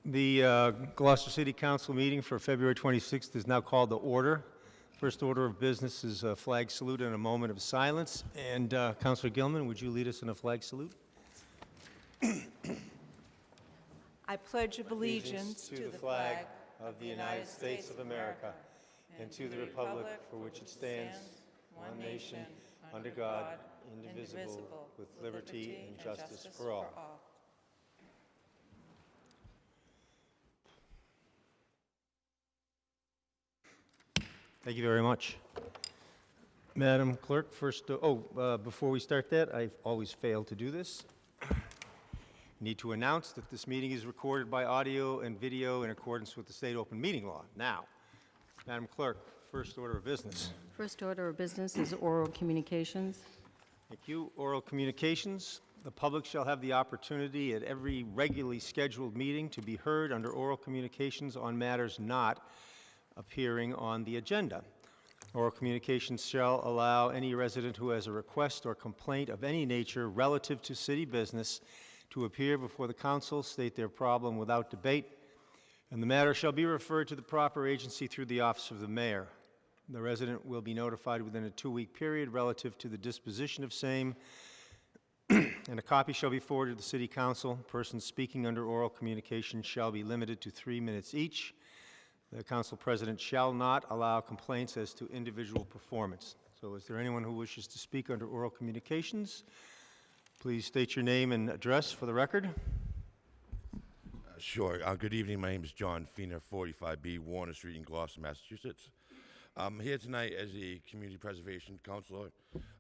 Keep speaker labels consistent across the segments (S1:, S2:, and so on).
S1: The Gloucester City Council meeting for February 26th is now called to order. First order of business is a flag salute and a moment of silence. And Councilor Gilman, would you lead us in a flag salute?
S2: I pledge allegiance to the flag of the United States of America and to the republic for which it stands, one nation, under God, indivisible, with liberty and justice for all.
S1: Thank you very much. Madam Clerk, before we start that, I've always failed to do this. Need to announce that this meeting is recorded by audio and video in accordance with the state open meeting law. Now, Madam Clerk, first order of business.
S3: First order of business is oral communications.
S1: Thank you. Oral communications. The public shall have the opportunity at every regularly scheduled meeting to be heard under oral communications on matters not appearing on the agenda. Oral communications shall allow any resident who has a request or complaint of any nature relative to city business to appear before the council, state their problem without debate, and the matter shall be referred to the proper agency through the office of the mayor. The resident will be notified within a 2-week period relative to the disposition of same, and a copy shall be forwarded to the city council. Persons speaking under oral communication shall be limited to 3 minutes each. The council president shall not allow complaints as to individual performance. So is there anyone who wishes to speak under oral communications? Please state your name and address for the record.
S4: Sure. Good evening. My name is John Feener, 45B Warner Street in Gloucester, Massachusetts. I'm here tonight as a community preservation counselor.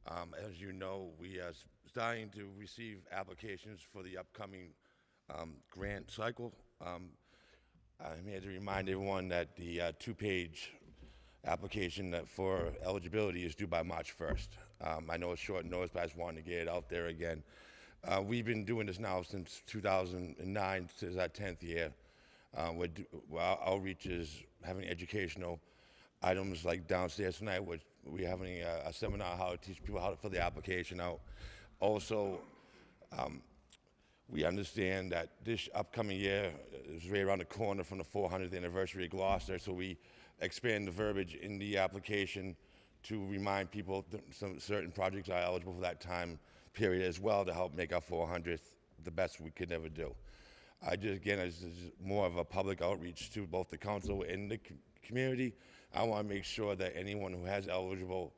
S4: As you know, we are starting to receive applications for the upcoming grant cycle. I'm here to remind everyone that the 2-page application for eligibility is due by March 1st. I know it's short notice, but I just wanted to get it out there again. We've been doing this now since 2009. This is our 10th year. Our outreach is having educational items like downstairs tonight. We're having a seminar how to teach people how to fill the application out. Also, we understand that this upcoming year is right around the corner from the 400th anniversary of Gloucester, so we expand the verbiage in the application to remind people that some certain projects are eligible for that time period as well to help make our 400th the best we could ever do. Again, this is more of a public outreach to both the council and the community. I want to make sure that anyone who has eligible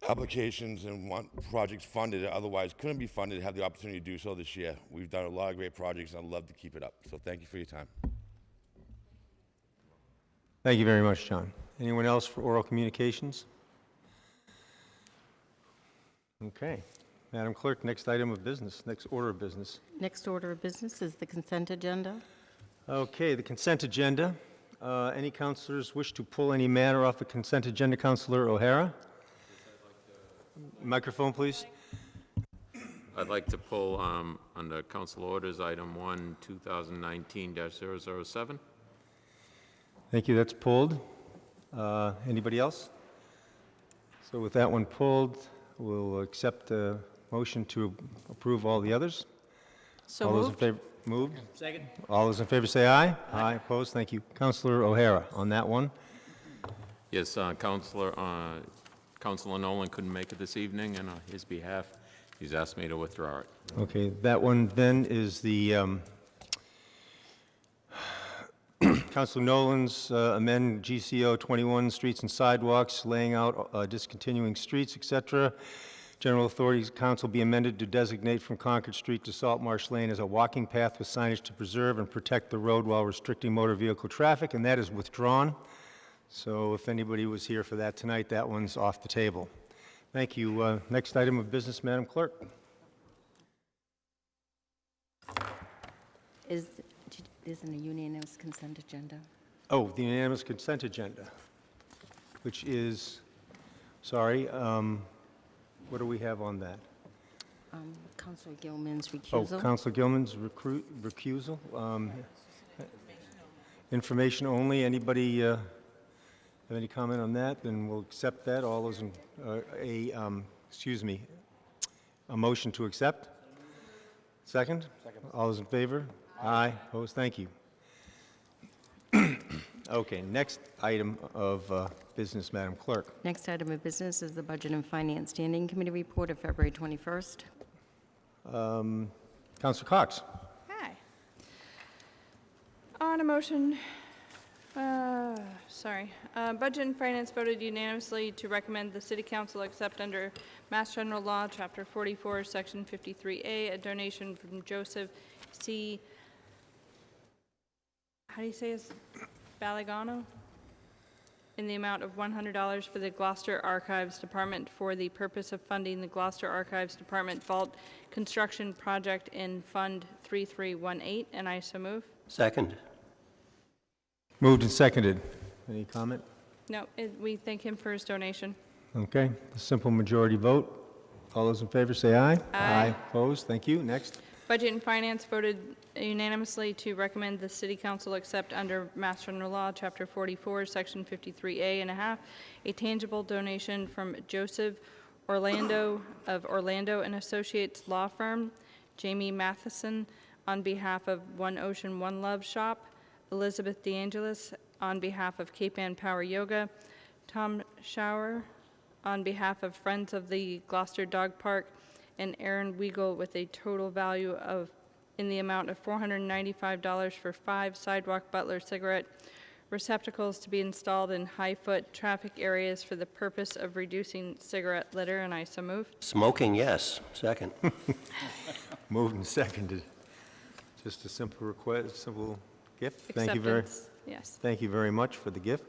S4: applications and want projects funded or otherwise couldn't be funded have the opportunity to do so this year. We've done a lot of great projects, and I'd love to keep it up. So thank you for your time.
S1: Thank you very much, John. Anyone else for oral communications? Okay. Madam Clerk, next item of business, next order of business.
S3: Next order of business is the consent agenda.
S1: Okay, the consent agenda. Any councilors wish to pull any matter off the consent agenda? Councilor O'Hara? Microphone, please.
S5: I'd like to pull under Council Orders Item 1, 2019-007.
S1: Thank you. That's pulled. Anybody else? So with that one pulled, we'll accept the motion to approve all the others.
S3: So
S1: all
S3: moved.
S1: Those in favor? Moved.
S6: Second.
S1: All those in favor say aye. Aye. Opposed? Thank you. Councilor O'Hara on that one.
S5: Yes, Councilor Nolan couldn't make it this evening, and on his behalf, he's asked me to withdraw it.
S1: Okay, that one then is the Councilor Nolan's amend GCO 21 streets and sidewalks, laying out discontinuing streets, etc. General Authorities Council be amended to designate from Concord Street to Salt Marsh Lane as a walking path with signage to preserve and protect the road while restricting motor vehicle traffic, and that is withdrawn. So if anybody was here for that tonight, that one's off the table. Thank you. Next item of business, Madam Clerk.
S3: Isn't a unanimous consent agenda?
S1: Oh, the unanimous consent agenda, which is, sorry, what do we have on that?
S3: Councilor Gilman's recusal.
S1: Oh, Councilor Gilman's recusal. Information only. Anybody have any comment on that? Then we'll accept that. All those in, a motion to accept? Second? Second. All those in favor? Aye. Opposed? Thank you. Okay, next item of business, Madam Clerk.
S3: Next item of business is the Budget and Finance Standing Committee report of February 21st.
S1: Counselor Cox.
S2: Hi. On a motion, Budget and Finance voted unanimously to recommend the City Council accept under Mass General Law, Chapter 44, Section 53A, a donation from Joseph C. How do you say his? Balagano? In the amount of $100 for the Gloucester Archives Department for the purpose of funding the Gloucester Archives Department Vault Construction Project in Fund 3318, and I so move.
S6: Second.
S1: Moved and seconded. Any comment?
S2: No, we thank him for his donation.
S1: Okay, a simple majority vote. All those in favor say aye.
S2: Aye.
S1: Opposed? Thank you. Next.
S2: Budget and Finance voted unanimously to recommend the City Council accept under Mass General Law, Chapter 44, Section 53A and a half, a tangible donation from Joseph Orlando of Orlando and Associates Law Firm, Jamie Matheson on behalf of One Ocean One Love Shop, Elizabeth DeAngelis on behalf of Cape Ann Power Yoga, Tom Schauer on behalf of Friends of the Gloucester Dog Park, and Aaron Weigel with a total value of in the amount of $495 for 5 sidewalk Butler cigarette receptacles to be installed in high-foot traffic areas for the purpose of reducing cigarette litter, and I so move.
S6: Smoking, yes. Second.
S1: Moved and seconded. Just a simple request, simple gift. Thank you
S2: Acceptance, yes.
S1: Thank you very much for the gift.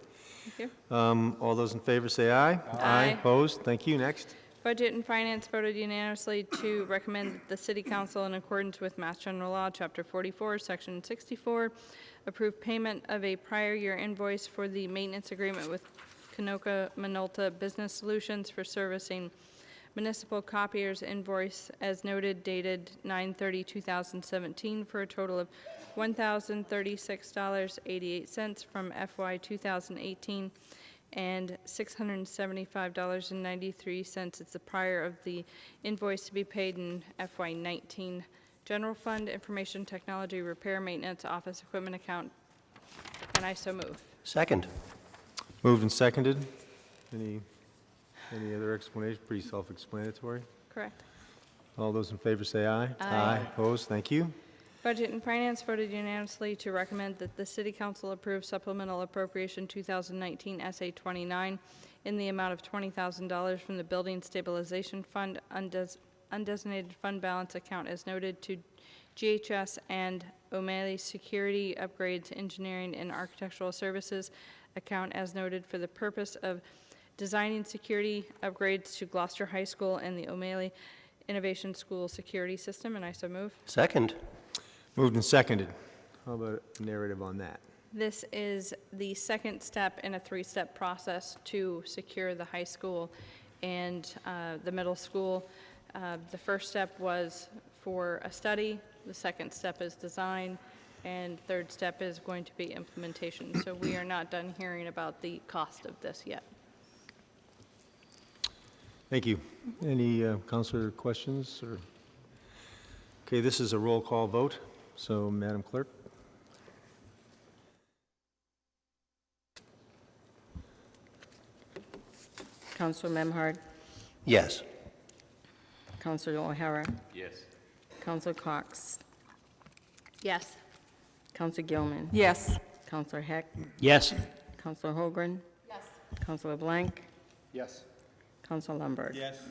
S2: Thank you.
S1: All those in favor say aye.
S2: Aye.
S1: Opposed? Thank you. Next.
S2: Budget and Finance voted unanimously to recommend that the City Council, in accordance with Mass General Law, Chapter 44, Section 64, approve payment of a prior year invoice for the maintenance agreement with Kanoka Minolta Business Solutions for servicing municipal copiers invoice as noted dated 9/30/2017 for a total of $1,036.88 from FY 2018 and $675.93. It's the prior of the invoice to be paid in FY 19. General Fund, Information Technology, Repair, Maintenance, Office Equipment Account, and I so move.
S6: Second.
S1: Moved and seconded. Any other explanation? Pretty self-explanatory.
S2: Correct.
S1: All those in favor say aye.
S2: Aye.
S1: Opposed? Thank you.
S2: Budget and Finance voted unanimously to recommend that the City Council approve Supplemental Appropriation 2019 SA 29 in the amount of $20,000 from the Building Stabilization Fund undesignated fund balance account as noted to GHS and O'Malley Security Upgrades Engineering and Architectural Services account as noted for the purpose of designing security upgrades to Gloucester High School and the O'Malley Innovation School security system, and I so move.
S6: Second.
S1: Moved and seconded. How about a narrative on that?
S2: This is the second step in a 3-step process to secure the high school and the middle school. The first step was for a study, the second step is design, and third step is going to be implementation. So we are not done hearing about the cost of this yet.
S1: Thank you. Any councilor questions? Okay, this is a roll call vote. So, Madam Clerk.
S3: Councilor Memhard,
S6: Yes.
S3: Councilor O'Hara,
S5: Yes.
S3: Councilor Cox,
S2: Yes.
S3: Councilor Gilman,
S2: Yes.
S3: Councilor Heck,
S6: Yes.
S3: Councilor Holgren, Councilor Blank,
S6: Yes.
S3: Councilor Lundberg.
S1: Yes.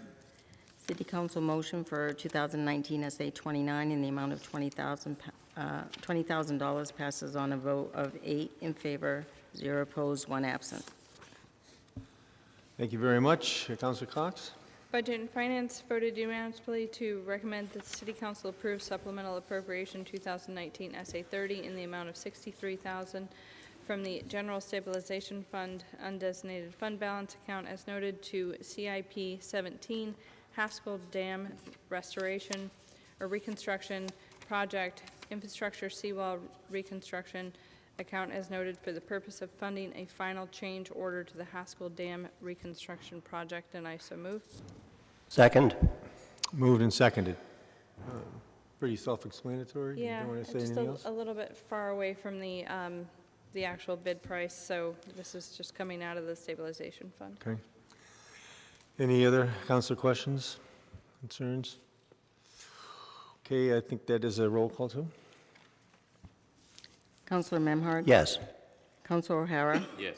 S3: City Council motion for 2019 SA 29 in the amount of $20,000 passes on a vote of 8 in favor, 0 opposed, 1 absent.
S1: Thank you very much. Councilor Cox.
S2: Budget and Finance voted unanimously to recommend that the City Council approve Supplemental Appropriation 2019 SA 30 in the amount of $63,000 from the General Stabilization Fund undesignated fund balance account as noted to CIP 17 Haskell Dam Restoration or Reconstruction Project Infrastructure Seawall Reconstruction account as noted for the purpose of funding a final change order to the Haskell Dam Reconstruction Project, and I so move.
S6: Second.
S1: Moved and seconded. pretty self-explanatory. You
S2: Yeah,
S1: don't want to say
S2: just
S1: anything else?
S2: a little bit far away from the actual bid price, so this is just coming out of the stabilization fund.
S1: Okay. Any other council questions, concerns? Okay, I think that is a roll call too.
S3: Counselor Memhard?
S6: Yes.
S3: Counselor O'Hara?
S5: Yes.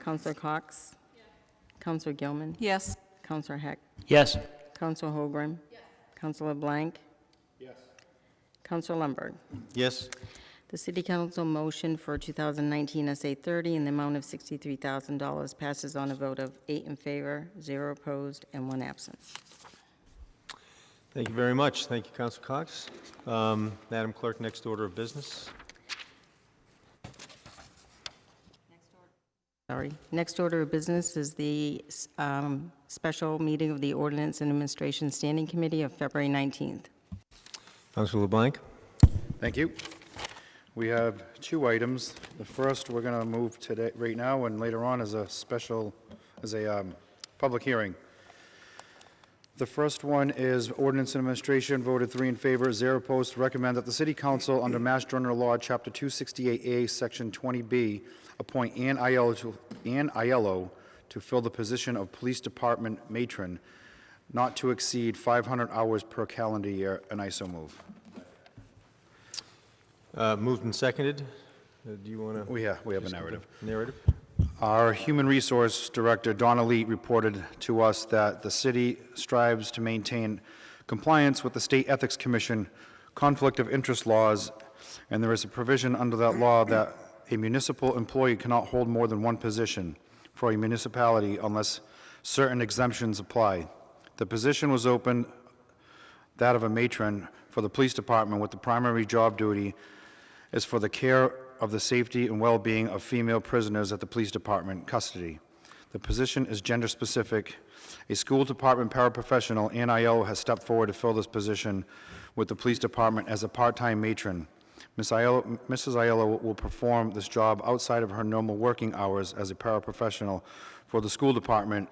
S3: Counselor Cox? Counselor Gilman?
S2: Yes.
S3: Counselor Heck?
S6: Yes.
S3: Counselor Holgren? Yes. Counselor Blank?
S6: Yes.
S3: Counselor Lundberg?
S1: Yes.
S3: The City Council motion for 2019 SA 30 in the amount of $63,000 passes on a vote of 8 in favor, 0 opposed, and 1 absent.
S1: Thank you very much. Thank you, Councilor Cox. Madam Clerk, next order of business.
S3: Next order of business is the special meeting of the Ordinance and Administration Standing Committee of February 19th.
S1: Councilor LeBlanc.
S7: Thank you. We have 2 items. The first we're going to move today, right now, and later on as a public hearing. The first one is Ordinance and Administration voted 3 in favor, 0 opposed, to recommend that the City Council, under Mass General Law, Chapter 268A, Section 20B, appoint Ann Aiello to fill the position of Police Department Matron, not to exceed 500 hours per calendar year, and I so move.
S1: Moved and seconded. Do you want to?
S7: We have a narrative.
S1: Narrative?
S7: Our Human Resource Director, Donna Lee, reported to us that the city strives to maintain compliance with the State Ethics Commission conflict of interest laws, and there is a provision under that law that a municipal employee cannot hold more than 1 position for a municipality unless certain exemptions apply. The position was open, that of a matron, for the police department, with the primary job duty is for the care of the safety and well-being of female prisoners at the police department custody. The position is gender-specific. A school department paraprofessional, Ann Aiello, has stepped forward to fill this position with the police department as a part-time matron. Mrs. Aiello will perform this job outside of her normal working hours as a paraprofessional for the school department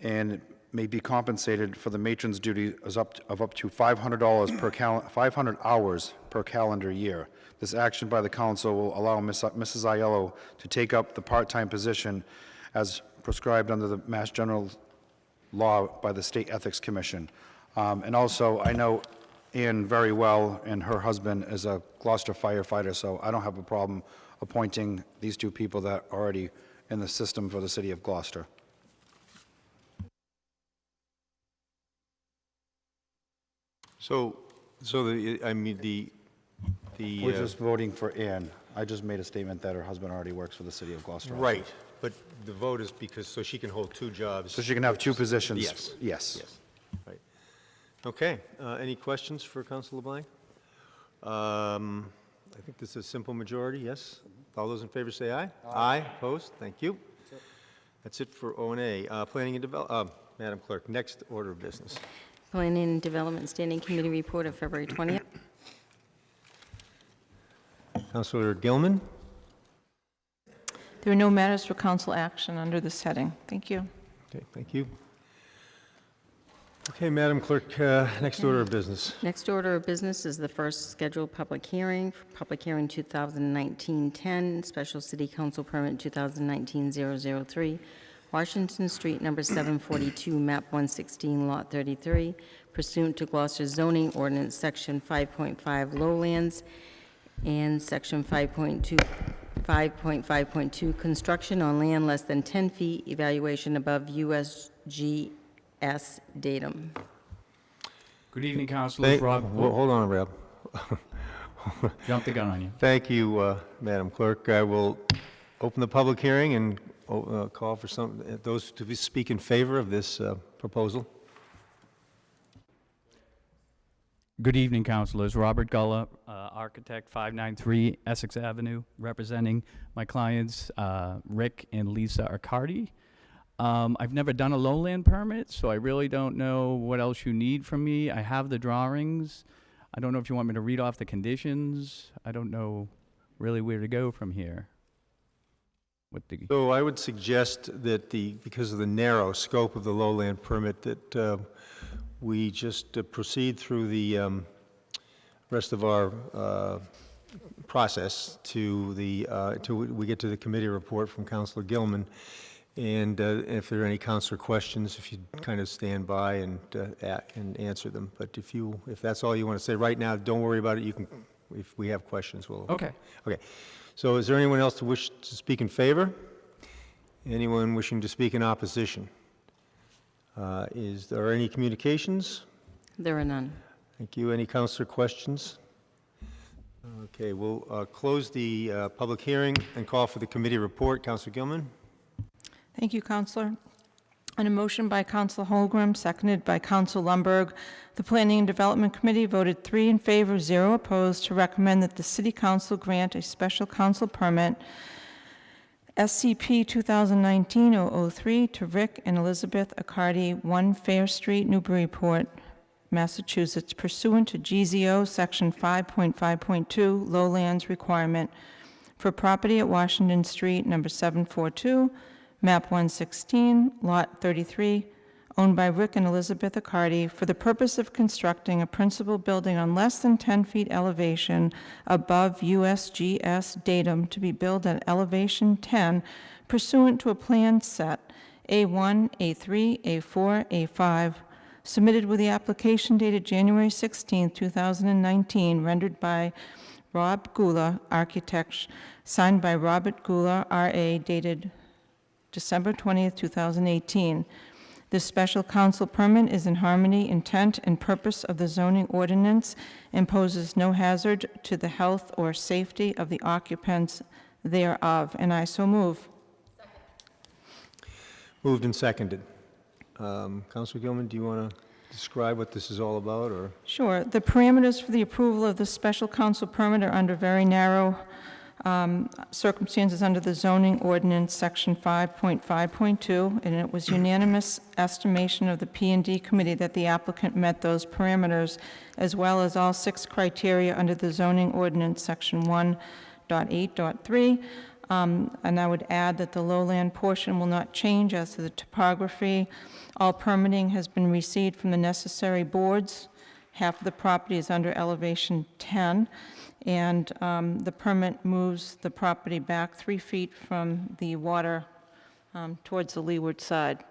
S7: and may be compensated for the matron's duty of up to $500 per 500 hours per calendar year. This action by the council will allow Mrs. Aiello to take up the part-time position as prescribed under the Mass General Law by the State Ethics Commission. And also, I know Ann very well, and her husband is a Gloucester firefighter, so I don't have a problem appointing these 2 people that are already in the system for the city of Gloucester.
S1: So the
S7: We're just voting for Ann. I just made a statement that her husband already works for the city of Gloucester.
S1: right, but the vote is because, so she can hold 2 jobs.
S7: So she can have 2 positions?
S1: Yes.
S7: Yes.
S1: Yes, right. Okay, any questions for Councilor LeBlanc? I think this is a simple majority, yes? All those in favor say aye. Aye. Opposed? Thank you. That's it for O&A. Planning and Development, Madam Clerk, next order of business.
S3: Planning and Development Standing Committee report of February 20th.
S1: Councilor Gilman?
S8: There are no matters for council action under this heading. Thank you.
S1: Okay, thank you. Okay, Madam Clerk, next order of business.
S3: Next order of business is the first scheduled public hearing, Public Hearing 2019-10, Special City Council Permit 2019-003, Washington Street, number 742, map 116, lot 33, pursuant to Gloucester zoning ordinance, section 5.5 lowlands, and section 5.5.2, construction on land less than 10 feet, evaluation above USGS datum.
S9: Good evening, Councilors. Rob.
S1: Hold on, Rob.
S9: Jump the gun on you.
S1: Thank you, Madam Clerk. I will open the public hearing and call for those to speak in favor of this proposal.
S9: Good evening, Councilors. Robert Gulla, architect, 593 Essex Avenue, representing my clients, Rick and Lisa Arcardi. I've never done a lowland permit, so I really don't know what else you need from me. I have the drawings. I don't know if you want me to read off the conditions. I don't know really where to go from here.
S1: So I would suggest that because of the narrow scope of the lowland permit, that we just proceed through the rest of our process to till we get to the committee report from Councilor Gilman. And if there are any councilor questions, if you kind of stand by and answer them. But if that's all you want to say right now, don't worry about it. You can, if we have questions, we'll.
S9: Okay.
S1: Okay. So is there anyone else who wish to speak in favor? Anyone wishing to speak in opposition? Is there any communications?
S3: There are none.
S1: Thank you. Any councilor questions? Okay, we'll close the public hearing and call for the committee report. Councilor Gilman?
S8: Thank you, Counselor. On a motion by Counsel Holmgren, seconded by Counsel Lundberg, the Planning and Development Committee voted 3 in favor, 0 opposed, to recommend that the City Council grant a special council permit SCP 2019-003 to Rick and Elizabeth Accardi, 1 Fair Street, Newburyport, Massachusetts, pursuant to GZO Section 5.5.2 Lowlands Requirement for property at Washington Street, number 742, map 116, lot 33, owned by Rick and Elizabeth Accardi, for the purpose of constructing a principal building on less than 10 feet elevation above USGS datum to be built at elevation 10 pursuant to a plan set A1, A3, A4, A5, submitted with the application dated January 16, 2019, rendered by Rob Gula, architect, signed by Robert Gula, R.A., dated December 20th, 2018. This special council permit is in harmony, intent, and purpose of the zoning ordinance and poses no hazard to the health or safety of the occupants thereof, and I so move.
S1: Moved and seconded. Councilor Gilman, do you want to describe what this is all about, or?
S8: Sure. The parameters for the approval of the special council permit are under very narrow circumstances under the zoning ordinance, section 5.5.2, and it was unanimous estimation of the P&D committee that the applicant met those parameters, as well as all 6 criteria under the zoning ordinance, section 1.8.3. And I would add that the lowland portion will not change as to the topography. All permitting has been received from the necessary boards. Half of the property is under elevation 10. And the permit moves the property back 3 feet from the water towards the leeward side.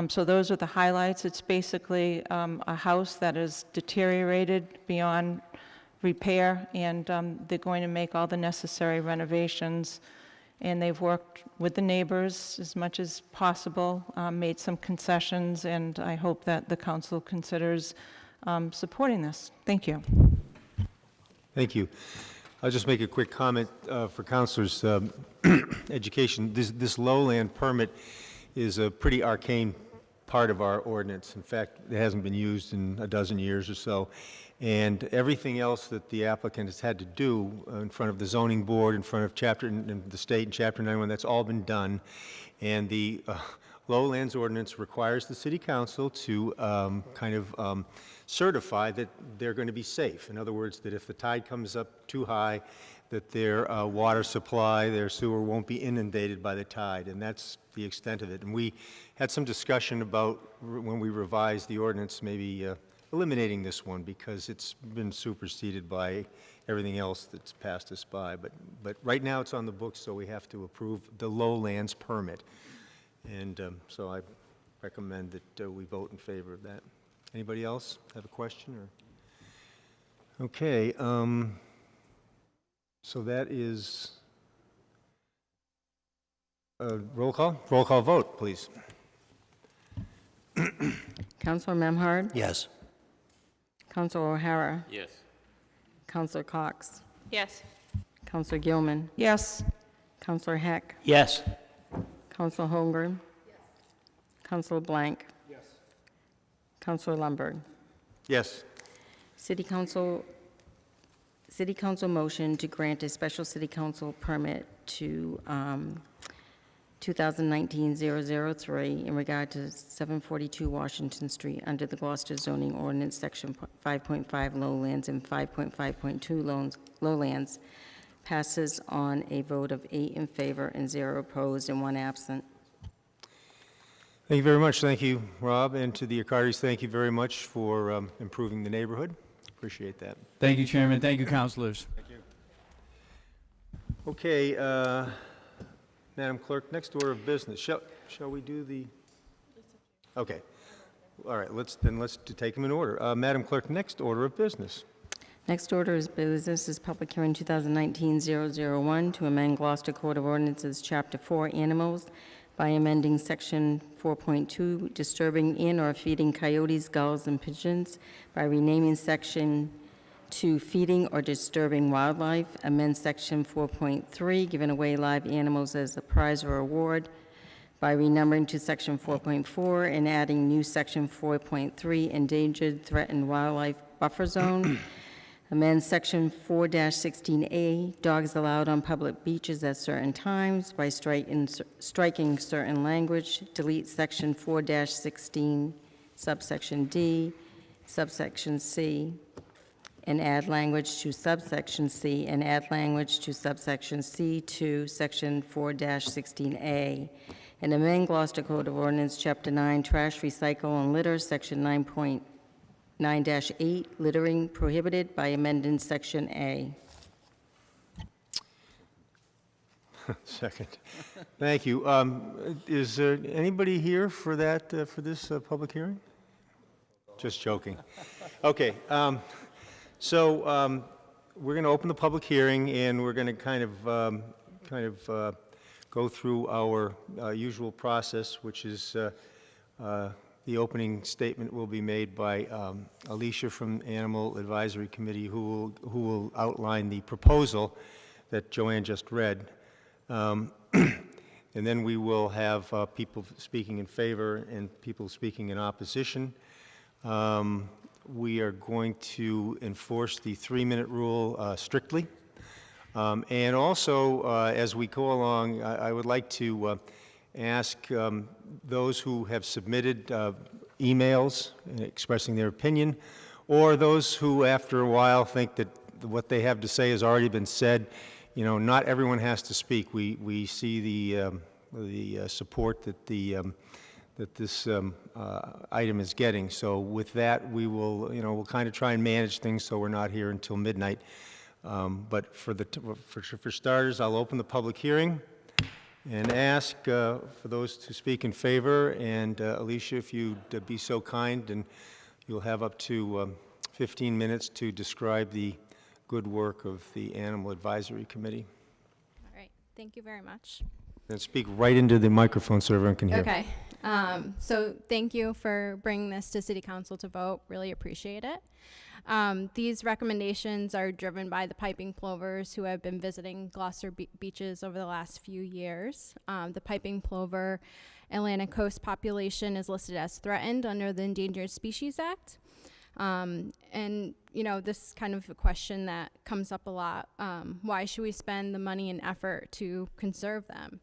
S8: So those are the highlights. It's basically a house that is deteriorated beyond repair, and they're going to make all the necessary renovations. And they've worked with the neighbors as much as possible, made some concessions, and I hope that the council considers supporting this. Thank you.
S1: Thank you. I'll just make a quick comment for councilors' education. This lowland permit is a pretty arcane part of our ordinance. In fact, it hasn't been used in a dozen years or so. And everything else that the applicant has had to do in front of the zoning board, in front of the state and Chapter 91, that's all been done. And the lowlands ordinance requires the city council to certify that they're going to be safe. In other words, that if the tide comes up too high, that their water supply, their sewer won't be inundated by the tide, and that's the extent of it. And we had some discussion about, when we revised the ordinance, maybe eliminating this one because it's been superseded by everything else that's passed us by. But right now it's on the books, so we have to approve the lowlands permit. And so I recommend that we vote in favor of that. Anybody else have a question? Or? Okay. So that is roll call. Roll call vote, please.
S3: Councilor Memhard?
S6: Yes.
S3: Councilor O'Hara?
S5: Yes.
S3: Councilor Cox?
S8: Yes.
S3: Councilor Gilman?
S8: Yes.
S3: Councilor Heck?
S6: Yes.
S3: Councilor Holmgren? Yes. Councilor Blank?
S7: Yes.
S3: Councilor Lundberg?
S1: Yes.
S3: City Council motion to grant a special City Council permit to 2019-003 in regard to 742 Washington Street under the Gloucester zoning ordinance, section 5.5 lowlands and 5.5.2 lowlands, passes on a vote of 8 in favor and 0 opposed and 1 absent.
S1: Thank you very much. Thank you, Rob, and to the Acardis, thank you very much for improving the neighborhood. Appreciate that.
S9: Thank you, Chairman. Thank you, councilors.
S1: Okay, Madam Clerk, next order of business. Shall we do the? Okay. All right. Let's take them in order. Madam Clerk, next order of business.
S3: Next order of business is public hearing 2019-001 to amend Gloucester Code of Ordinances, Chapter 4, Animals, by amending Section 4.2, disturbing in or feeding coyotes, gulls, and pigeons, by renaming Section 2, feeding or disturbing wildlife, amend Section 4.3, giving away live animals as a prize or award, by renumbering to Section 4.4 and adding new Section 4.3, endangered, threatened wildlife buffer zone, amend Section 4-16A, dogs allowed on public beaches at certain times, by striking certain language, delete Section 4-16, subsection D, subsection C, and add language to subsection C, and add language to subsection C to Section 4-16A, and amend Gloucester Code of Ordinance, Chapter 9, Trash, Recycle, and Litter, Section 9.9-8, littering prohibited, by amending Section A.
S1: Second. Thank you. Is there anybody here for that, for this public hearing? Just joking. Okay. So we're going to open the public hearing, and we're going to kind of go through our usual process, which is the opening statement will be made by Alicia from Animal Advisory Committee, who will outline the proposal that Joanne just read. And then we will have people speaking in favor and people speaking in opposition. We are going to enforce the 3-minute rule strictly. And also, as we go along, I would like to ask those who have submitted emails expressing their opinion, or those who, after a while, think that what they have to say has already been said. You know, not everyone has to speak. We see the support that this item is getting. So with that, we will, we'll kind of try and manage things so we're not here until midnight. But for starters, I'll open the public hearing and ask for those to speak in favor. And Alicia, if you'd be so kind, and you'll have up to 15 minutes to describe the good work of the Animal Advisory Committee.
S10: All right, thank you very much.
S1: And speak right into the microphone so everyone can hear.
S10: Okay, so thank you for bringing this to City Council to vote. Really appreciate it. These recommendations are driven by the piping plovers who have been visiting Gloucester beaches over the last few years. The piping plover Atlantic coast population is listed as threatened under the Endangered Species Act. And, this is kind of a question that comes up a lot. Why should we spend the money and effort to conserve them?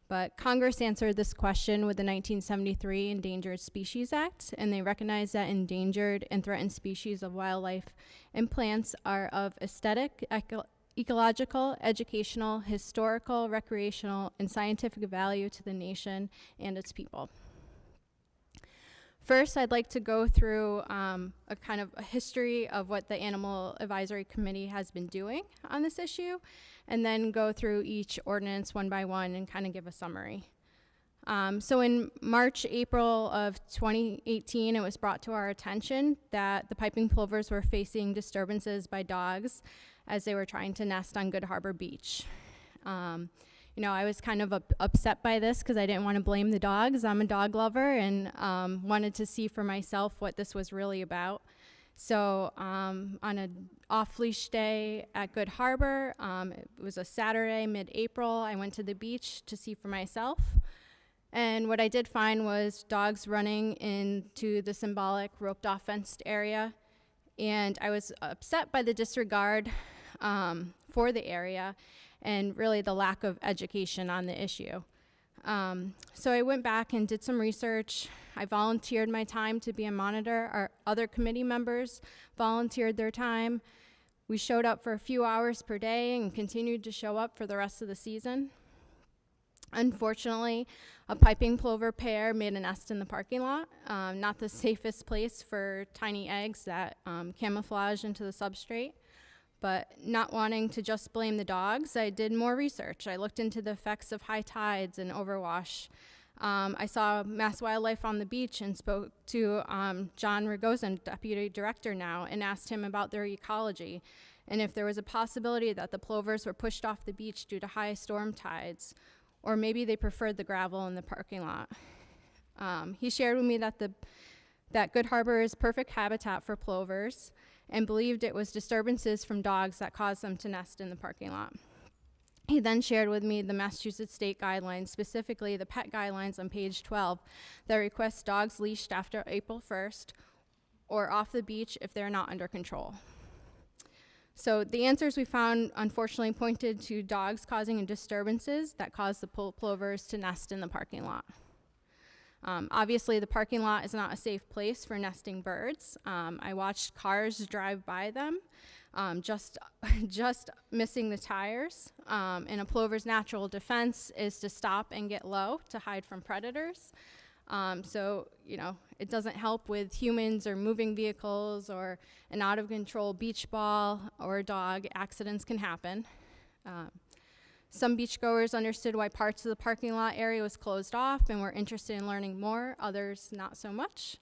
S10: But Congress answered this question with the 1973 Endangered Species Act, and they recognize that endangered and threatened species of wildlife and plants are of aesthetic, ecological, educational, historical, recreational, and scientific value to the nation and its people. First, I'd like to go through a kind of a history of what the Animal Advisory Committee has been doing on this issue, and then go through each ordinance one by one and kind of give a summary. So in March, April of 2018, it was brought to our attention that the piping plovers were facing disturbances by dogs as they were trying to nest on Good Harbor Beach. I was kind of upset by this because I didn't want to blame the dogs. I'm a dog lover and wanted to see for myself what this was really about. So on an off-leash day at Good Harbor, it was a Saturday, mid-April, I went to the beach to see for myself. And what I did find was dogs running into the symbolic roped-off fenced area. And I was upset by the disregard for the area and really the lack of education on the issue. So I went back and did some research. I volunteered my time to be a monitor. Our other committee members volunteered their time. We showed up for a few hours per day and continued to show up for the rest of the season. Unfortunately, a piping plover pair made a nest in the parking lot. Not the safest place for tiny eggs that camouflage into the substrate. But not wanting to just blame the dogs, I did more research. I looked into the effects of high tides and overwash. I saw Mass Wildlife on the beach and spoke to John Ragozin, Deputy Director now, and asked him about their ecology and if there was a possibility that the plovers were pushed off the beach due to high storm tides, or maybe they preferred the gravel in the parking lot. He shared with me that Good Harbor is perfect habitat for plovers and believed it was disturbances from dogs that caused them to nest in the parking lot. He then shared with me the Massachusetts state guidelines, specifically the pet guidelines on page 12, that request dogs leashed after April 1st or off the beach if they're not under control. So the answers we found, unfortunately, pointed to dogs causing disturbances that caused the plovers to nest in the parking lot. Obviously, the parking lot is not a safe place for nesting birds. I watched cars drive by them, just missing the tires. And a plover's natural defense is to stop and get low to hide from predators. So, it doesn't help with humans or moving vehicles or an out-of-control beach ball or a dog. Accidents can happen. Some beachgoers understood why parts of the parking lot area was closed off and were interested in learning more, others not so much.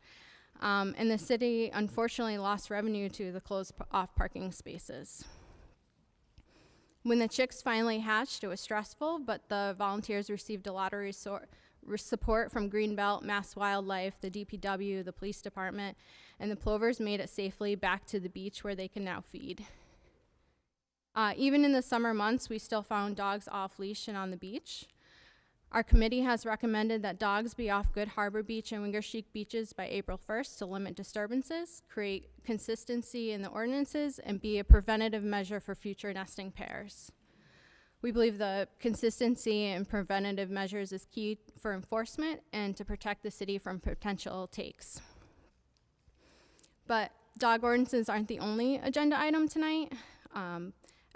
S10: And the city unfortunately lost revenue to the closed off parking spaces. When the chicks finally hatched, it was stressful, but the volunteers received a lot of support from Greenbelt, Mass Wildlife, the DPW, the police department, and the plovers made it safely back to the beach where they can now feed. Even in the summer months, we still found dogs off leash and on the beach. Our committee has recommended that dogs be off Good Harbor Beach and Wingershik beaches by April 1st to limit disturbances, create consistency in the ordinances, and be a preventative measure for future nesting pairs. We believe the consistency and preventative measures is key for enforcement and to protect the city from potential takes. But dog ordinances aren't the only agenda item tonight.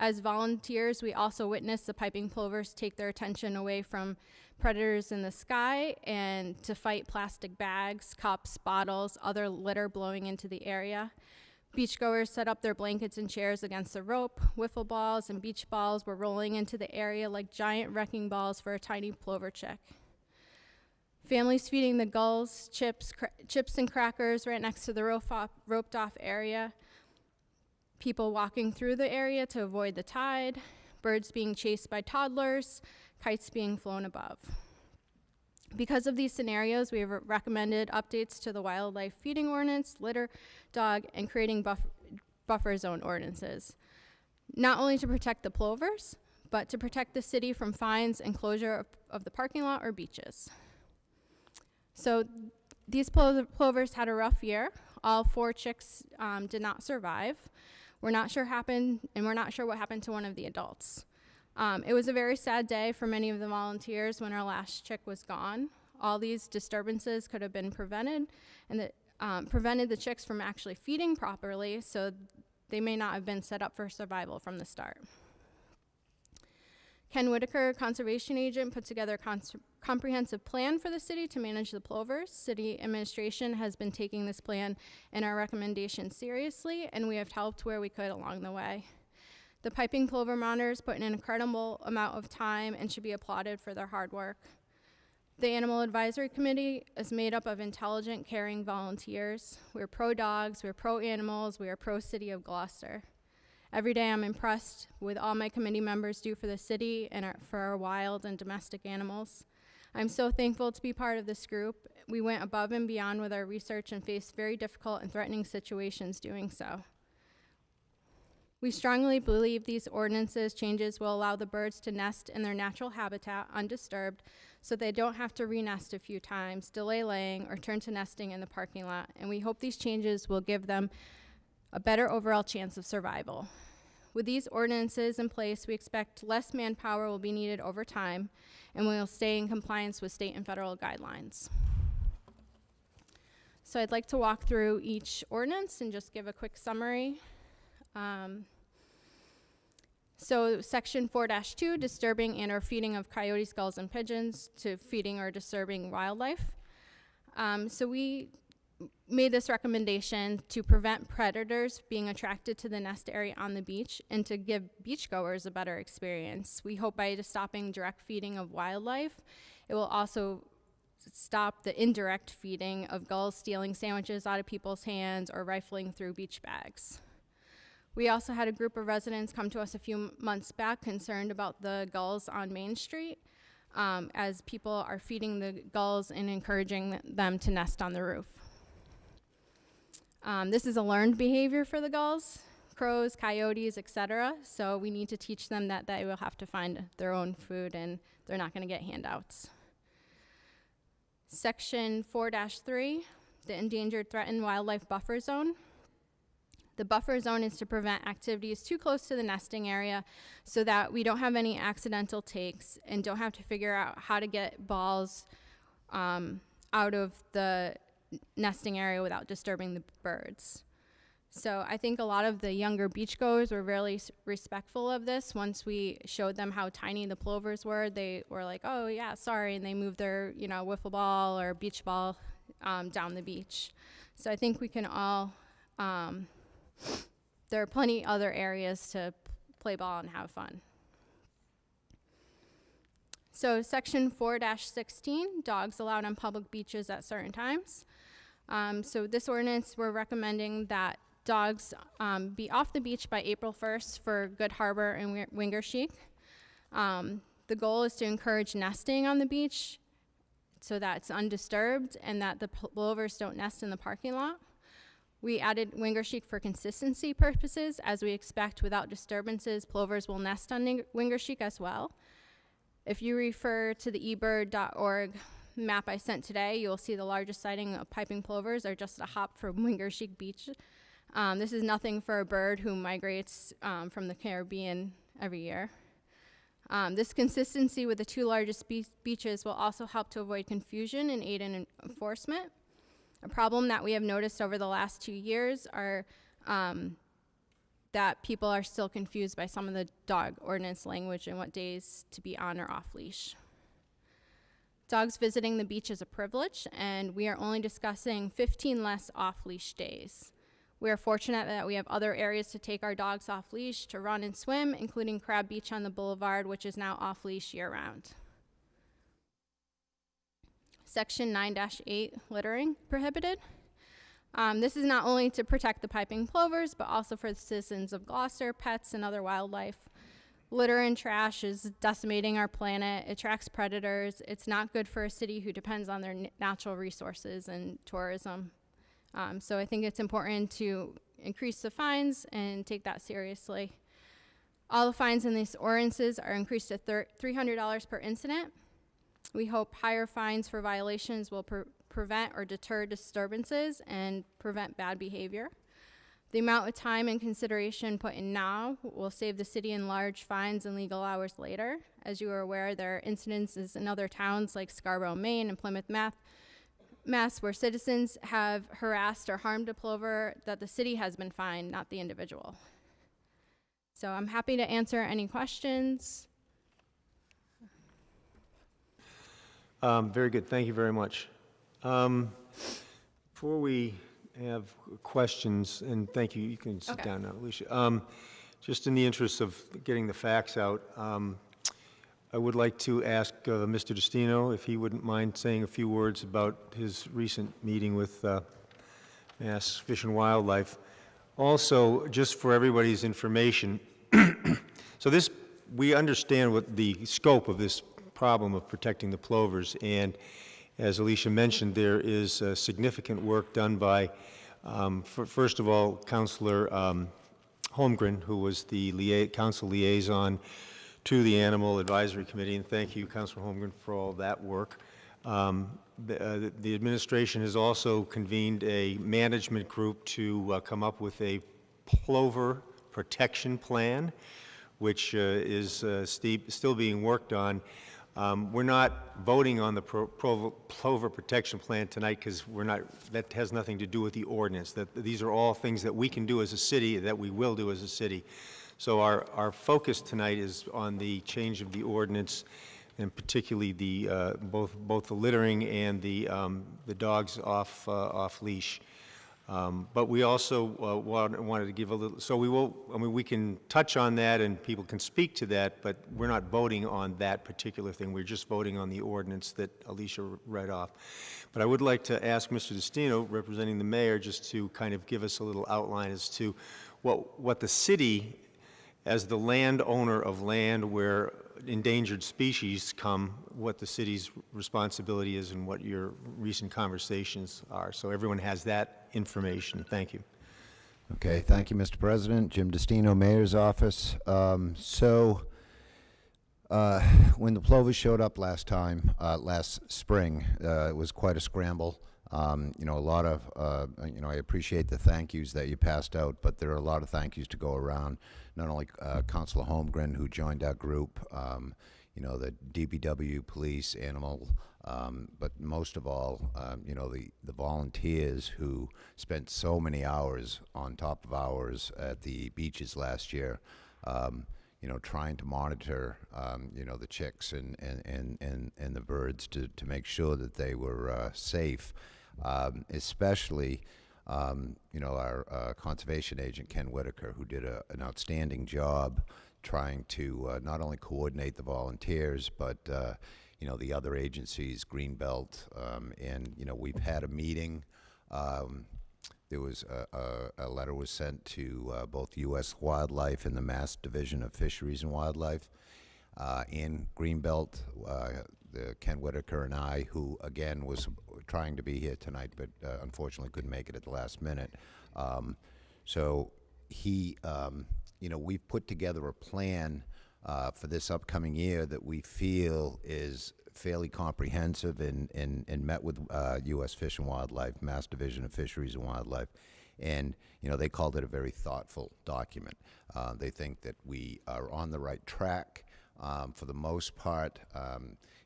S10: As volunteers, we also witnessed the piping plovers take their attention away from predators in the sky and to fight plastic bags, cups, bottles, other litter blowing into the area. Beachgoers set up their blankets and chairs against the rope. Wiffle balls and beach balls were rolling into the area like giant wrecking balls for a tiny plover chick. Families feeding the gulls chips and crackers right next to the roped off area. People walking through the area to avoid the tide, birds being chased by toddlers, kites being flown above. Because of these scenarios, we have recommended updates to the wildlife feeding ordinance, litter, dog, and creating buffer zone ordinances, not only to protect the plovers, but to protect the city from fines and closure of the parking lot or beaches. So these plovers had a rough year. All 4 chicks did not survive. We're not sure what happened to one of the adults. It was a very sad day for many of the volunteers when our last chick was gone. All these disturbances could have been prevented and prevented the chicks from actually feeding properly, so they may not have been set up for survival from the start. Ken Whitaker, conservation agent, put together a comprehensive plan for the city to manage the plovers. City administration has been taking this plan and our recommendations seriously, and we have helped where we could along the way. The piping plover monitors put in an incredible amount of time and should be applauded for their hard work. The Animal Advisory Committee is made up of intelligent, caring volunteers. We're pro-dogs, we're pro-animals, we are pro-City of Gloucester. Every day I'm impressed with all my committee members do for the city and for our wild and domestic animals. I'm so thankful to be part of this group. We went above and beyond with our research and faced very difficult and threatening situations doing so. We strongly believe these ordinances changes will allow the birds to nest in their natural habitat undisturbed so they don't have to re-nest a few times, delay laying, or turn to nesting in the parking lot. And we hope these changes will give them a better overall chance of survival. With these ordinances in place, we expect less manpower will be needed over time, and we will stay in compliance with state and federal guidelines. So I'd like to walk through each ordinance and just give a quick summary. So section 4-2, disturbing and or feeding of coyotes, gulls, and pigeons, to feeding or disturbing wildlife. So we made this recommendation to prevent predators being attracted to the nest area on the beach and to give beachgoers a better experience. We hope by just stopping direct feeding of wildlife, it will also stop the indirect feeding of gulls stealing sandwiches out of people's hands or rifling through beach bags. We also had a group of residents come to us a few months back concerned about the gulls on Main Street, as people are feeding the gulls and encouraging them to nest on the roof. This is a learned behavior for the gulls, crows, coyotes, etc. So we need to teach them that they will have to find their own food and they're not going to get handouts. Section 4-3, the Endangered Threatened Wildlife Buffer Zone. The buffer zone is to prevent activities too close to the nesting area so that we don't have any accidental takes and don't have to figure out how to get balls out of the nesting area without disturbing the birds. So I think a lot of the younger beachgoers were really respectful of this. Once we showed them how tiny the plovers were, they were like, oh yeah, sorry, and they moved their, wiffle ball or beach ball down the beach. So I think we can all, there are plenty other areas to play ball and have fun. So section 4-16, dogs allowed on public beaches at certain times. So this ordinance, we're recommending that dogs be off the beach by April 1st for Good Harbor and Wingersheek. The goal is to encourage nesting on the beach so that it's undisturbed and that the plovers don't nest in the parking lot. We added Wingersheek for consistency purposes, as we expect without disturbances, plovers will nest on Wingersheek as well. If you refer to the ebird.org map I sent today, you will see the largest sighting of piping plovers are just a hop from Wingersheek Beach. This is nothing for a bird who migrates from the Caribbean every year. This consistency with the two largest beaches will also help to avoid confusion and aid in enforcement. A problem that we have noticed over the last 2 years are that people are still confused by some of the dog ordinance language and what days to be on or off leash. Dogs visiting the beach is a privilege, and we are only discussing 15 less off-leash days. We are fortunate that we have other areas to take our dogs off leash to run and swim, including Crab Beach on the Boulevard, which is now off leash year-round. Section 9-8, littering prohibited. This is not only to protect the piping plovers, but also for the citizens of Gloucester, pets, and other wildlife. Litter and trash is decimating our planet. It attracts predators. It's not good for a city who depends on their natural resources and tourism. So I think it's important to increase the fines and take that seriously. All the fines in these ordinances are increased to $300 per incident. We hope higher fines for violations will prevent or deter disturbances and prevent bad behavior. The amount of time and consideration put in now will save the city in large fines and legal hours later. As you are aware, there are incidences in other towns like Scarborough, Maine, and Plymouth, Mass, where citizens have harassed or harmed a plover that the city has been fined, not the individual. So I'm happy to answer any questions.
S1: Very good. Thank you very much. Before we have questions, and thank you, you can sit down now, Alicia. Just in the interest of getting the facts out, I would like to ask Mr. Destino if he wouldn't mind saying a few words about his recent meeting with Mass Fish and Wildlife. Also, just for everybody's information, so we understand what the scope of this problem of protecting the plovers, and as Alicia mentioned, there is significant work done by, first of all, Councilor Holmgren, who was the council liaison to the Animal Advisory Committee, and thank you, Councilor Holmgren, for all that work. The administration has also convened a management group to come up with a plover protection plan, which is still being worked on. We're not voting on the plover protection plan tonight because that has nothing to do with the ordinance. These are all things that we can do as a city, that we will do as a city. So our focus tonight is on the change of the ordinance, and particularly the, both the littering and the dogs off leash. But we also wanted to give a little, so we will, I mean, we can touch on that and people can speak to that, but we're not voting on that particular thing. We're just voting on the ordinance that Alicia read off. But I would like to ask Mr. Destino, representing the mayor, just to kind of give us a little outline as to what the city, as the landowner of land where endangered species come, what the city's responsibility is and what your recent conversations are. So everyone has that information. Thank you.
S11: Okay, thank you, Mr. President. Jim Destino, Mayor's Office. When the plovers showed up last spring, it was quite a scramble. You know, a lot of, you know, I appreciate the thank yous that you passed out, but there are a lot of thank yous to go around. Not only Councilor Holmgren, who joined our group, you know, the DPW, police, animal, but most of all, you know, the volunteers who spent so many hours on top of hours at the beaches last year, you know, trying to monitor, you know, the chicks and the birds to make sure that they were safe, especially, you know, our conservation agent, Ken Whitaker, who did an outstanding job trying to not only coordinate the volunteers, but, you know, the other agencies, Greenbelt, and, you know, we've had a meeting. There was a letter was sent to both U.S. Wildlife and the Mass Division of Fisheries and Wildlife, and Greenbelt, Ken Whitaker and I, who again was trying to be here tonight, but unfortunately couldn't make it at the last minute. So he, you know, we've put together a plan for this upcoming year that we feel is fairly comprehensive and met with U.S. Fish and Wildlife, Mass Division of Fisheries and Wildlife, and you know, they called it a very thoughtful document. They think that we are on the right track for the most part.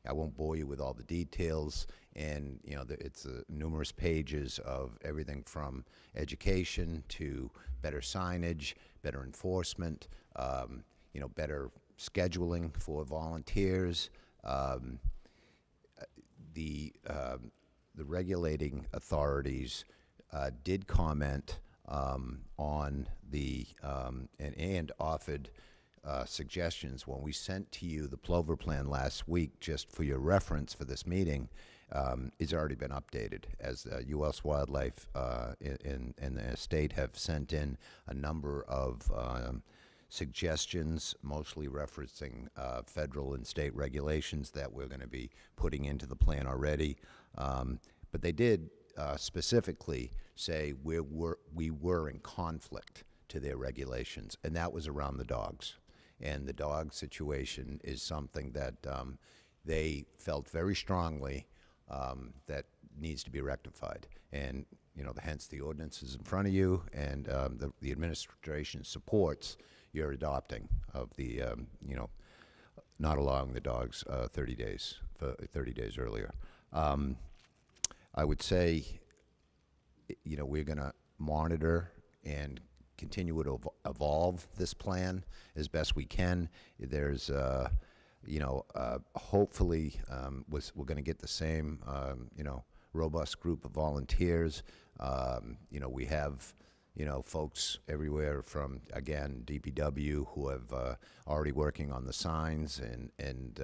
S11: I won't bore you with all the details, and you know, it's numerous pages of everything from education to better signage, better enforcement, you know, better scheduling for volunteers. The regulating authorities did comment on the and offered suggestions when we sent to you the plover plan last week, just for your reference for this meeting. It's already been updated, as U.S. Wildlife and the state have sent in a number of suggestions, mostly referencing federal and state regulations that we're going to be putting into the plan already. But they did specifically say we were in conflict to their regulations, and that was around the dogs. And the dog situation is something that they felt very strongly that needs to be rectified. And you know, hence the ordinance is in front of you, and the administration supports your adopting of the, you know, not allowing the dogs 30 days earlier. I would say, you know, we're going to monitor and continue to evolve this plan as best we can. There's, you know, hopefully we're going to get the same, you know, robust group of volunteers. You know, we have, you know, folks everywhere from, again, DPW, who have already working on the signs and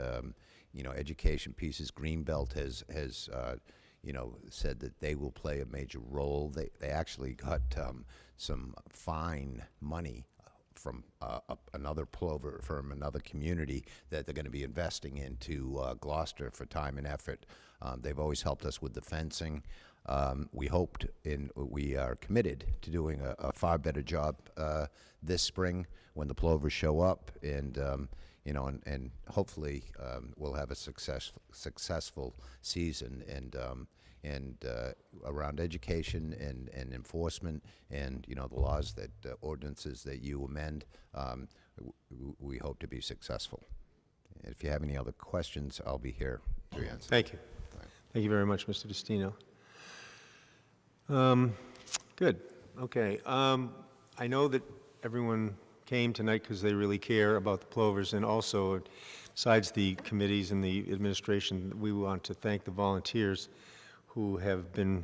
S11: you know, education pieces. Greenbelt has you know, said that they will play a major role. They actually got some fine money from another plover from another community that they're going to be investing into Gloucester for time and effort. They've always helped us with the fencing. We hoped, and we are committed to doing a far better job this spring when the plovers show up, and you know, and hopefully we'll have a successful season, and around education and enforcement, and you know, the laws that ordinances that you amend. We hope to be successful. If you have any other questions, I'll be here to answer.
S1: Thank you. Thank you very much, Mr. Destino. Good. Okay. I know that everyone came tonight because they really care about the plovers, and also, besides the committees and the administration, we want to thank the volunteers who have been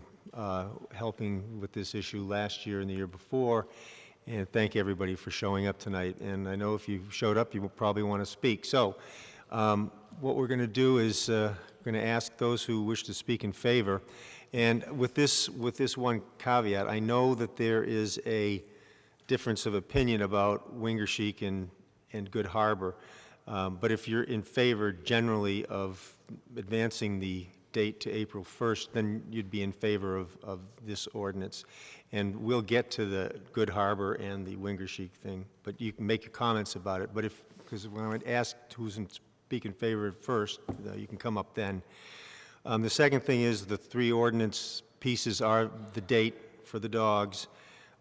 S1: helping with this issue last year and the year before, and thank everybody for showing up tonight. And I know if you showed up, you will probably want to speak. So what we're going to do is going to ask those who wish to speak in favor. And with this one caveat, I know that there is a difference of opinion about Wingersheik and Good Harbor. But if you're in favor generally of advancing the date to April 1st, then you'd be in favor of this ordinance. And we'll get to the Good Harbor and the Wingersheik thing, but you can make your comments about it. But because when I ask who's speak in favor first, you can come up then. The second thing is the three ordinance pieces are the date for the dogs,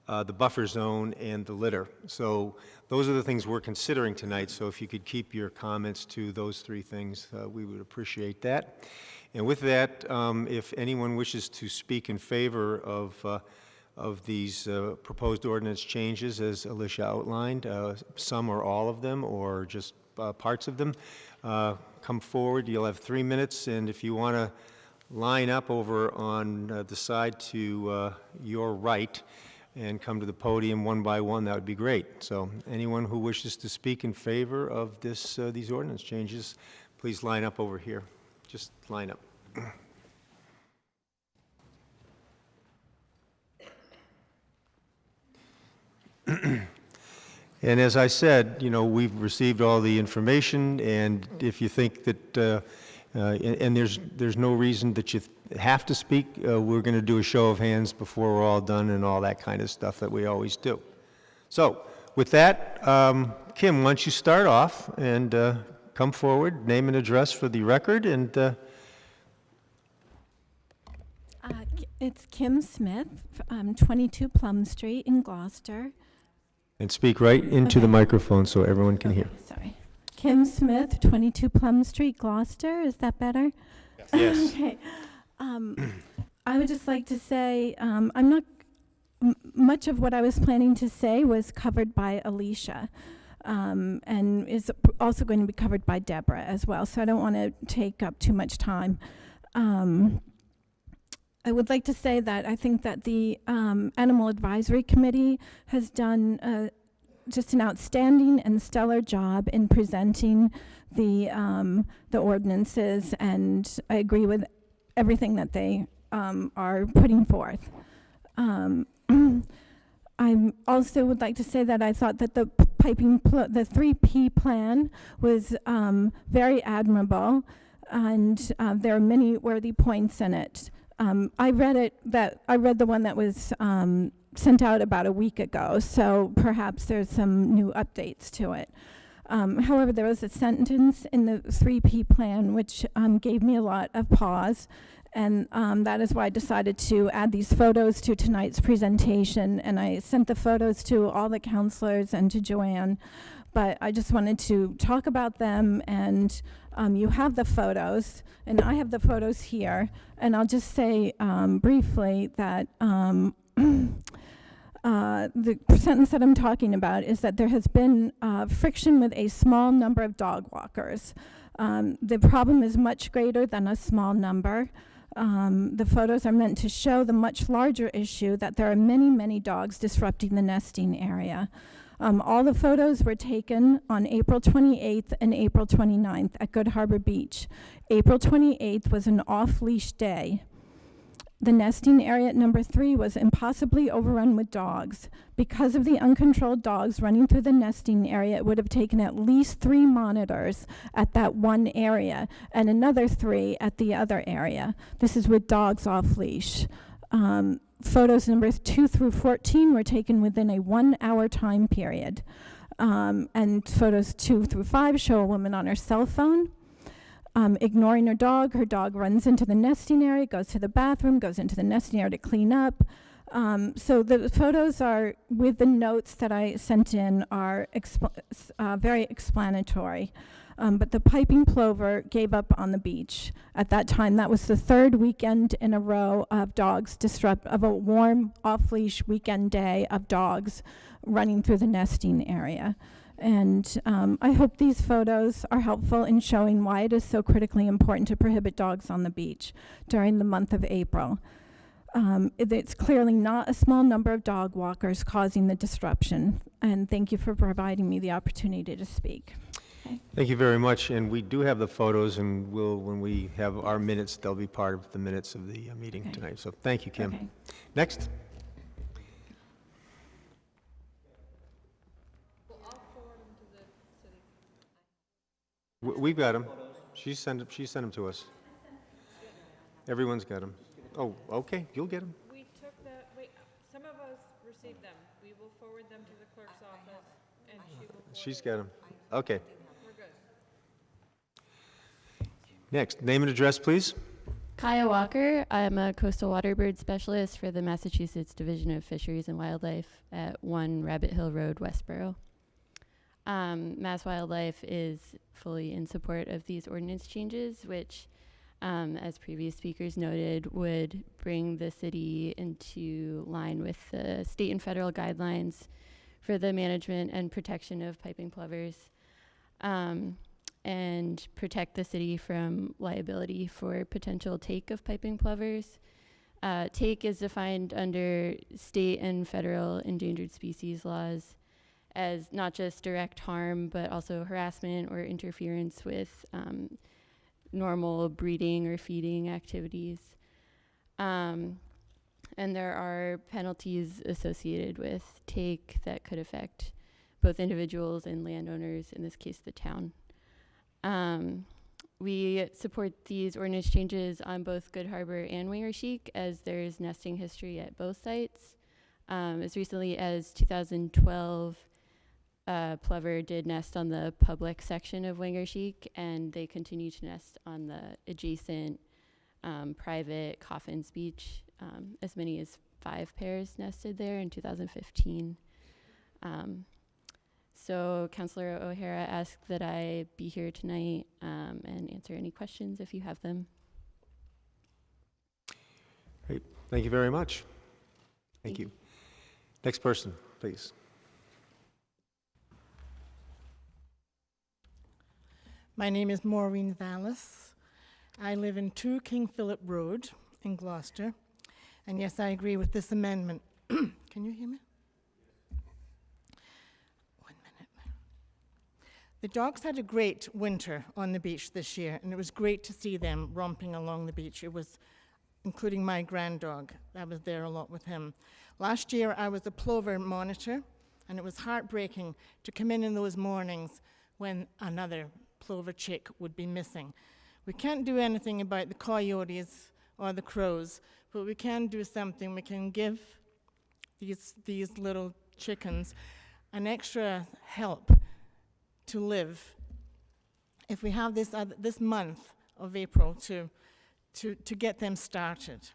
S1: the buffer zone, and the litter. So those are the things we're considering tonight, so if you could keep your comments to those three things, we would appreciate that. And with that, if anyone wishes to speak in favor of these proposed ordinance changes, as Alicia outlined, some or all of them, or just parts of them, come forward. You'll have 3 minutes, and if you want to line up over on the side to your right and come to the podium one by one, that would be great. So anyone who wishes to speak in favor of these ordinance changes, please line up over here. Just line up. And as I said, you know, we've received all the information, and if you think that, and there's no reason that you have to speak, we're going to do a show of hands before we're all done and all that kind of stuff that we always do. So with that, Kim, why don't you start off and come forward, name and address for the record, and
S12: it's Kim Smith, 22 Plum Street in Gloucester.
S1: and speak right into the microphone so everyone can hear.
S12: Sorry. Kim Smith, 22 Plum Street, Gloucester. Is that better?
S1: Yes.
S12: Okay. I would just like to say, I'm not, much of what I was planning to say was covered by Alicia, and is also going to be covered by Deborah as well, so I don't want to take up too much time. I would like to say that I think that the Animal Advisory Committee has done just an outstanding and stellar job in presenting the ordinances, and I agree with everything that they are putting forth. I also would like to say that I thought that the the 3P plan was very admirable, and there are many worthy points in it. I read the one that was sent out about a week ago, so perhaps there's some new updates to it. However, there was a sentence in the 3P plan which gave me a lot of pause, and that is why I decided to add these photos to tonight's presentation, and I sent the photos to all the counselors and to Joanne, but I just wanted to talk about them, and you have the photos, and I have the photos here, and I'll just say briefly that the sentence that I'm talking about is that there has been friction with a small number of dog walkers. The problem is much greater than a small number. The photos are meant to show the much larger issue that there are many, many dogs disrupting the nesting area. All the photos were taken on April 28th and April 29th at Good Harbor Beach. April 28th was an off-leash day. The nesting area at number 3 was impossibly overrun with dogs. Because of the uncontrolled dogs running through the nesting area, it would have taken at least 3 monitors at that one area and another 3 at the other area. This is with dogs off leash. Photos numbers 2 through 14 were taken within a 1-hour time period. And photos 2 through 5 show a woman on her cell phone, ignoring her dog. Her dog runs into the nesting area, goes to the bathroom, goes into the nesting area to clean up. So the photos are, with the notes that I sent in, are very explanatory. But the piping plover gave up on the beach. At that time, that was the third weekend in a row of of a warm, off-leash weekend day of dogs running through the nesting area. And I hope these photos are helpful in showing why it is so critically important to prohibit dogs on the beach during the month of April. It's clearly not a small number of dog walkers causing the disruption. And thank you for providing me the opportunity to speak. Okay.
S1: Thank you very much, and we do have the photos, and when we have our minutes, they'll be part of the minutes of the meeting tonight. So thank you, Kim.
S12: Okay.
S1: Next. We've got them. She sent them to us. Everyone's got them. Oh, okay, you'll get them.
S8: We took some of us received them. We will forward them to the clerk's office, and she will.
S1: She's got them. Okay.
S8: We're good.
S1: Next, name and address, please.
S13: Kaya Walker. I'm a coastal waterbird specialist for the Massachusetts Division of Fisheries and Wildlife at 1 Rabbit Hill Road, Westboro. Mass Wildlife is fully in support of these ordinance changes, which, as previous speakers noted, would bring the city into line with the state and federal guidelines for the management and protection of piping plovers, and protect the city from liability for potential take of piping plovers. Take is defined under state and federal endangered species laws as not just direct harm, but also harassment or interference with normal breeding or feeding activities. And there are penalties associated with take that could affect both individuals and landowners, in this case, the town. We support these ordinance changes on both Good Harbor and Wingersheek, as there's nesting history at both sites. As recently as 2012, plover did nest on the public section of Wingersheek, and they continue to nest on the adjacent private Coffins Beach. As many as 5 pairs nested there in 2015. So Councilor O'Hara asked that I be here tonight and answer any questions if you have them.
S1: Great. Thank you very much. Thank you. Next person, please.
S14: My name is Maureen Vallis. I live in 2 King Philip Road in Gloucester. And yes, I agree with this amendment. Can you hear me? 1 minute. The dogs had a great winter on the beach this year, and it was great to see them romping along the beach. It was, including my grand dog. I was there a lot with him. Last year, I was a plover monitor, and it was heartbreaking to come in those mornings when another plover chick would be missing. We can't do anything about the coyotes or the crows, but we can do something. We can give these little chickens an extra help to live. If we have this month of April to get them started.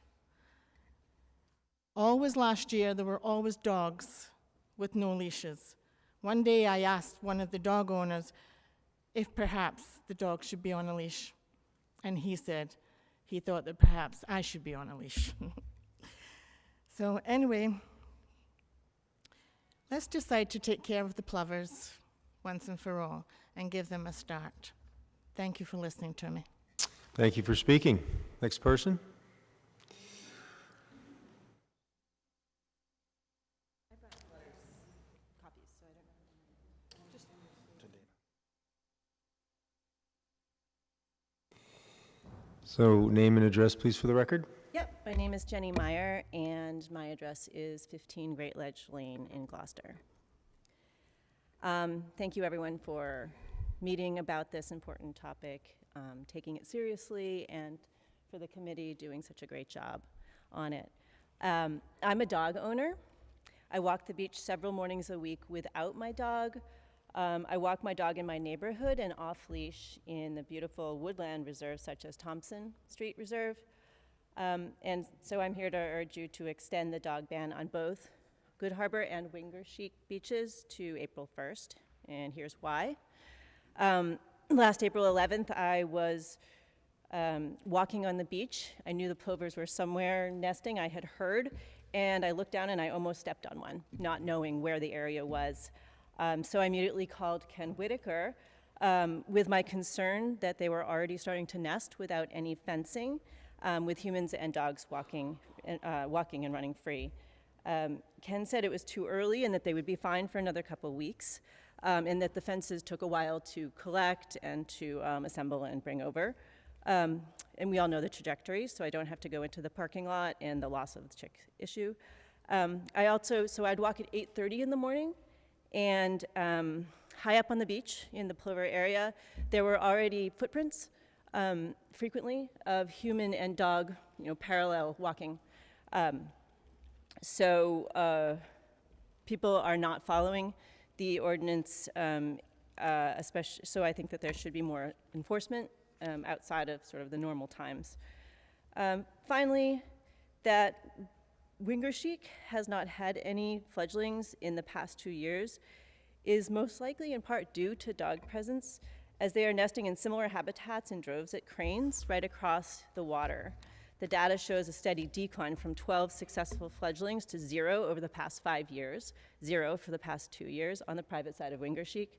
S14: Always last year, there were always dogs with no leashes. One day I asked one of the dog owners if perhaps the dog should be on a leash. And he said he thought that perhaps I should be on a leash. So anyway, let's decide to take care of the plovers once and for all and give them a start. Thank you for listening to me.
S1: Thank you for speaking. Next person. So name and address, please, for the record.
S15: Yep, my name is Jenny Meyer, and my address is 15 Great Ledge Lane in Gloucester. Thank you, everyone, for meeting about this important topic, taking it seriously, and for the committee doing such a great job on it. I'm a dog owner. I walk the beach several mornings a week without my dog. I walk my dog in my neighborhood and off-leash in the beautiful woodland reserves such as Thompson Street Reserve. And so I'm here to urge you to extend the dog ban on both Good Harbor and Wingersheek beaches to April 1st, and here's why. Last April 11th, I was walking on the beach. I knew the plovers were somewhere nesting, I had heard, and I looked down and I almost stepped on one, not knowing where the area was. So I immediately called Ken Whitaker with my concern that they were already starting to nest without any fencing, with humans and dogs walking and running free. Ken said it was too early and that they would be fine for another couple weeks, and that the fences took a while to collect and to assemble and bring over. And we all know the trajectory, so I don't have to go into the parking lot and the loss of the chick issue. So I'd walk at 8:30 in the morning, and high up on the beach in the plover area, there were already footprints, frequently, of human and dog, parallel walking. So people are not following the ordinance, especially, so I think that there should be more enforcement outside of sort of the normal times. Finally, that Wingersheek has not had any fledglings in the past 2 years is most likely in part due to dog presence, as they are nesting in similar habitats in droves at cranes right across the water. The data shows a steady decline from 12 successful fledglings to 0 over the past 5 years, 0 for the past 2 years on the private side of Wingersheek.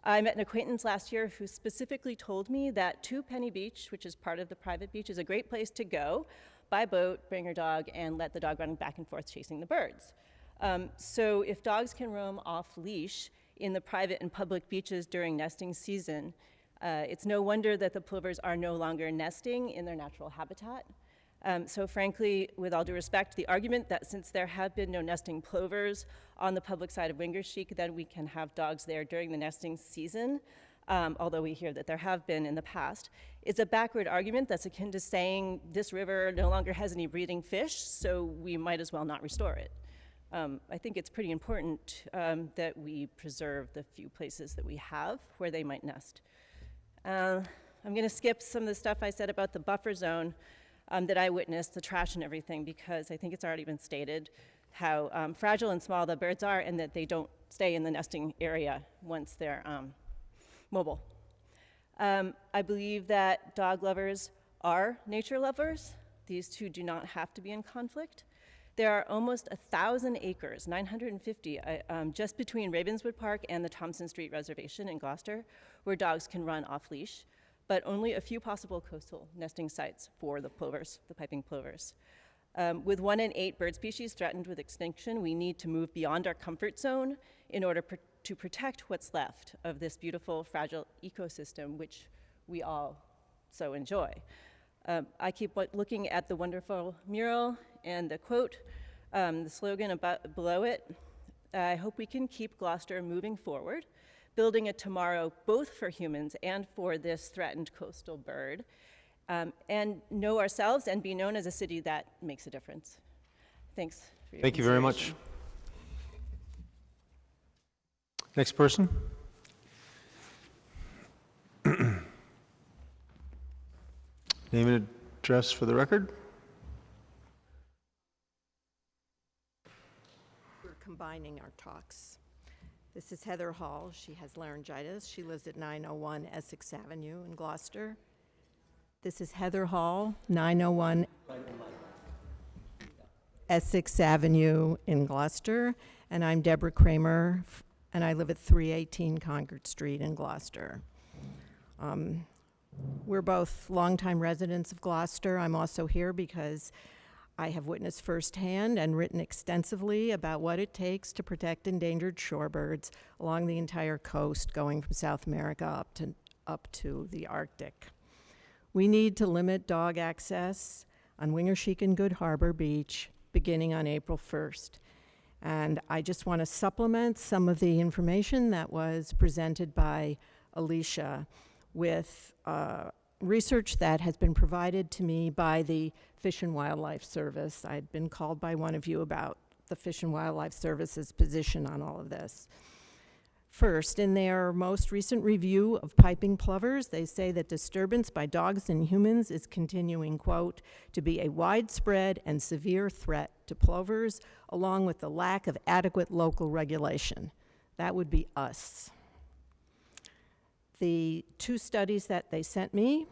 S15: I met an acquaintance last year who specifically told me that Two Penny Beach, which is part of the private beach, is a great place to go by boat, bring your dog, and let the dog run back and forth chasing the birds. So if dogs can roam off leash in the private and public beaches during nesting season, it's no wonder that the plovers are no longer nesting in their natural habitat. So frankly, with all due respect, the argument that since there have been no nesting plovers on the public side of Wingersheek, that we can have dogs there during the nesting season, although we hear that there have been in the past, is a backward argument that's akin to saying this river no longer has any breeding fish, so we might as well not restore it. I think it's pretty important that we preserve the few places that we have where they might nest. I'm going to skip some of the stuff I said about the buffer zone that I witnessed, the trash and everything, because I think it's already been stated how fragile and small the birds are and that they don't stay in the nesting area once they're mobile. I believe that dog lovers are nature lovers. These two do not have to be in conflict. There are almost 1,000 acres, 950, just between Ravenswood Park and the Thompson Street Reservation in Gloucester, where dogs can run off leash, but only a few possible coastal nesting sites for the plovers, the piping plovers. With 1 in 8 bird species threatened with extinction, we need to move beyond our comfort zone in order to protect what's left of this beautiful, fragile ecosystem, which we all so enjoy. I keep looking at the wonderful mural and the quote, the slogan below it. I hope we can keep Gloucester moving forward, building a tomorrow both for humans and for this threatened coastal bird, and know ourselves and be known as a city that makes a difference. Thanks for your
S1: Thank you very much. Next person. Name and address for the record.
S16: We're combining our talks. This is Heather Hall. She has laryngitis. She lives at 901 Essex Avenue in Gloucester. This is Heather Hall, 901 Essex Avenue in Gloucester. And I'm Deborah Kramer, and I live at 318 Concord Street in Gloucester. We're both longtime residents of Gloucester. I'm also here because I have witnessed firsthand and written extensively about what it takes to protect endangered shorebirds along the entire coast, going from South America up to the Arctic. We need to limit dog access on Wingersheek and Good Harbor Beach beginning on April 1st. And I just want to supplement some of the information that was presented by Alicia with research that has been provided to me by the Fish and Wildlife Service. I'd been called by one of you about the Fish and Wildlife Service's position on all of this. First, in their most recent review of piping plovers, they say that disturbance by dogs and humans is continuing, quote, to be a widespread and severe threat to plovers, along with the lack of adequate local regulation. That would be us. the 2 studies that they sent me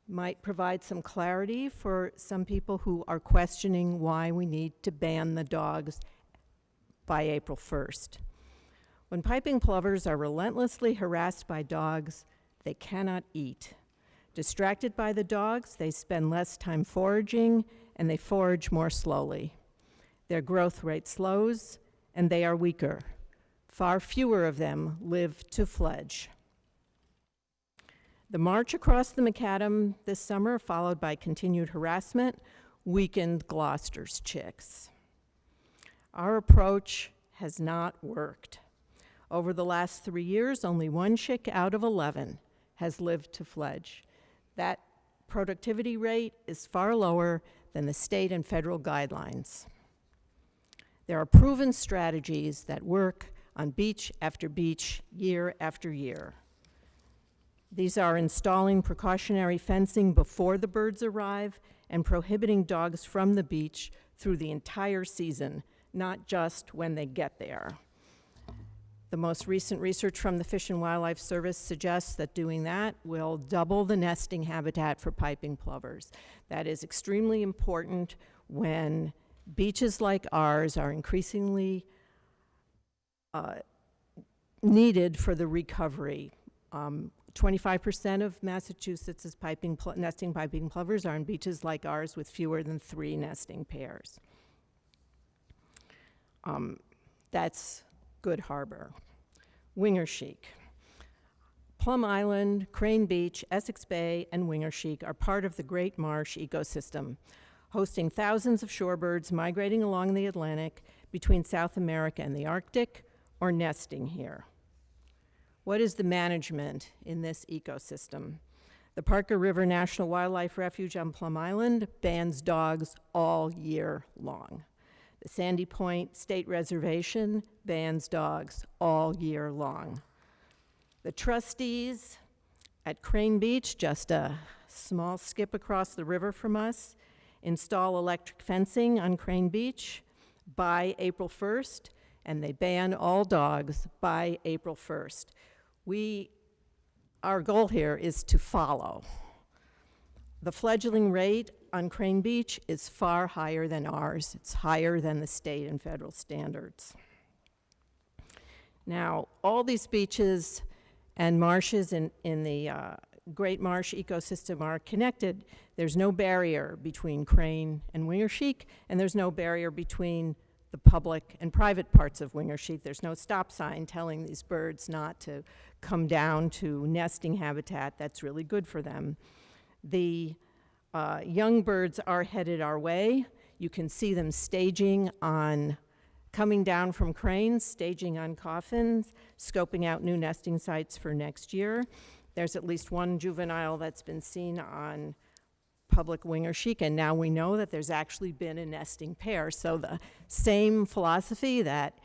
S16: might provide some clarity for some people who are questioning why we need to ban the dogs by April 1st. When piping plovers are relentlessly harassed by dogs, they cannot eat. Distracted by the dogs, they spend less time foraging, and they forage more slowly. Their growth rate slows, and they are weaker. Far fewer of them live to fledge. The march across the macadam this summer, followed by continued harassment, weakened Gloucester's chicks. Our approach has not worked. Over the last 3 years, only 1 chick out of 11 has lived to fledge. That productivity rate is far lower than the state and federal guidelines. There are proven strategies that work on beach after beach, year after year. These are installing precautionary fencing before the birds arrive and prohibiting dogs from the beach through the entire season, not just when they get there. The most recent research from the Fish and Wildlife Service suggests that doing that will double the nesting habitat for piping plovers. That is extremely important when beaches like ours are increasingly needed for the recovery. 25% of Massachusetts' nesting piping plovers are on beaches like ours with fewer than 3 nesting pairs. That's Good Harbor. Wingersheek. Plum Island, Crane Beach, Essex Bay, and Wingersheek are part of the Great Marsh ecosystem, hosting thousands of shorebirds migrating along the Atlantic between South America and the Arctic, or nesting here. What is the management in this ecosystem? The Parker River National Wildlife Refuge on Plum Island bans dogs all year long. The Sandy Point State Reservation bans dogs all year long. The trustees at Crane Beach, just a small skip across the river from us, install electric fencing on Crane Beach by April 1st, and they ban all dogs by April 1st. Our goal here is to follow. The fledgling rate on Crane Beach is far higher than ours. It's higher than the state and federal standards. Now, all these beaches and marshes in the Great Marsh ecosystem are connected. There's no barrier between Crane and Wingersheek, and there's no barrier between the public and private parts of Wingersheek. There's no stop sign telling these birds not to come down to nesting habitat that's really good for them. The young birds are headed our way. You can see them coming down from cranes, staging on coffins, scoping out new nesting sites for next year. There's at least 1 juvenile that's been seen on public Wingersheek, and now we know that there's actually been a nesting pair. So the same philosophy that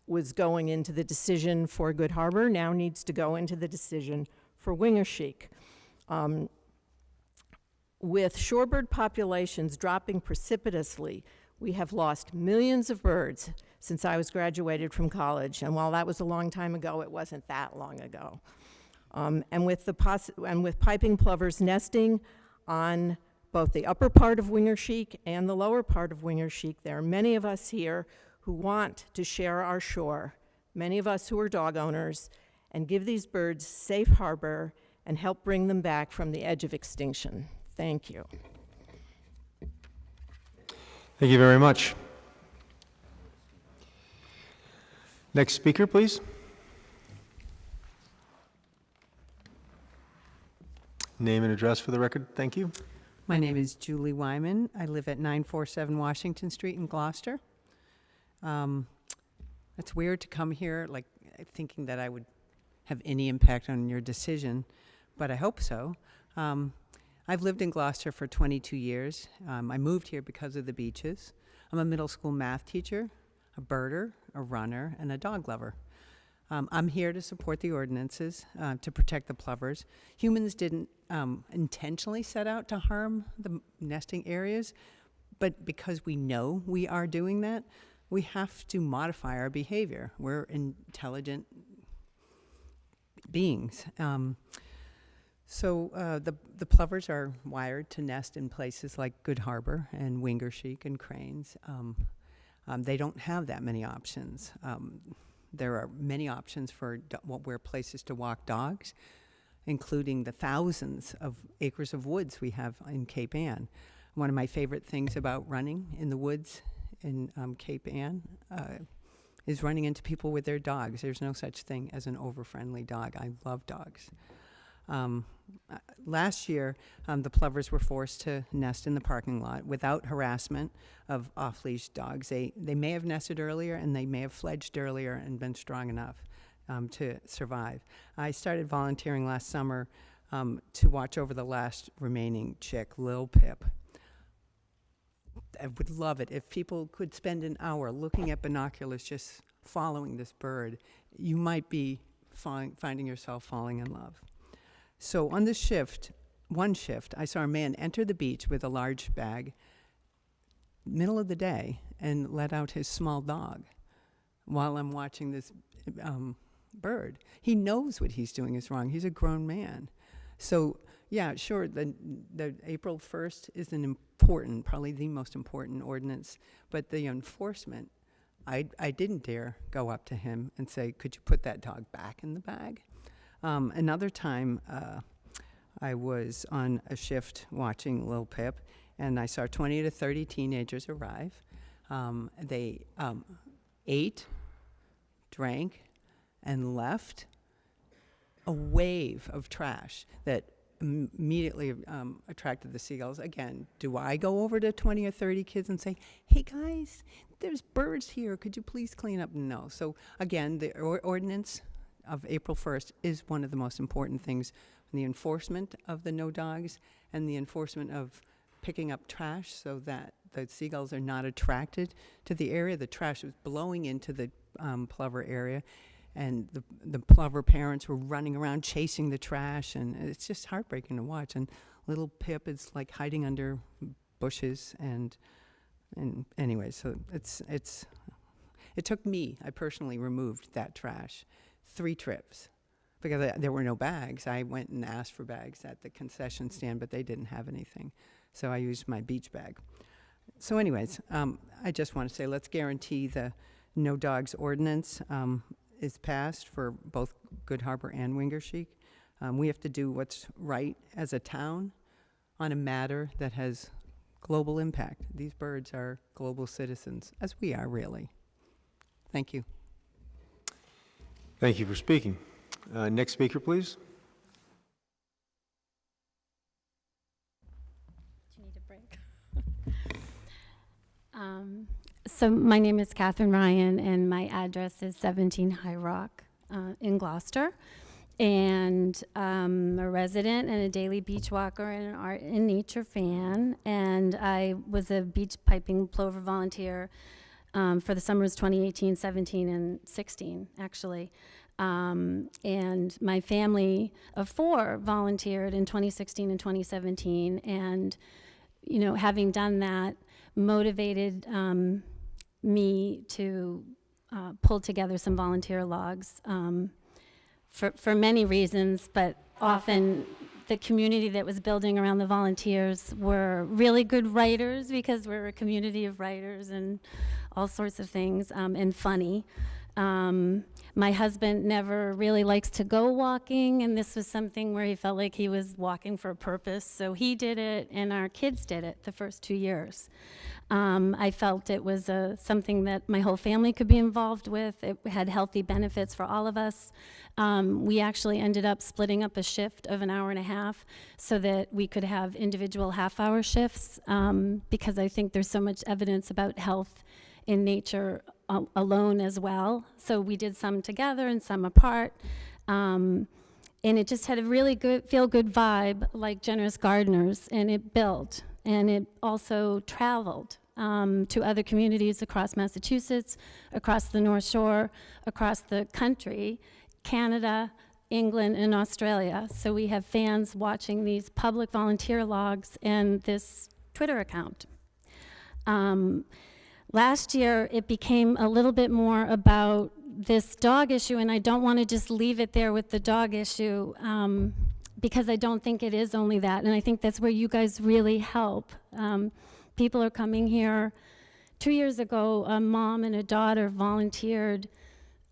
S16: was going into the decision for Good Harbor now needs to go into the decision for Wingersheek. With shorebird populations dropping precipitously, we have lost millions of birds since I was graduated from college, and while that was a long time ago, it wasn't that long ago. And with piping plovers nesting on both the upper part of Wingersheek and the lower part of Wingersheek, there are many of us here who want to share our shore, many of us who are dog owners, and give these birds safe harbor and help bring them back from the edge of extinction. Thank you.
S1: Thank you very much. Next speaker, please. Name and address for the record. Thank you.
S17: My name is Julie Wyman. I live at 947 Washington Street in Gloucester. It's weird to come here thinking that I would have any impact on your decision, but I hope so. I've lived in Gloucester for 22 years. I moved here because of the beaches. I'm a middle school math teacher, a birder, a runner, and a dog lover. I'm here to support the ordinances to protect the plovers. Humans didn't intentionally set out to harm the nesting areas, but because we know we are doing that, we have to modify our behavior. We're intelligent beings. The plovers are wired to nest in places like Good Harbor and Wingersheek and Cranes. They don't have that many options. There are many options for where places to walk dogs, including the thousands of acres of woods we have in Cape Ann. One of my favorite things about running in the woods in Cape Ann is running into people with their dogs. There's no such thing as an over-friendly dog. I love dogs. Last year, the plovers were forced to nest in the parking lot without harassment of off-leash dogs. They may have nested earlier, and they may have fledged earlier and been strong enough to survive. I started volunteering last summer to watch over the last remaining chick, Lil Pip. I would love it if people could spend an hour looking at binoculars just following this bird. You might be finding yourself falling in love. So on one shift, I saw a man enter the beach with a large bag, middle of the day, and let out his small dog while I'm watching this bird. He knows what he's doing is wrong. He's a grown man. So yeah, sure, the April 1st is an important, probably the most important ordinance, but the enforcement, I didn't dare go up to him and say, could you put that dog back in the bag? Another time, I was on a shift watching Lil Pip, and I saw 20 to 30 teenagers arrive. They ate, drank, and left a wave of trash that immediately attracted the seagulls. Again, do I go over to 20 or 30 kids and say, hey guys, there's birds here, could you please clean up? No. So again, the ordinance of April 1st is one of the most important things, the enforcement of the no dogs and the enforcement of picking up trash so that the seagulls are not attracted to the area. The trash was blowing into the plover area, and the plover parents were running around chasing the trash, and it's just heartbreaking to watch. And little Pip is like hiding under bushes, and anyway, so it took me, I personally removed that trash 3 trips because there were no bags. I went and asked for bags at the concession stand, but they didn't have anything. So I used my beach bag. So anyways, I just want to say, let's guarantee the no dogs ordinance is passed for both Good Harbor and Wingersheek. We have to do what's right as a town on a matter that has global impact. These birds are global citizens, as we are really. Thank you.
S1: Thank you for speaking. Next speaker, please.
S18: Do you need a break? So my name is Catherine Ryan, and my address is 17 High Rock in Gloucester. And I'm a resident and a daily beach walker and an art and nature fan. And I was a beach piping plover volunteer for the summers 2018, 17, and 16, actually. And my family of 4 volunteered in 2016 and 2017. And, you know, having done that motivated me to pull together some volunteer logs for many reasons, but often the community that was building around the volunteers were really good writers, because we're a community of writers and all sorts of things, and funny. My husband never really likes to go walking, and this was something where he felt like he was walking for a purpose, so he did it, and our kids did it the first 2 years. I felt it was something that my whole family could be involved with. It had healthy benefits for all of us. We actually ended up splitting up a shift of an hour and a half so that we could have individual half-hour shifts, because I think there's so much evidence about health in nature alone as well. So we did some together and some apart. And it just had a really good, feel-good vibe, like Generous Gardeners, and it built. And it also traveled to other communities across Massachusetts, across the North Shore, across the country, Canada, England, and Australia. So we have fans watching these public volunteer logs and this Twitter account. Last year, it became a little bit more about this dog issue, and I don't want to just leave it there with the dog issue, because I don't think it is only that, and I think that's where you guys really help. People are coming here. 2 years ago, a mom and a daughter volunteered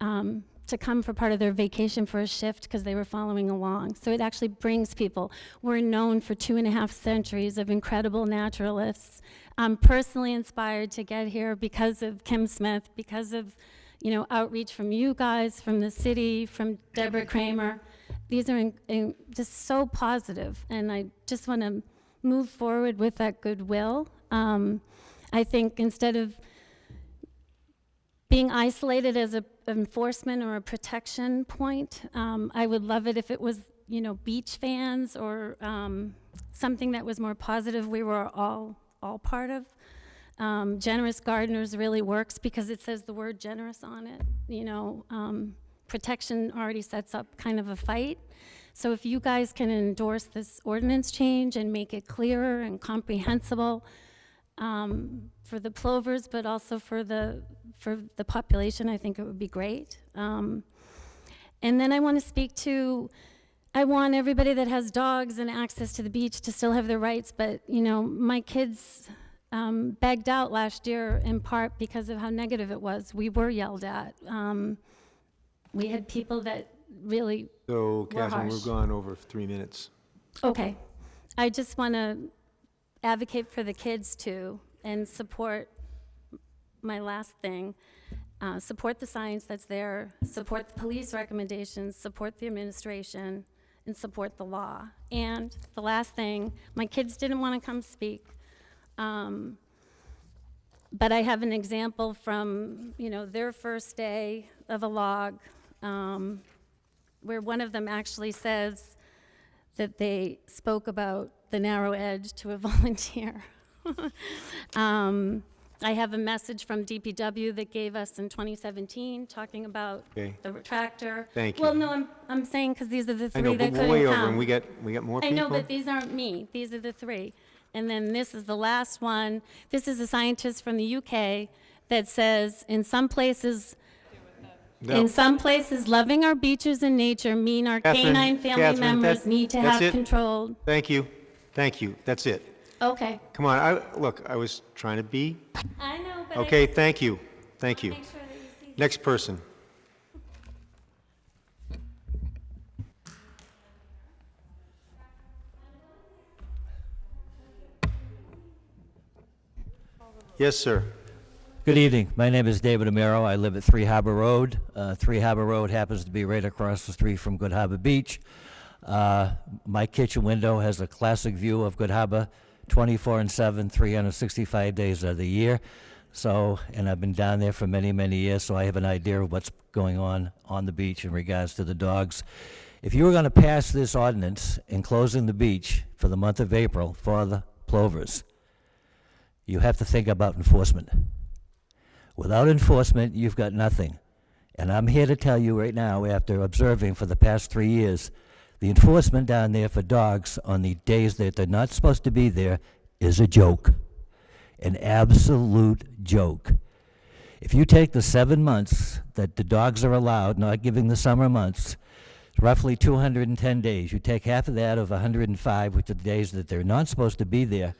S18: to come for part of their vacation for a shift because they were following along. So it actually brings people. We're known for 2.5 centuries of incredible naturalists. I'm personally inspired to get here because of Kim Smith, because of, you know, outreach from you guys, from the city, from Deborah Kramer. These are just so positive, and I just want to move forward with that goodwill. I think instead of being isolated as an enforcement or a protection point, I would love it if it was, you know, beach fans or something that was more positive we were all part of. Generous Gardeners really works because it says the word generous on it. You know, protection already sets up kind of a fight. So if you guys can endorse this ordinance change and make it clearer and comprehensible, for the plovers, but also for the population, I think it would be great. And then I want to speak to, I want everybody that has dogs and access to the beach to still have their rights, but you know, my kids begged out last year in part because of how negative it was. We were yelled at. We had people that really
S1: So,
S18: were
S1: Catherine,
S18: harsh.
S1: we've gone over 3 minutes.
S18: Okay. I just want to advocate for the kids too and support my last thing. Support the science that's there, support the police recommendations, support the administration, and support the law. And the last thing, my kids didn't want to come speak, but I have an example from, you know, their first day of a log, where one of them actually says that they spoke about the narrow edge to a volunteer. I have a message from DPW that gave us in 2017 talking about the retractor.
S1: Thank you.
S18: Well, no, I'm saying because these are the
S1: I
S18: three
S1: know,
S18: that
S1: but
S18: couldn't
S1: we're way
S18: come.
S1: over, and we got more
S18: I
S1: people?
S18: know, but these aren't me. These are the three. And then this is the last one. This is a scientist from the UK that says in some places, loving our beaches and nature mean our
S1: Catherine,
S18: canine family
S1: Catherine,
S18: members need to
S1: that's
S18: have
S1: it.
S18: control.
S1: Thank you. Thank you. That's it.
S18: Okay.
S1: Come on, look, I was trying to be.
S18: I know, but
S1: Okay, thank you. Thank you.
S18: make sure that you see.
S1: Next person. Yes, sir.
S19: Good evening. My name is David Amaro. I live at 3 Harbor Road. 3 Harbor Road happens to be right across the street from Good Harbor Beach. My kitchen window has a classic view of Good Harbor 24/7, 365 days of the year. So, and I've been down there for many, many years, so I have an idea of what's going on the beach in regards to the dogs. If you were going to pass this ordinance in closing the beach for the month of April for the plovers, you have to think about enforcement. Without enforcement, you've got nothing. And I'm here to tell you right now, after observing for the past 3 years, the enforcement down there for dogs on the days that they're not supposed to be there is a joke. An absolute joke. If you take the 7 months that the dogs are allowed, not giving the summer months, it's roughly 210 days. You take half of that of 105, which are the days that they're not supposed to be there,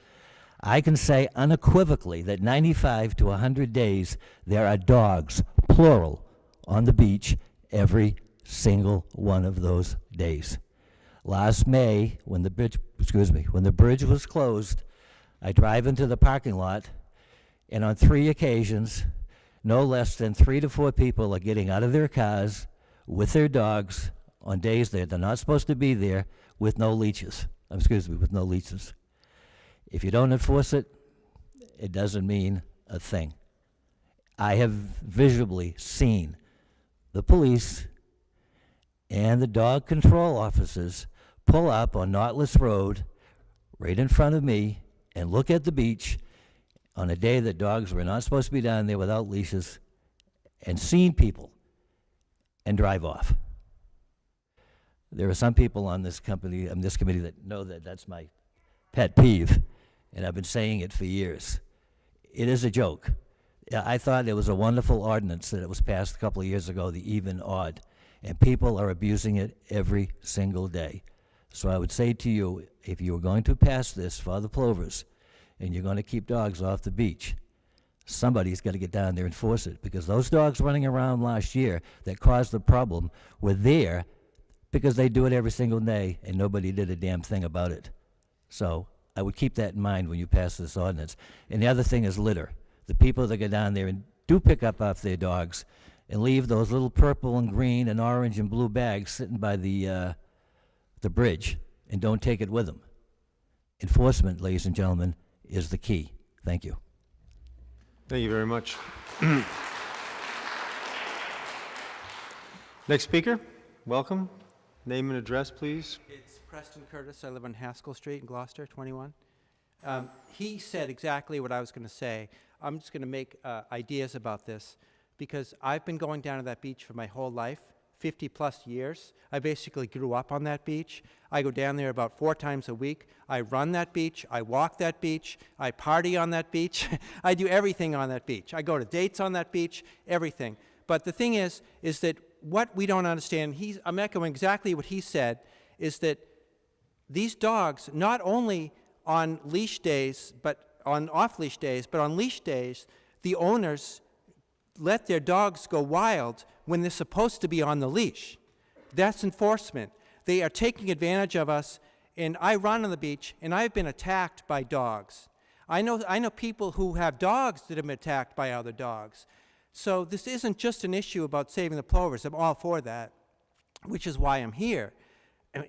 S19: I can say unequivocally that 95 to 100 days there are dogs, plural, on the beach every single one of those days. Last May, when the bridge was closed, I drive into the parking lot, and on 3 occasions, no less than 3 to 4 people are getting out of their cars with their dogs on days that they're not supposed to be there with no leashes. With no leashes. If you don't enforce it, it doesn't mean a thing. I have visually seen the police and the dog control officers pull up on Nautilus Road right in front of me and look at the beach on a day that dogs were not supposed to be down there without leashes, and seen people and drive off. There are some people on this committee that know that that's my pet peeve, and I've been saying it for years. It is a joke. Yeah, I thought it was a wonderful ordinance that it was passed a couple of years ago, the even odd, and people are abusing it every single day. So I would say to you, if you were going to pass this for the plovers, and you're going to keep dogs off the beach, somebody's got to get down there and enforce it, because those dogs running around last year that caused the problem were there because they do it every single day, and nobody did a damn thing about it. So I would keep that in mind when you pass this ordinance. And the other thing is litter. The people that go down there and do pick up off their dogs and leave those little purple and green and orange and blue bags sitting by the bridge and don't take it with them. Enforcement, ladies and gentlemen, is the key. Thank you.
S1: Thank you very much. Next speaker, welcome. Name and address, please.
S20: It's Preston Curtis. I live on Haskell Street in Gloucester, 21. He said exactly what I was going to say. I'm just going to make ideas about this because I've been going down to that beach for my whole life, 50 plus years. I basically grew up on that beach. I go down there about 4 times a week. I run that beach. I walk that beach. I party on that beach. I do everything on that beach. I go to dates on that beach, everything. But the thing is that what we don't understand, I'm echoing exactly what he said, is that these dogs, not only on leash days, but on off-leash days, but on leash days, the owners let their dogs go wild when they're supposed to be on the leash. That's enforcement. They are taking advantage of us, and I run on the beach, and I've been attacked by dogs. I know people who have dogs that have been attacked by other dogs. So this isn't just an issue about saving the plovers. I'm all for that, which is why I'm here.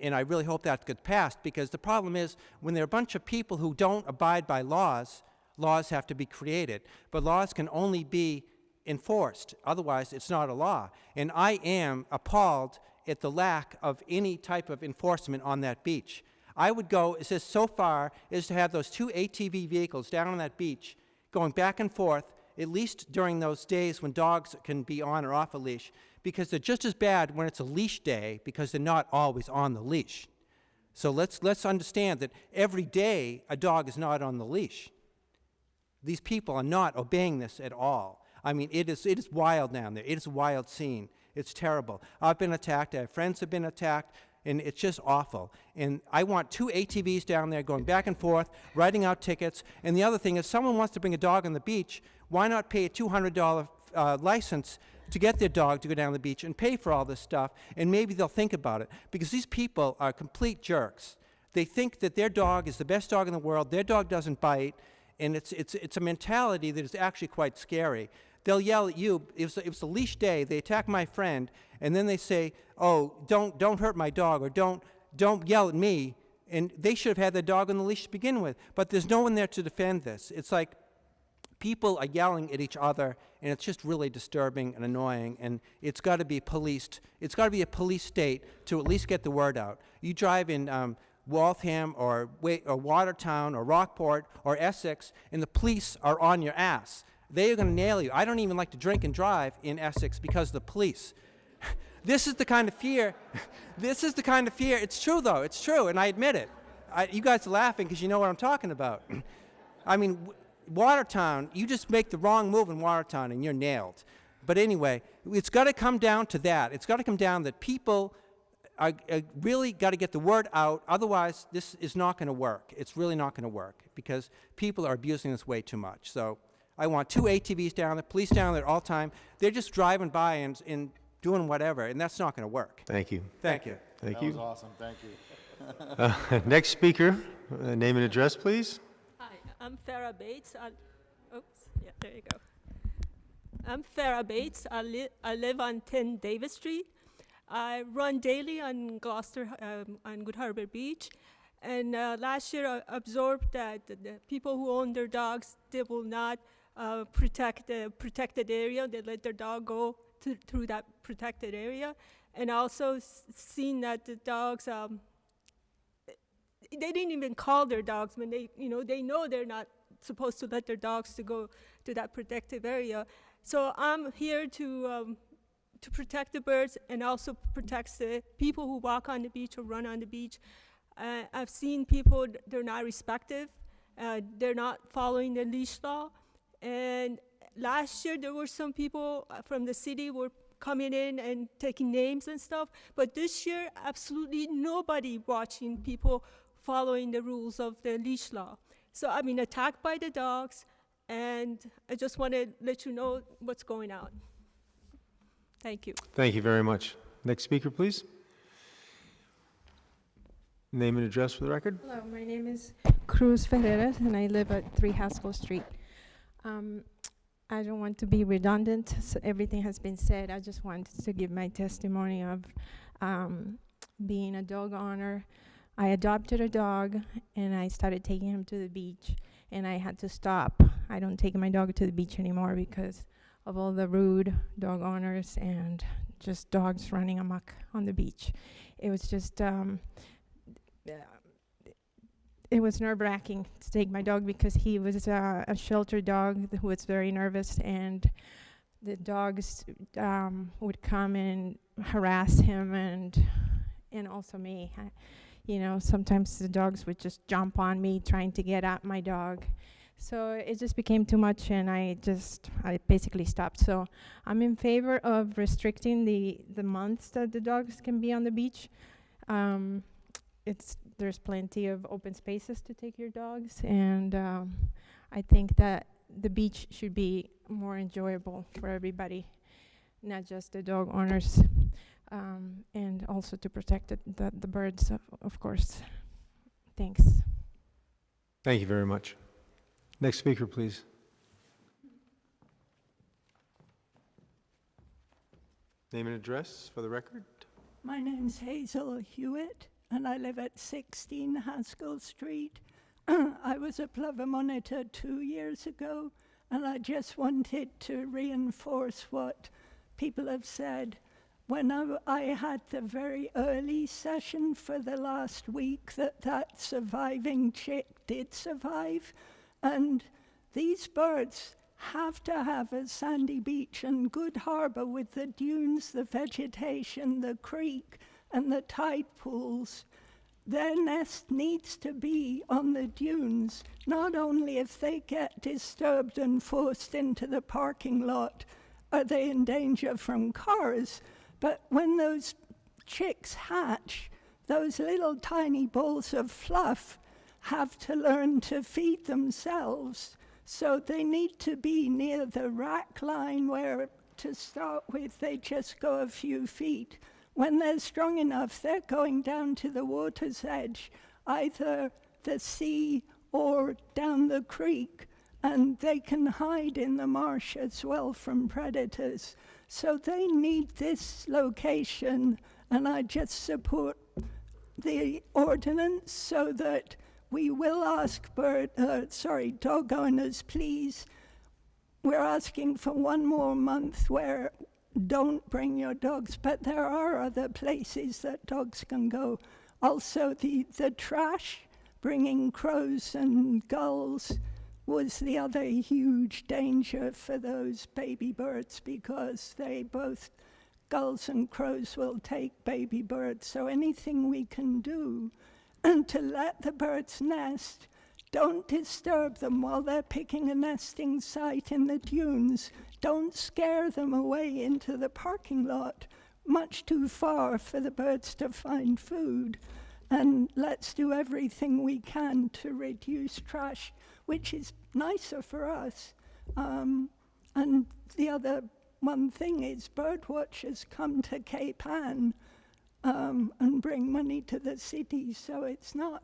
S20: And I really hope that gets passed, because the problem is when there are a bunch of people who don't abide by laws, laws have to be created. But laws can only be enforced. Otherwise, it's not a law. And I am appalled at the lack of any type of enforcement on that beach. I would go, it says so far, is to have those 2 ATV vehicles down on that beach going back and forth, at least during those days when dogs can be on or off a leash, because they're just as bad when it's a leash day, because they're not always on the leash. So let's understand that every day a dog is not on the leash. These people are not obeying this at all. I mean, it is wild down there. It is a wild scene. It's terrible. I've been attacked. I have friends who have been attacked, and it's just awful. And I want 2 ATVs down there going back and forth, writing out tickets. And the other thing, if someone wants to bring a dog on the beach, why not pay a $200 license to get their dog to go down the beach and pay for all this stuff, and maybe they'll think about it. Because these people are complete jerks. They think that their dog is the best dog in the world, their dog doesn't bite, and it's a mentality that is actually quite scary. They'll yell at you. It was a leash day. They attack my friend, and then they say, oh, don't hurt my dog, or don't yell at me. And they should have had the dog on the leash to begin with. But there's no one there to defend this. It's like people are yelling at each other, and it's just really disturbing and annoying, and it's got to be policed. It's got to be a police state to at least get the word out. You drive in Waltham or Watertown or Rockport or Essex, and the police are on your ass. They are going to nail you. I don't even like to drink and drive in Essex because of the police. This is the kind of fear. This is the kind of fear. It's true, though. It's true, and I admit it. You guys are laughing because you know what I'm talking about. I mean, Watertown, you just make the wrong move in Watertown and you're nailed. But anyway, it's got to come down to that. It's got to come down that people are really got to get the word out. Otherwise, this is not going to work. It's really not going to work because people are abusing this way too much. So I want 2 ATVs down there, police down there all the time. They're just driving by and doing whatever, and that's not going to work.
S1: Thank you.
S20: Thank you.
S1: Thank you.
S6: That was awesome. Thank you.
S1: Next speaker, name and address, please.
S21: Hi, I'm Farah Bates. There you go. I'm Farah Bates. I live on 10 Davis Street. I run daily on Gloucester, on Good Harbor Beach. And last year I observed that the people who own their dogs, they will not protect the protected area. They let their dog go through that protected area. And also seen that the dogs, they didn't even call their dogs when they know they're not supposed to let their dogs to go to that protective area. So I'm here to protect the birds and also protect the people who walk on the beach or run on the beach. I've seen people, they're not respective, they're not following the leash law, and last year there were some people from the city were coming in and taking names and stuff, but this year absolutely nobody watching people following the rules of the leash law. So I've been attacked by the dogs, and I just want to let you know what's going on. Thank you.
S1: Thank you very much. Next speaker, please. Name and address for the record.
S4: Hello, my name is Cruz Ferreras, and I live at 3 Haskell Street. I don't want to be redundant, so everything has been said. I just wanted to give my testimony of being a dog owner. I adopted a dog, and I started taking him to the beach, and I had to stop. I don't take my dog to the beach anymore because of all the rude dog owners and just dogs running amok on the beach. It was just, it was nerve-wracking to take my dog because he was a shelter dog who was very nervous, and the dogs would come and harass him and also me. You know, sometimes the dogs would just jump on me trying to get at my dog. So it just became too much, and I basically stopped. So I'm in favor of restricting the months that the dogs can be on the beach. There's plenty of open spaces to take your dogs, and I think that the beach should be more enjoyable for everybody, not just the dog owners, and also to protect the birds, of course. Thanks.
S1: Thank you very much. Next speaker, please. Name and address for the record.
S22: My name's Hazel Hewitt, and I live at 16 Haskell Street. I was a plover monitor 2 years ago, and I just wanted to reinforce what people have said. When I had the very early session for the last week, that surviving chick did survive, and these birds have to have a sandy beach and good harbor with the dunes, the vegetation, the creek, and the tide pools. Their nest needs to be on the dunes, not only if they get disturbed and forced into the parking lot are they in danger from cars, but when those chicks hatch, those little tiny balls of fluff have to learn to feed themselves. So they need to be near the rack line where, to start with, they just go a few feet. When they're strong enough, they're going down to the water's edge, either the sea or down the creek, and they can hide in the marsh as well from predators. So they need this location, and I just support the ordinance so that we will ask dog owners, please. We're asking for 1 more month where don't bring your dogs, but there are other places that dogs can go. Also, the trash, bringing crows and gulls, was the other huge danger for those baby birds, because gulls and crows will take baby birds. So anything we can do to let the birds nest, don't disturb them while they're picking a nesting site in the dunes. Don't scare them away into the parking lot, much too far for the birds to find food. And let's do everything we can to reduce trash, which is nicer for us. And the other one thing is bird watchers come to Cape Ann and bring money to the city. So it's not,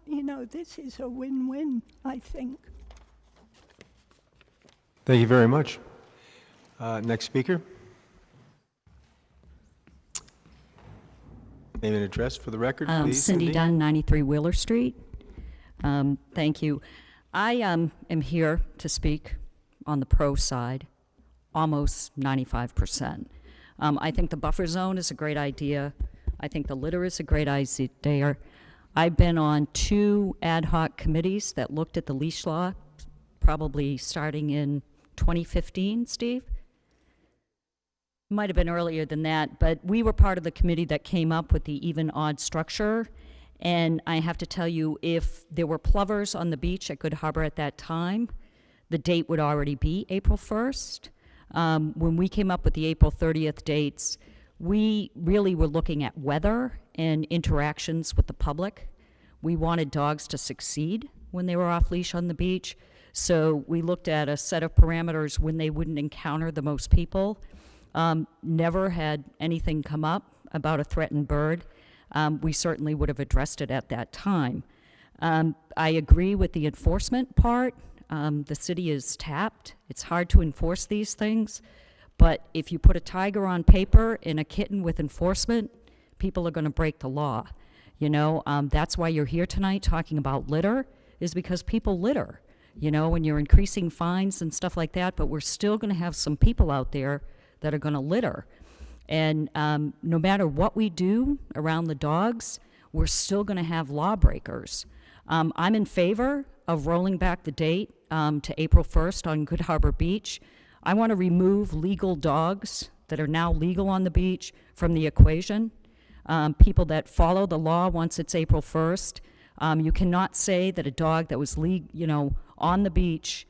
S22: this is a win-win, I think.
S1: Thank you very much. Next speaker. Name and address for the record, please.
S23: Cindy Dunn, 93 Wheeler Street. Thank you. I am here to speak on the pro side, almost 95%. I think the buffer zone is a great idea. I think the litter is a great idea. I've been on 2 ad hoc committees that looked at the leash law, probably starting in 2015, Steve? Might have been earlier than that, but we were part of the committee that came up with the even-odd structure. And I have to tell you, if there were plovers on the beach at Good Harbor at that time, the date would already be April 1st. When we came up with the April 30th dates, we really were looking at weather and interactions with the public. We wanted dogs to succeed when they were off leash on the beach. So we looked at a set of parameters when they wouldn't encounter the most people. Never had anything come up about a threatened bird. We certainly would have addressed it at that time. I agree with the enforcement part. The city is tapped. It's hard to enforce these things. But if you put a tiger on paper and a kitten with enforcement, people are going to break the law. You know, that's why you're here tonight talking about litter, is because people litter, you know, and you're increasing fines and stuff like that, but we're still going to have some people out there that are going to litter. And no matter what we do around the dogs, we're still going to have lawbreakers. I'm in favor of rolling back the date to April 1st on Good Harbor Beach. I want to remove legal dogs that are now legal on the beach from the equation. People that follow the law once it's April 1st. You cannot say that a dog that was on the beach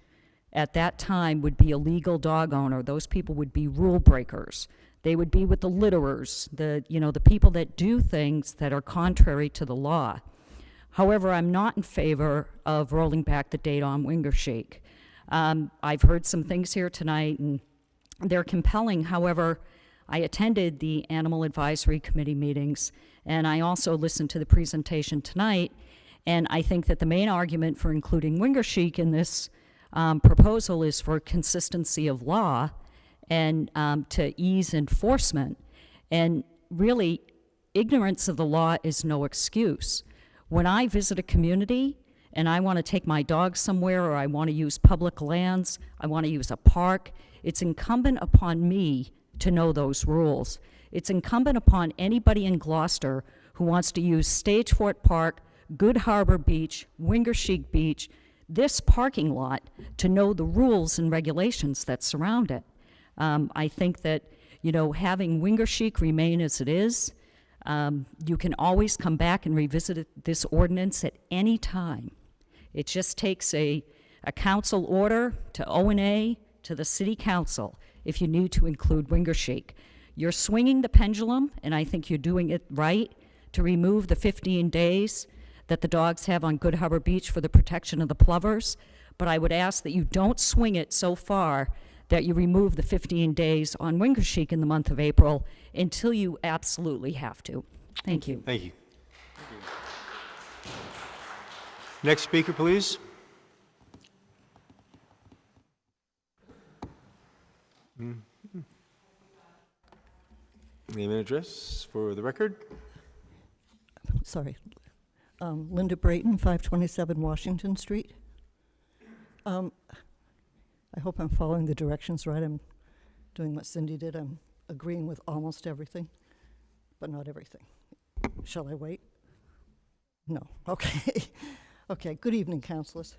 S23: at that time would be a legal dog owner. Those people would be rule breakers. They would be with the litterers, the people that do things that are contrary to the law. However, I'm not in favor of rolling back the date on Wingershik. I've heard some things here tonight, and they're compelling. However, I attended the Animal Advisory Committee meetings, and I also listened to the presentation tonight, and I think that the main argument for including Wingershik in this proposal is for consistency of law and to ease enforcement. And really, ignorance of the law is no excuse. When I visit a community and I want to take my dog somewhere, or I want to use public lands, I want to use a park, it's incumbent upon me to know those rules. It's incumbent upon anybody in Gloucester who wants to use Stagefort Park, Good Harbor Beach, Wingershik Beach, this parking lot, to know the rules and regulations that surround it. I think that, having Wingershik remain as it is, you can always come back and revisit this ordinance at any time. It just takes a council order to O&A to the city council if you need to include Wingershik. You're swinging the pendulum, and I think you're doing it right, to remove the 15 days that the dogs have on Good Harbor Beach for the protection of the plovers, but I would ask that you don't swing it so far that you remove the 15 days on Wingershik in the month of April until you absolutely have to. Thank you.
S1: Thank you. Next speaker, please. Name and address for the record.
S2: Sorry. Linda Brayton, 527 Washington Street. I hope I'm following the directions right. I'm doing what Cindy did. I'm agreeing with almost everything, but not everything. Shall I wait? No. Okay. Okay. Good evening, councilors.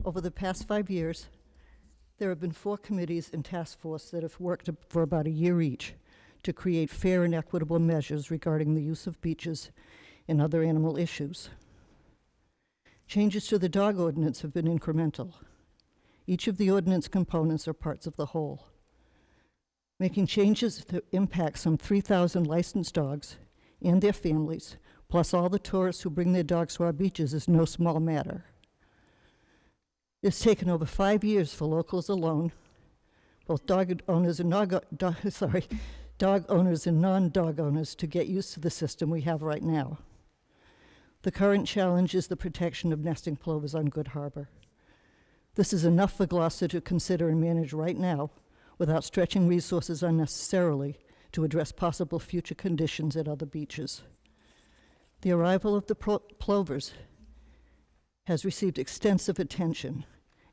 S2: Over the past 5 years, there have been 4 committees and task force that have worked for about a year each to create fair and equitable measures regarding the use of beaches and other animal issues. Changes to the dog ordinance have been incremental. Each of the ordinance components are parts of the whole. Making changes to impact some 3,000 licensed dogs and their families, plus all the tourists who bring their dogs to our beaches, is no small matter. It's taken over 5 years for locals alone, both dog owners and non-dog owners, to get used to the system we have right now. The current challenge is the protection of nesting plovers on Good Harbor. This is enough for Gloucester to consider and manage right now without stretching resources unnecessarily to address possible future conditions at other beaches. The arrival of the plovers has received extensive attention,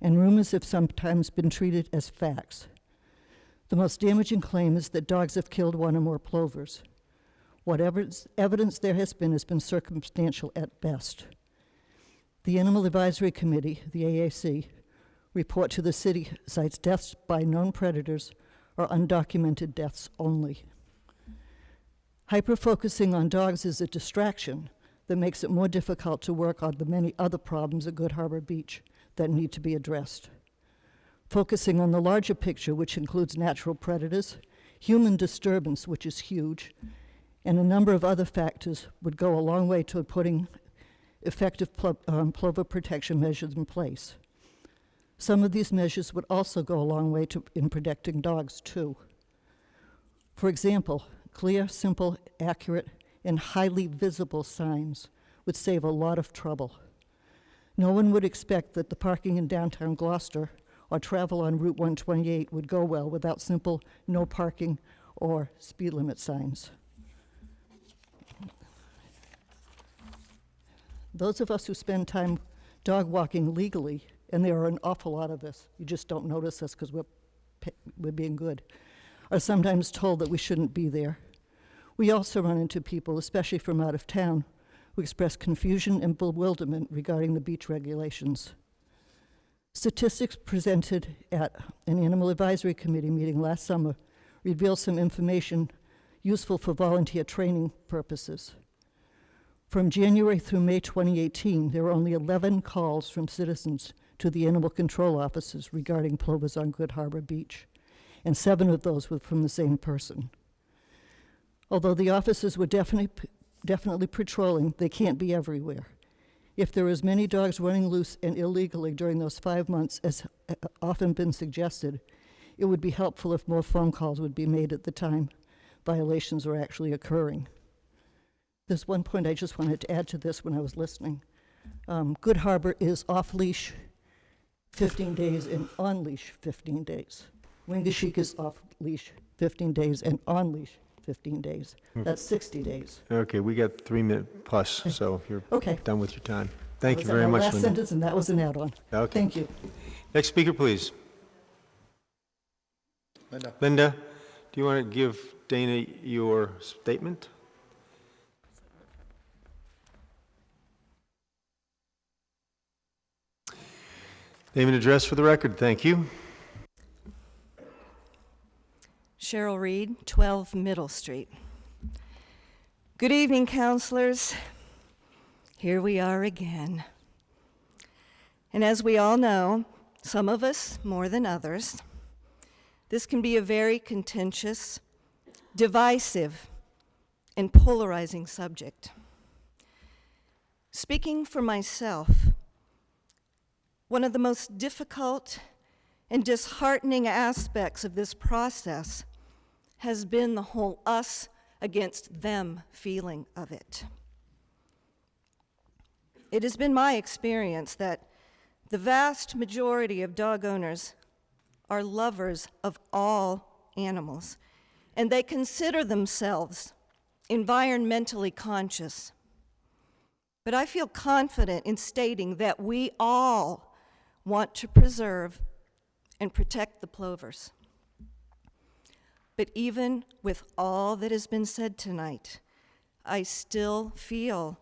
S2: and rumors have sometimes been treated as facts. The most damaging claim is that dogs have killed one or more plovers. Whatever evidence there has been circumstantial at best. The Animal Advisory Committee, the AAC, report to the city cites deaths by known predators or undocumented deaths only. Hyper-focusing on dogs is a distraction that makes it more difficult to work on the many other problems at Good Harbor Beach that need to be addressed. focusing on the larger picture, which includes natural predators, human disturbance, which is huge, and a number of other factors, would go a long way to putting effective plover protection measures in place. Some of these measures would also go a long way in protecting dogs, too. For example, clear, simple, accurate, and highly visible signs would save a lot of trouble. No one would expect that the parking in downtown Gloucester or travel on Route 128 would go well without simple no parking or speed limit signs. Those of us who spend time dog walking legally, and there are an awful lot of us, you just don't notice us because we're being good, are sometimes told that we shouldn't be there. We also run into people, especially from out of town, who express confusion and bewilderment regarding the beach regulations. Statistics presented at an Animal Advisory Committee meeting last summer reveal some information useful for volunteer training purposes. From January through May 2018, there were only 11 calls from citizens to the animal control offices regarding plovers on Good Harbor Beach, and 7 of those were from the same person. Although the officers were definitely patrolling, they can't be everywhere. If there are as many dogs running loose and illegally during those 5 months as often been suggested, it would be helpful if more phone calls would be made at the time violations are actually occurring. There's one point I just wanted to add to this when I was listening. Good Harbor is off-leash 15 days and on-leash 15 days. Wingashik is off-leash 15 days and on-leash 15 days. That's 60 days.
S1: Okay, we got 3 minutes plus, so you're done with your time. Thank you
S2: That was
S1: very
S2: my
S1: much,
S2: last
S1: Linda.
S2: sentence, and that was an add-on.
S1: Okay.
S2: Thank you.
S1: Next speaker, please. Linda, do you want to give Dana your statement? Name and address for the record, thank you.
S5: Cheryl Reed, 12 Middle Street. Good evening, counselors. Here we are again. And as we all know, some of us more than others, this can be a very contentious, divisive, and polarizing subject. Speaking for myself, one of the most difficult and disheartening aspects of this process has been the whole us against them feeling of it. It has been my experience that the vast majority of dog owners are lovers of all animals, and they consider themselves environmentally conscious. But I feel confident in stating that we all want to preserve and protect the plovers. But even with all that has been said tonight, I still feel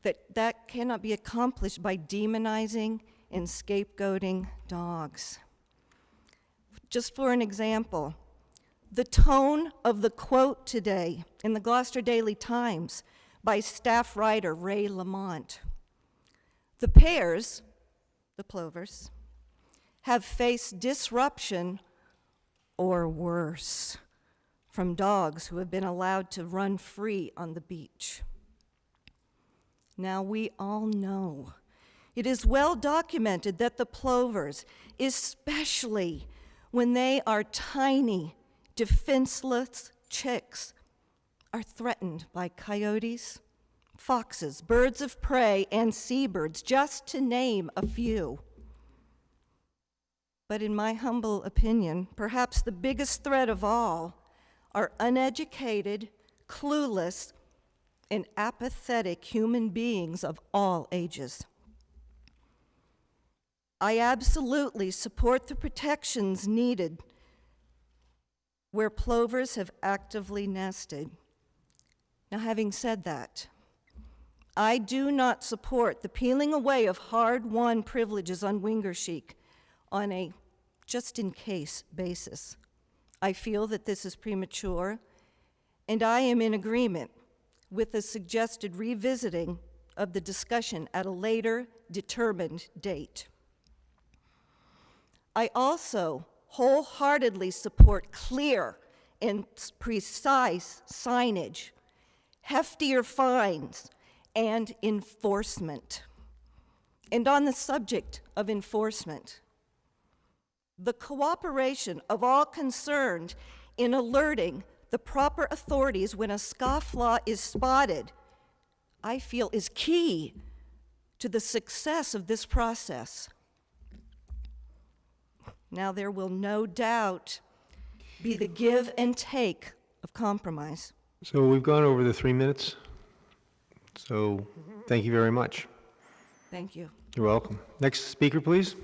S5: that that cannot be accomplished by demonizing and scapegoating dogs. Just for an example, the tone of the quote today in the Gloucester Daily Times by staff writer Ray Lamont. The pairs, the plovers, have faced disruption or worse from dogs who have been allowed to run free on the beach. Now we all know, it is well documented that the plovers, especially when they are tiny, defenseless chicks, are threatened by coyotes, foxes, birds of prey, and seabirds, just to name a few. But in my humble opinion, perhaps the biggest threat of all are uneducated, clueless, and apathetic human beings of all ages. I absolutely support the protections needed where plovers have actively nested. Now, having said that, I do not support the peeling away of hard-won privileges on Wingersheik on a just-in-case basis. I feel that this is premature, and I am in agreement with the suggested revisiting of the discussion at a later determined date. I also wholeheartedly support clear and precise signage, heftier fines, and enforcement. And on the subject of enforcement, the cooperation of all concerned in alerting the proper authorities when a scofflaw is spotted, I feel is key to the success of this process. Now, there will no doubt be the give and take of compromise.
S1: So we've gone over the 3 minutes. So thank you very much.
S5: Thank you.
S1: You're welcome. Next speaker, please.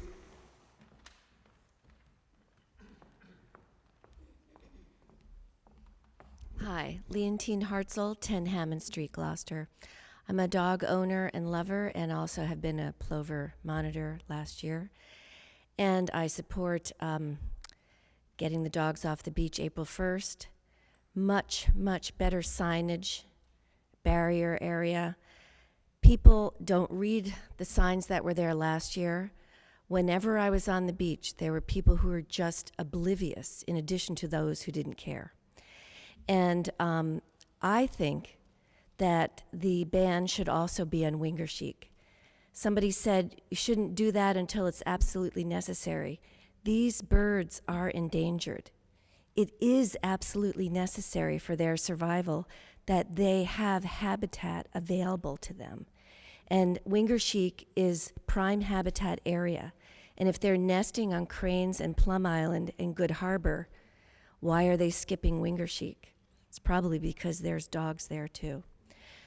S3: Hi, Leontine Hartzell, 10 Hammond Street, Gloucester. I'm a dog owner and lover and also have been a plover monitor last year. And I support getting the dogs off the beach April 1st. Much, much better signage, barrier area. People don't read the signs that were there last year. Whenever I was on the beach, there were people who were just oblivious, in addition to those who didn't care. And I think that the ban should also be on winger chic. Somebody said you shouldn't do that until it's absolutely necessary. These birds are endangered. It is absolutely necessary for their survival that they have habitat available to them. And winger chic is prime habitat area. And if they're nesting on Cranes and Plum Island and Good Harbor, why are they skipping winger chic? It's probably because there's dogs there too.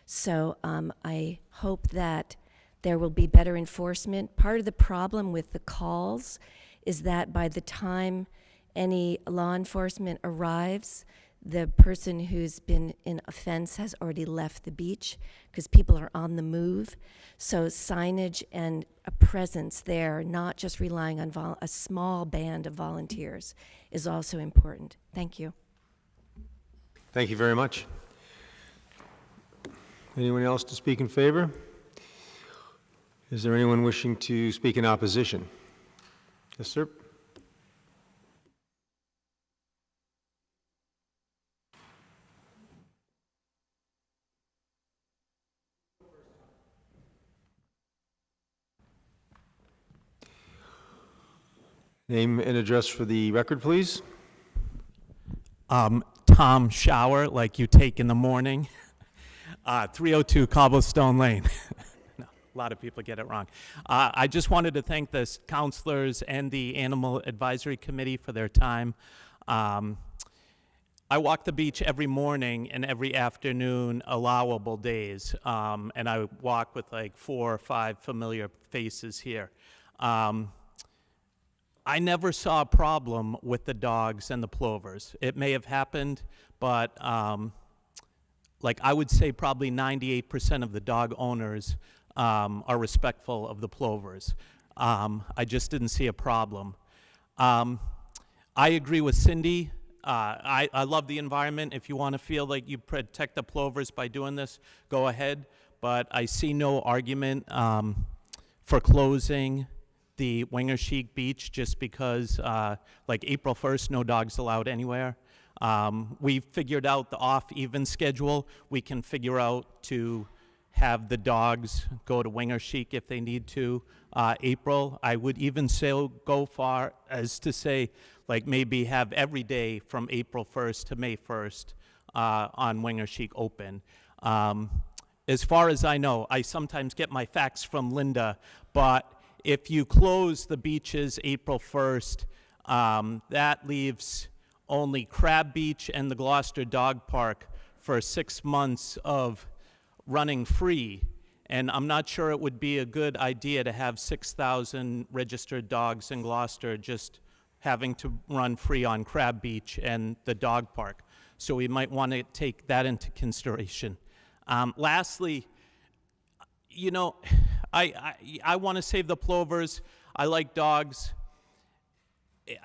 S3: So I hope that there will be better enforcement. Part of the problem with the calls is that by the time any law enforcement arrives, the person who's been in offense has already left the beach because people are on the move. So signage and a presence there, not just relying on a small band of volunteers, is also important. Thank you.
S1: Thank you very much. Anyone else to speak in favor? Is there anyone wishing to speak in opposition? Yes, sir. Name and address for the record, please.
S7: Tom Shower, like you take in the morning. 302 Cobblestone Lane. No, a lot of people get it wrong. I just wanted to thank the counselors and the Animal Advisory Committee for their time. I walk the beach every morning and every afternoon, allowable days, and I walk with like 4 or 5 familiar faces here. I never saw a problem with the dogs and the plovers. It may have happened, but like I would say probably 98% of the dog owners are respectful of the plovers. I just didn't see a problem. I agree with Cindy. I love the environment. If you want to feel like you protect the plovers by doing this, go ahead. But I see no argument for closing the Winger Chic Beach just because, like April 1st, no dogs allowed anywhere. We figured out the off-even schedule. We can figure out to have the dogs go to Winger Chic if they need to. April, I would even go far as to say, like maybe have every day from April 1st to May 1st on Winger Chic open. As far as I know, I sometimes get my facts from Linda, but if you close the beaches April 1st, that leaves only Crab Beach and the Gloucester Dog Park for 6 months of running free. And I'm not sure it would be a good idea to have 6,000 registered dogs in Gloucester just having to run free on Crab Beach and the dog park. So we might want to take that into consideration. Lastly, you know, I want to save the plovers. I like dogs.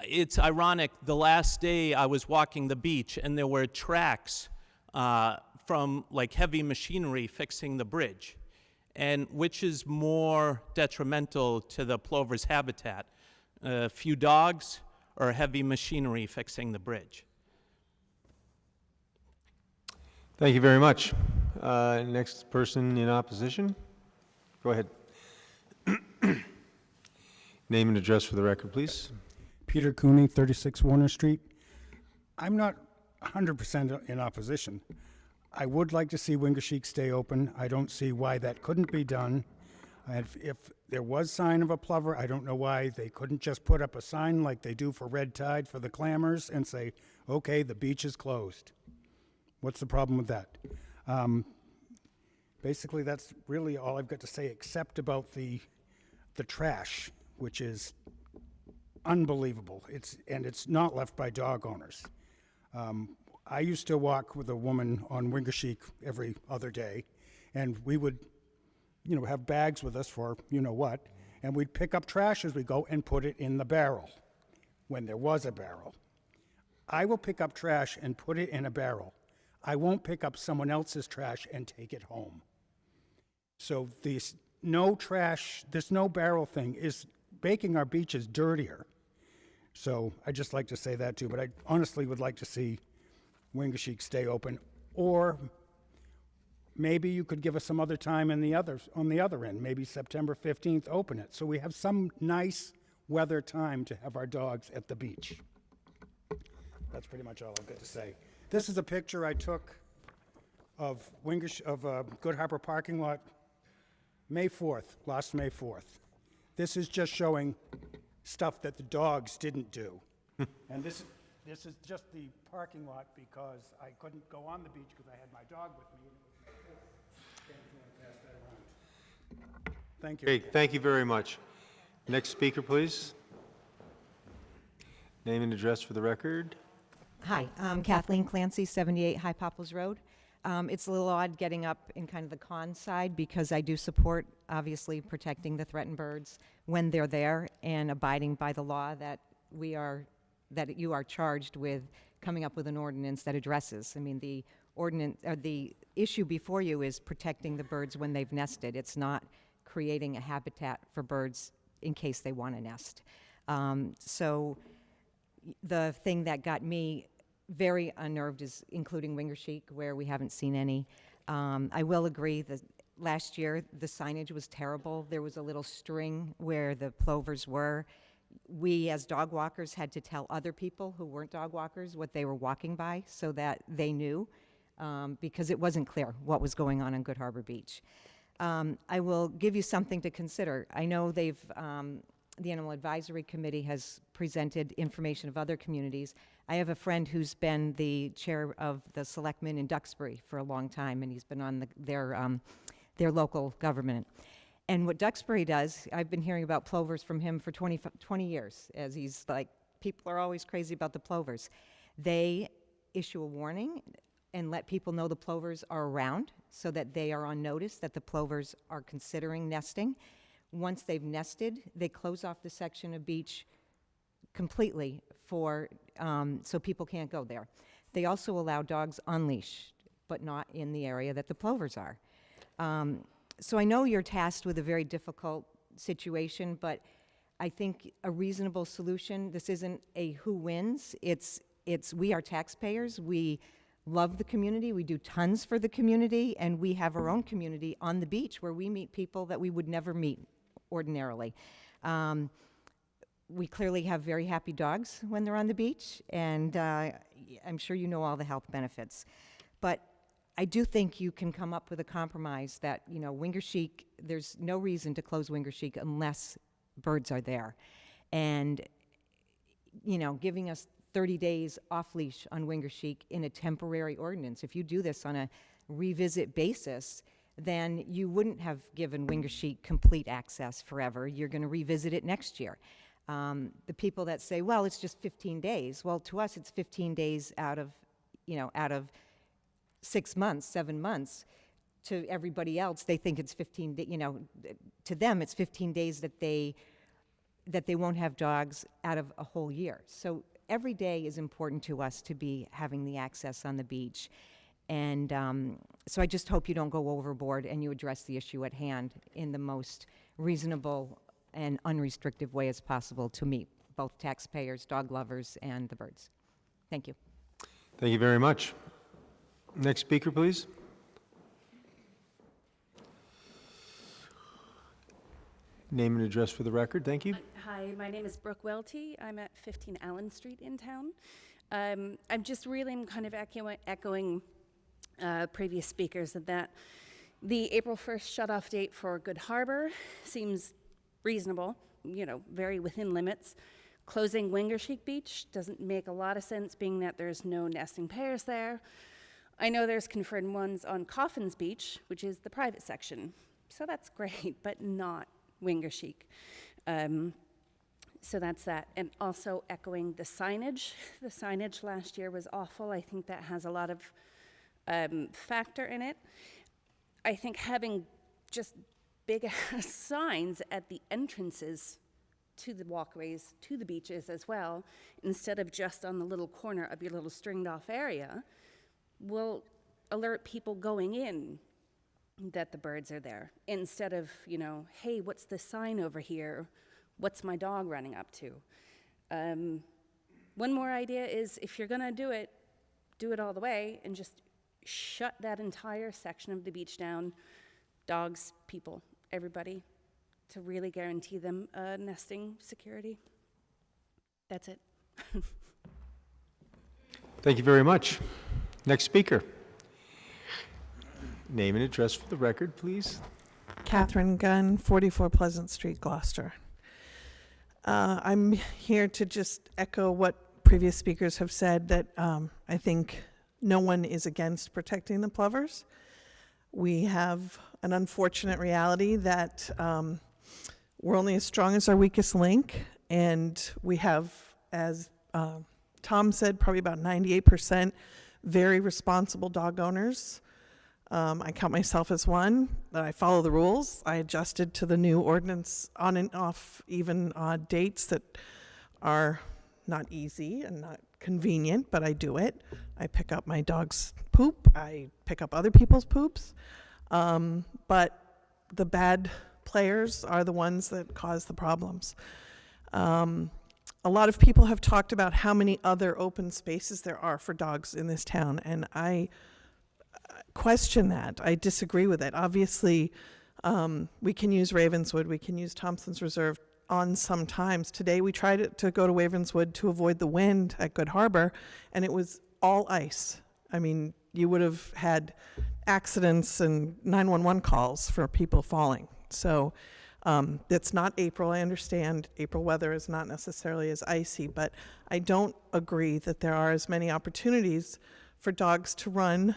S7: It's ironic, the last day I was walking the beach and there were tracks from like heavy machinery fixing the bridge. And which is more detrimental to the plover's habitat, A few dogs or heavy machinery fixing the bridge?
S1: Thank you very much. Next person in opposition. Go ahead. Name and address for the record, please.
S9: Peter Cooney, 36 Warner Street. I'm not 100% in opposition. I would like to see Wingashiek stay open. I don't see why that couldn't be done. If there was sign of a plover, I don't know why they couldn't just put up a sign like they do for red tide for the clammers and say, okay, the beach is closed. What's the problem with that? Basically, that's really all I've got to say, except about the trash, which is unbelievable. It's not left by dog owners. I used to walk with a woman on Wingashiek every other day, and we would, have bags with us for what, and we'd pick up trash as we go and put it in the barrel, when there was a barrel. I will pick up trash and put it in a barrel. I won't pick up someone else's trash and take it home. So this no barrel thing is making our beaches dirtier. So I'd just like to say that too, but I honestly would like to see Wingashiek stay open, or maybe you could give us some other time on the other end, maybe September 15th, open it, so we have some nice weather time to have our dogs at the beach. That's pretty much all I've got to say. This is a picture I took of Good Harbor parking lot May 4th, last May 4th. This is just showing stuff that the dogs didn't do. And this is just the parking lot because I couldn't go on the beach because I had my dog with me. Thank you.
S1: Great, thank you very much. Next speaker, please. Name and address for the record.
S10: Hi, I'm Kathleen Clancy, 78 High Poplars Road. It's a little odd getting up in kind of the con side because I do support, obviously, protecting the threatened birds when they're there and abiding by the law that you are charged with coming up with an ordinance that addresses. I mean, the issue before you is protecting the birds when they've nested. It's not creating a habitat for birds in case they want to nest. So the thing that got me very unnerved is including Wingashiek, where we haven't seen any. I will agree that last year the signage was terrible. There was a little string where the plovers were. We as dog walkers had to tell other people who weren't dog walkers what they were walking by so that they knew, because it wasn't clear what was going on Good Harbor Beach. I will give you something to consider. I know the Animal Advisory Committee has presented information of other communities. I have a friend who's been the chair of the selectmen in Duxbury for a long time, and he's been on their local government. And what Duxbury does, I've been hearing about plovers from him for 20 years, as he's like, people are always crazy about the plovers. They issue a warning and let people know the plovers are around so that they are on notice that the plovers are considering nesting. Once they've nested, they close off the section of beach completely so people can't go there. They also allow dogs unleashed, but not in the area that the plovers are. So I know you're tasked with a very difficult situation, but I think a reasonable solution, this isn't a who wins, it's we are taxpayers, we love the community, we do tons for the community, and we have our own community on the beach where we meet people that we would never meet ordinarily. We clearly have very happy dogs when they're on the beach, and I'm sure you know all the health benefits. But I do think you can come up with a compromise that, Wingashiek, there's no reason to close Wingashiek unless birds are there. And, giving us 30 days off leash on Wingashiek in a temporary ordinance, if you do this on a revisit basis, then you wouldn't have given Wingashiek complete access forever. You're going to revisit it next year. The people that say, well, it's just 15 days. Well, to us, it's 15 days out of 6 months, 7 months. To everybody else, they think it's 15, to them, it's 15 days that they won't have dogs out of a whole year. So every day is important to us to be having the access on the beach. And so I just hope you don't go overboard and you address the issue at hand in the most reasonable and unrestrictive way as possible to meet both taxpayers, dog lovers, and the birds. Thank you.
S1: Thank you very much. Next speaker, please. Name and address for the record. Thank you.
S8: Hi, my name is Brooke Welty. I'm at 15 Allen Street in town. I'm just really kind of echoing previous speakers that the April 1st shut-off date for Good Harbor seems reasonable, you know, very within limits. Closing Wingershik Beach doesn't make a lot of sense, being that there's no nesting pairs there. I know there's confirmed ones on Coffins Beach, which is the private section, so that's great, but not Wingershik. So that's that. And also echoing the signage. The signage last year was awful. I think that has a lot of factor in it. I think having just big ass signs at the entrances to the walkways, to the beaches as well, instead of just on the little corner of your little stringed off area, will alert people going in that the birds are there, instead of, you know, hey, what's this sign over here? What's my dog running up to? One more idea is, if you're gonna do it all the way and just shut that entire section of the beach down, dogs, people, everybody, to really guarantee them nesting security. That's it.
S1: Thank you very much. Next speaker. Name and address for the record, please.
S11: Catherine Gunn, 44 Pleasant Street, Gloucester. I'm here to just echo what previous speakers have said, that I think no one is against protecting the plovers. We have an unfortunate reality that we're only as strong as our weakest link, and we have, as Tom said, probably about 98% very responsible dog owners. I count myself as one, that I follow the rules. I adjusted to the new ordinance on and off even dates that are not easy and not convenient, but I do it. I pick up my dog's poop. I pick up other people's poops. But the bad players are the ones that cause the problems. A lot of people have talked about how many other open spaces there are for dogs in this town, and I question that. I disagree with it. Obviously, we can use Ravenswood, we can use Thompson's Reserve on sometimes. Today we tried to go to Ravenswood to avoid the wind at Good Harbor, and it was all ice. I mean, you would have had accidents and 911 calls for people falling. So it's not April. I understand April weather is not necessarily as icy, but I don't agree that there are as many opportunities for dogs to run,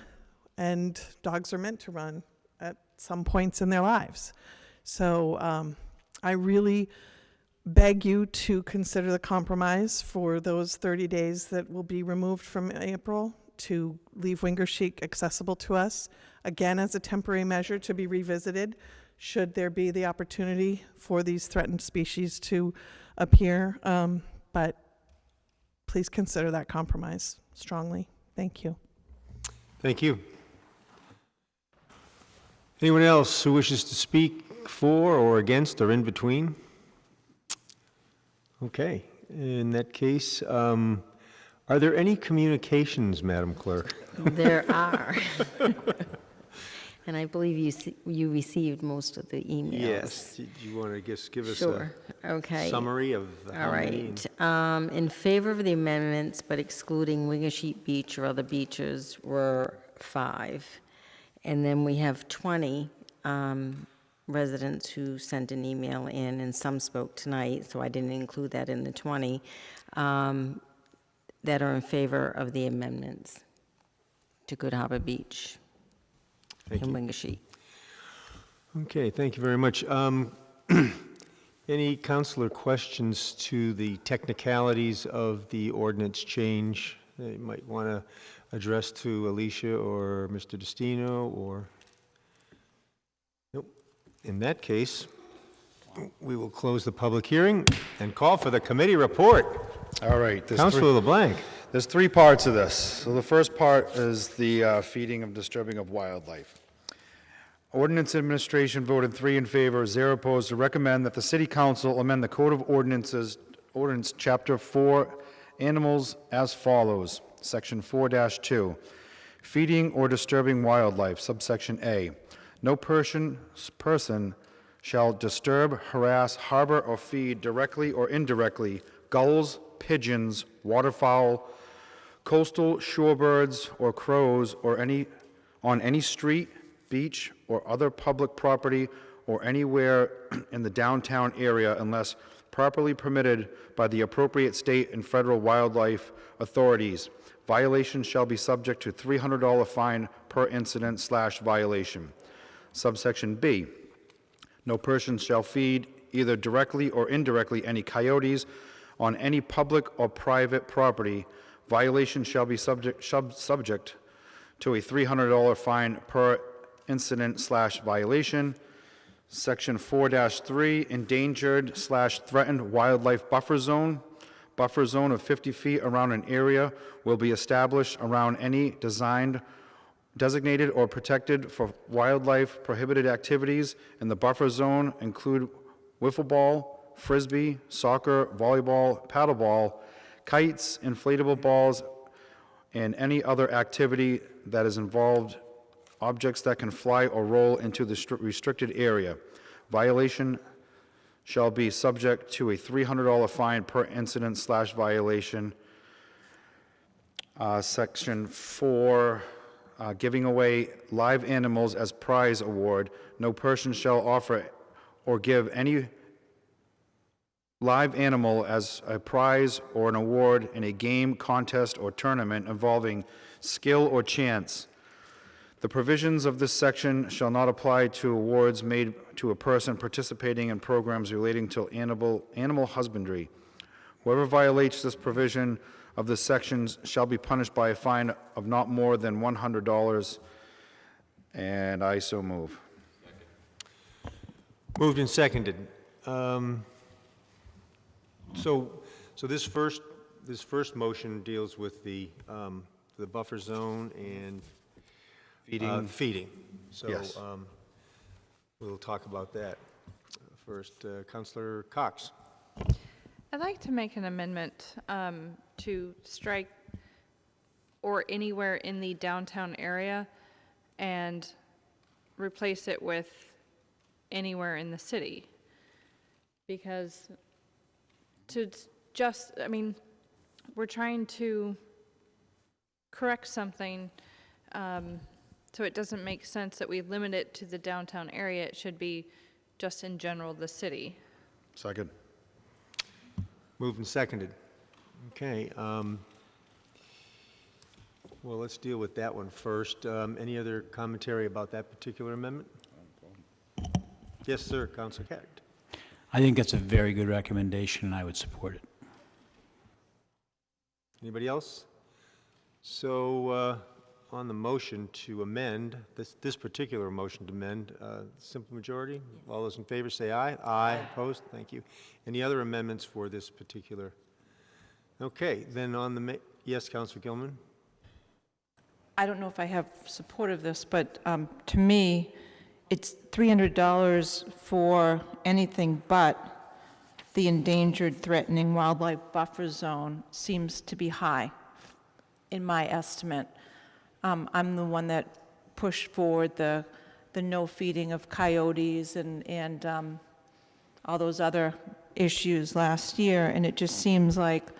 S11: and dogs are meant to run at some points in their lives. So I really beg you to consider the compromise for those 30 days that will be removed from April, to leave Wingershik accessible to us, again as a temporary measure to be revisited should there be the opportunity for these threatened species to appear. But please consider that compromise strongly. Thank you.
S1: Thank you. Anyone else who wishes to speak for or against or in between? Okay, in that case, are there any communications, Madam Clerk?
S12: There are. And I believe you received most of the emails.
S1: Yes. Do you want to just give us
S12: Sure.
S1: a
S12: Okay.
S1: summary of how
S12: All
S1: many?
S12: right. In favor of the amendments, but excluding Wingershik Beach or other beaches, were 5. And then we have 20 residents who sent an email in, and some spoke tonight, so I didn't include that in the 20, that are in favor of the amendments to Good Harbor Beach and Wingershik.
S1: Okay, thank you very much. Any councilor questions to the technicalities of the ordinance change that you might want to address to Alicia or Mr. Destino, or? Nope. In that case, we will close the public hearing and call for the committee report.
S6: All right.
S1: Councilor LeBlanc.
S6: There's 3 parts of this. So the first part is the feeding and disturbing of wildlife. Ordinance Administration voted 3 in favor, 0 opposed, to recommend that the City Council amend the Code of Ordinances, Ordinance Chapter 4, Animals as follows. Section 4-2, feeding or disturbing wildlife, subsection A. No person shall disturb, harass, harbor, or feed directly or indirectly gulls, pigeons, waterfowl, coastal shorebirds, or crows, or on any street, beach, or other public property, or anywhere in the downtown area unless properly permitted by the appropriate state and federal wildlife authorities. Violations shall be subject to $300 fine per incident/violation. Subsection B, no person shall feed either directly or indirectly any coyotes on any public or private property. Violation shall be subject to a $300 fine per incident/violation. Section 4-3, endangered/threatened wildlife buffer zone. Buffer zone of 50 feet around an area will be established around any designated or protected for wildlife prohibited activities in the buffer zone include wiffle ball, frisbee, soccer, volleyball, paddleball, kites, inflatable balls, and any other activity that is involved objects that can fly or roll into the restricted area. Violation shall be subject to a $300 fine per incident/violation. Section 4, giving away live animals as prize award. No person shall offer or give any live animal as a prize or an award in a game, contest, or tournament involving skill or chance. The provisions of this section shall not apply to awards made to a person participating in programs relating to animal husbandry. Whoever violates this provision of this section shall be punished by a fine of not more than $100, and I so move.
S1: Moved and seconded. So this first motion deals with the buffer zone and feeding. So
S6: Yes.
S1: we'll talk about that. First, Councillor Cox.
S13: I'd like to make an amendment to strike "or anywhere in the downtown area" and replace it with "anywhere in the city." Because we're trying to correct something, so it doesn't make sense that we limit it to the downtown area. It should be just in general the city.
S6: Second.
S1: Moved and seconded. Okay. Well, let's deal with that one first. Any other commentary about that particular amendment? Yes, sir, Councilor Catt.
S14: I think that's a very good recommendation, and I would support it.
S1: Anybody else? So on the motion to amend, this particular motion to amend, simple majority, all those in favor say aye. Aye. Opposed? Thank you. Any other amendments for this particular? Okay, then on the, yes, Councilor Gilman?
S15: I don't know if I have support of this, but to me, it's $300 for anything but the endangered threatening wildlife buffer zone seems to be high, in my estimate. I'm the one that pushed forward the no feeding of coyotes and all those other issues last year, and it just seems like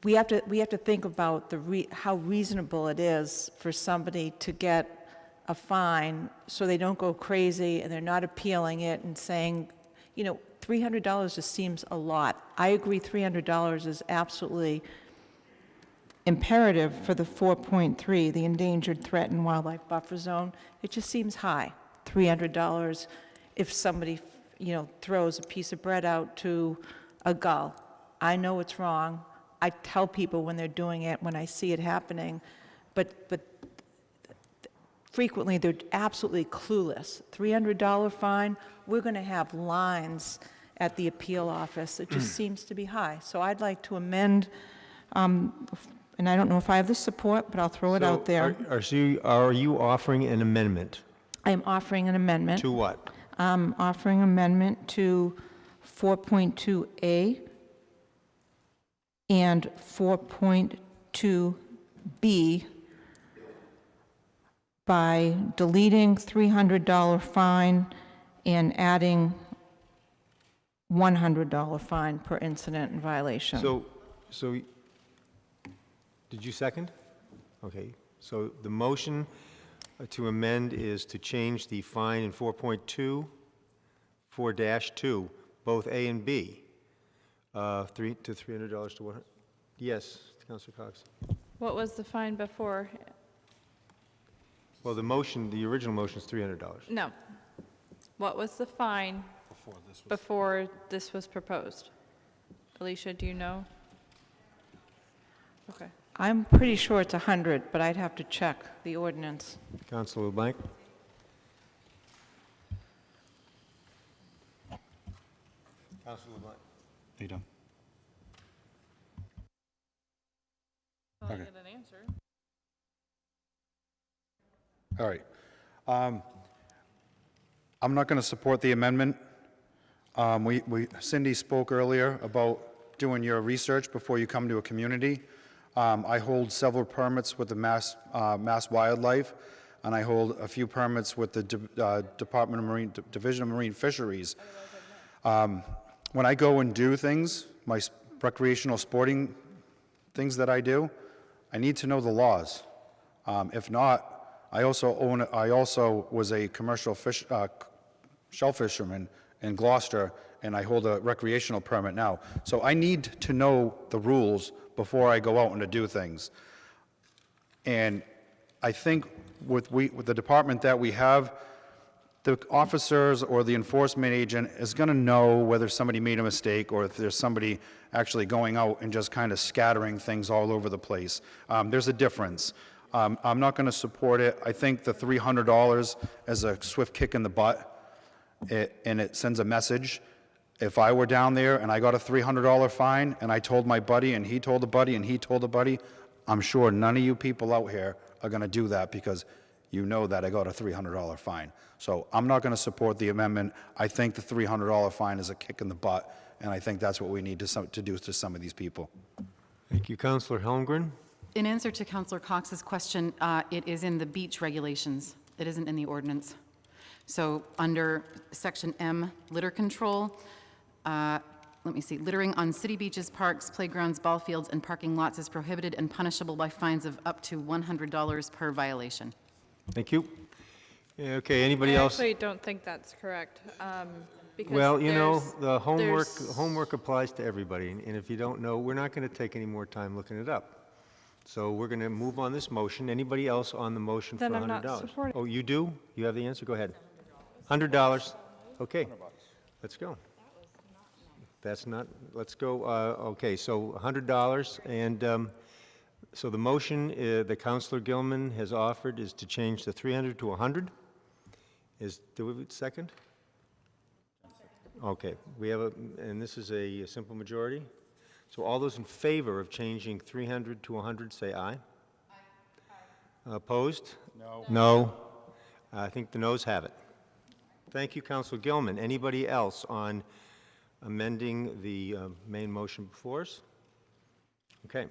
S15: we have to think about how reasonable it is for somebody to get a fine so they don't go crazy and they're not appealing it and saying, you know, $300 just seems a lot. I agree $300 is absolutely imperative for the 4.3, the endangered threatened wildlife buffer zone. It just seems high, $300 if somebody, you know, throws a piece of bread out to a gull. I know it's wrong. I tell people when they're doing it, when I see it happening, but frequently they're absolutely clueless. $300 fine, we're going to have lines at the appeal office. It just seems to be high. So I'd like to amend and I don't know if I have the support, but I'll throw it out there.
S1: Are you offering an amendment?
S15: I am offering an amendment.
S1: To what?
S15: I'm offering amendment to 4.2A and 4.2B by deleting $300 fine and adding $100 fine per incident and violation.
S1: So, did you second? Okay, so the motion to amend is to change the fine in 4.2, 4-2, both A and B, to $300 to $100. Yes, Councilor Cox.
S13: What was the fine before?
S1: Well, the original motion is $300.
S13: No. What was the fine before this was proposed? Alicia, do you know? Okay.
S15: I'm pretty sure it's 100, but I'd have to check the ordinance.
S1: Councilor LeBlanc? Councilor LeBlanc?
S6: Are you done?
S13: Well, I
S6: Okay.
S13: get an answer.
S6: All right. I'm not going to support the amendment. Cindy spoke earlier about doing your research before you come to a community. I hold several permits with the Mass Wildlife, and I hold a few permits with the Department of Marine, Division of Marine Fisheries. When I go and do things, my recreational sporting things that I do, I need to know the laws. If not, I also was a commercial shell fisherman in Gloucester, and I hold a recreational permit now. So I need to know the rules before I go out and to do things. And I think with the department that we have, the officers or the enforcement agent is going to know whether somebody made a mistake or if there's somebody actually going out and just kind of scattering things all over the place. There's a difference. I'm not going to support it. I think the $300 is a swift kick in the butt, and it sends a message. If I were down there and I got a $300 fine and I told my buddy and he told a buddy and he told a buddy, I'm sure none of you people out here are going to do that because you know that I got a $300 fine. So I'm not going to support the amendment. I think the $300 fine is a kick in the butt, and I think that's what we need to do to some of these people.
S1: Thank you. Councilor Helmgren?
S16: In answer to Councilor Cox's question, it is in the beach regulations. It isn't in the ordinance. So under Section M, litter control, let me see, littering on city beaches, parks, playgrounds, ball fields, and parking lots is prohibited and punishable by fines of up to $100 per violation.
S1: Thank you. Okay, anybody else?
S13: I actually don't think that's correct. Because
S1: Well, you know, the
S13: there's-
S1: homework applies to everybody, and if you don't know, we're not going to take any more time looking it up. So we're going to move on this motion. Anybody else on the motion for $100?
S13: Then I'm not supporting.
S1: Oh, you do? You have the answer? Go ahead. $100. Okay, let's go. That's not, let's go, okay, so $100, and so the motion that Councilor Gilman has offered is to change the 300 to 100. Do we have a second? Okay, we have and this is a simple majority. So all those in favor of changing 300 to 100, say aye. Aye. Opposed? No. No. I think the noes have it. Thank you, Councilor Gilman. Anybody else on amending the main motion before us? Okay.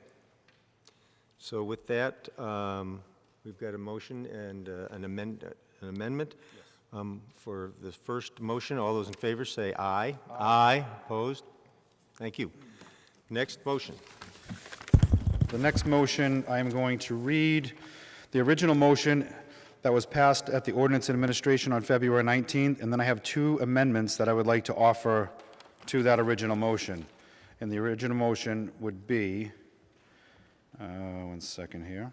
S1: So with that, we've got a motion and an amendment. For the first motion, all those in favor say aye. Aye. Opposed? Thank you. Next motion.
S6: The next motion, I am going to read the original motion that was passed at the Ordinance and Administration on February 19th, and then I have two amendments that I would like to offer to that original motion. And the original motion would be, one second here.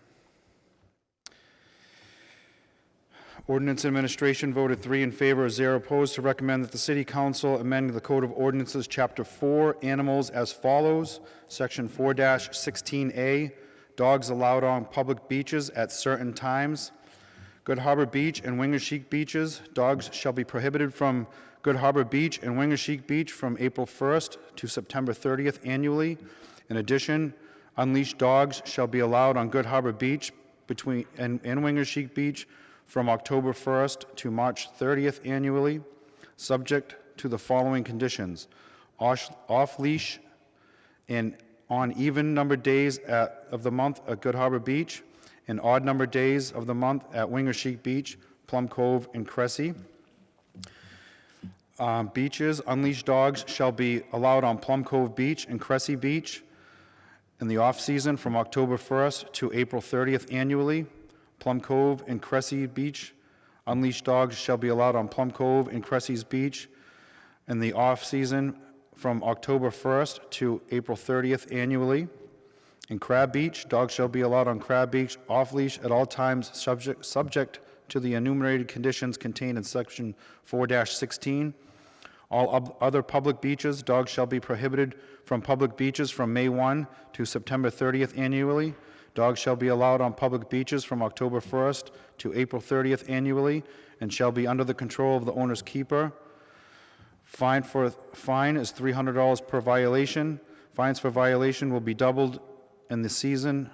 S6: Ordinance Administration voted 3 in favor, 0 opposed, to recommend that the City Council amend the Code of Ordinances, Chapter 4, Animals, as follows. Section 4-16A, dogs allowed on public beaches at certain times. Good Harbor Beach and Wingacheek beaches, dogs shall be prohibited from Good Harbor Beach and Wingacheek Beach from April 1st to September 30th annually. In addition, Unleashed dogs shall be allowed on Good Harbor Beach and Wingersheek Beach from October 1st to March 30th annually, subject to the following conditions. Off-leash and on even numbered days of the month at Good Harbor Beach, and odd numbered days of the month at Wingersheek Beach, Plum Cove, and Cressy. Beaches, unleashed dogs shall be allowed on Plum Cove Beach and Cressy Beach in the off-season from October 1st to April 30th annually. Plum Cove and Cressy Beach, unleashed dogs shall be allowed on Plum Cove and Cressy's Beach in the off-season from October 1st to April 30th annually. In Crab Beach, dogs shall be allowed on Crab Beach off-leash at all times subject to the enumerated conditions contained in section 4-16. All other public beaches, dogs shall be prohibited from public beaches from May 1 to September 30th annually. Dogs shall be allowed on public beaches from October 1st to April 30th annually and shall be under the control of the owner's keeper. Fine is $300 per violation. Fines for violation will be doubled in season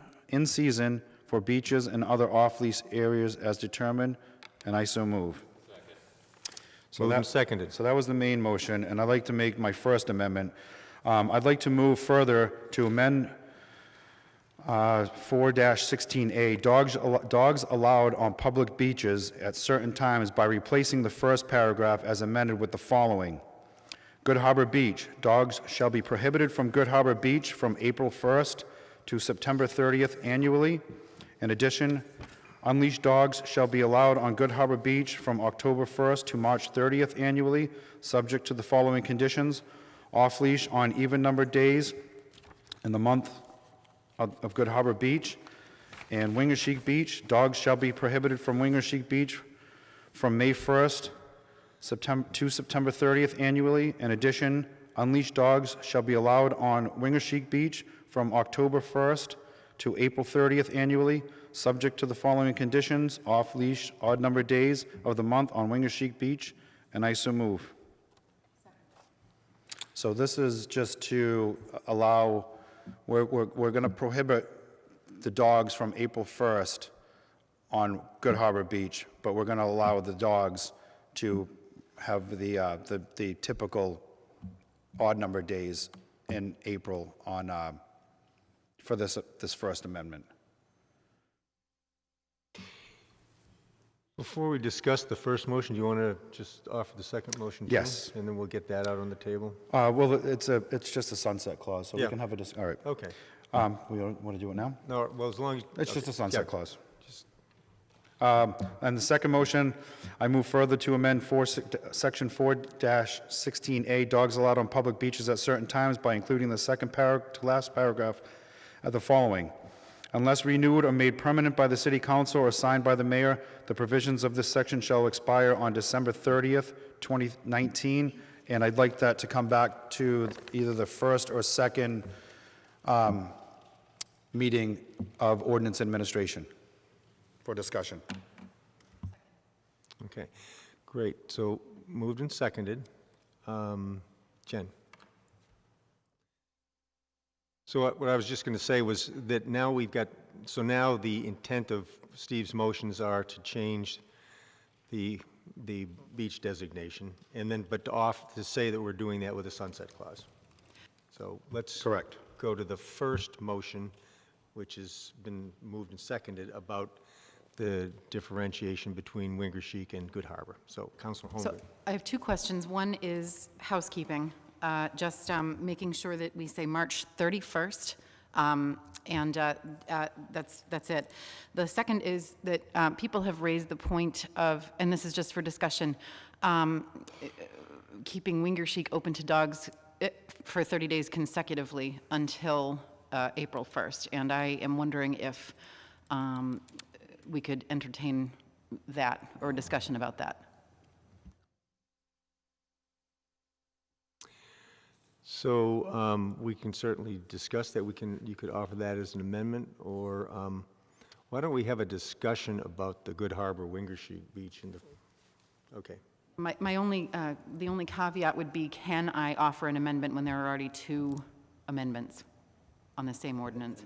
S6: for beaches and other off-lease areas as determined, and I so move.
S1: Moved and seconded.
S6: So that was the main motion, and I'd like to make my first amendment. I'd like to move further to amend 4-16A, dogs allowed on public beaches at certain times by replacing the first paragraph as amended with the following. Good Harbor Beach, dogs shall be prohibited from Good Harbor Beach from April 1st to September 30th annually. In addition, unleashed dogs shall be allowed on Good Harbor Beach from October 1st to March 30th annually, subject to the following conditions. Off-leash on even-numbered days in the month of Good Harbor Beach. And Wingersheek Beach, dogs shall be prohibited from Wingersheek Beach from May 1st to September 30th annually. In addition, unleashed dogs shall be allowed on Wingersheek Beach from October 1st to April 30th annually, subject to the following conditions: off-leash, odd-numbered days of the month on Wingersheek Beach, and I so move. So this is just to allow, we're going to prohibit the dogs from April 1st on Good Harbor Beach, but we're going to allow the dogs to have the typical odd-numbered days in April on for this First Amendment.
S1: Before we discuss the first motion, do you want to just offer the second motion? too?
S6: Yes.
S1: And then we'll get that out on the table?
S6: Well, it's just a sunset clause, so we
S1: Yeah.
S6: can have a all right.
S1: Okay.
S6: We want to do it now?
S1: No, well, as long as...
S6: It's just
S1: okay.
S6: a sunset
S1: Yeah.
S6: clause. And the second motion, I move further to amend section 4-16A, dogs allowed on public beaches at certain times by including the second to last paragraph at the following. Unless renewed or made permanent by the City Council or signed by the Mayor, the provisions of this section shall expire on December 30th, 2019, and I'd like that to come back to either the first or second meeting of Ordinance Administration for discussion.
S1: Okay, great. So moved and seconded. Jen? So what I was just going to say was that now we've got, so now the intent of Steve's motions are to change the beach designation, and then, but to say that we're doing that with a sunset clause. So let's
S6: Correct.
S1: go to the first motion, which has been moved and seconded, about the differentiation between Wingersheek and Good Harbor. So, Councilor Holmgren.
S16: So I have two questions. One is housekeeping, just making sure that we say March 31st, and that's it. The second is that people have raised the point of, and this is just for discussion, keeping Wingersheek open to dogs for 30 days consecutively until April 1st, and I am wondering if we could entertain that or discussion about that.
S1: So we can certainly discuss that. You could offer that as an amendment, or why don't we have a discussion about the Good Harbor Wingersheek Beach in the, okay.
S16: My only, the only caveat would be, can I offer an amendment when there are already two amendments on the same ordinance.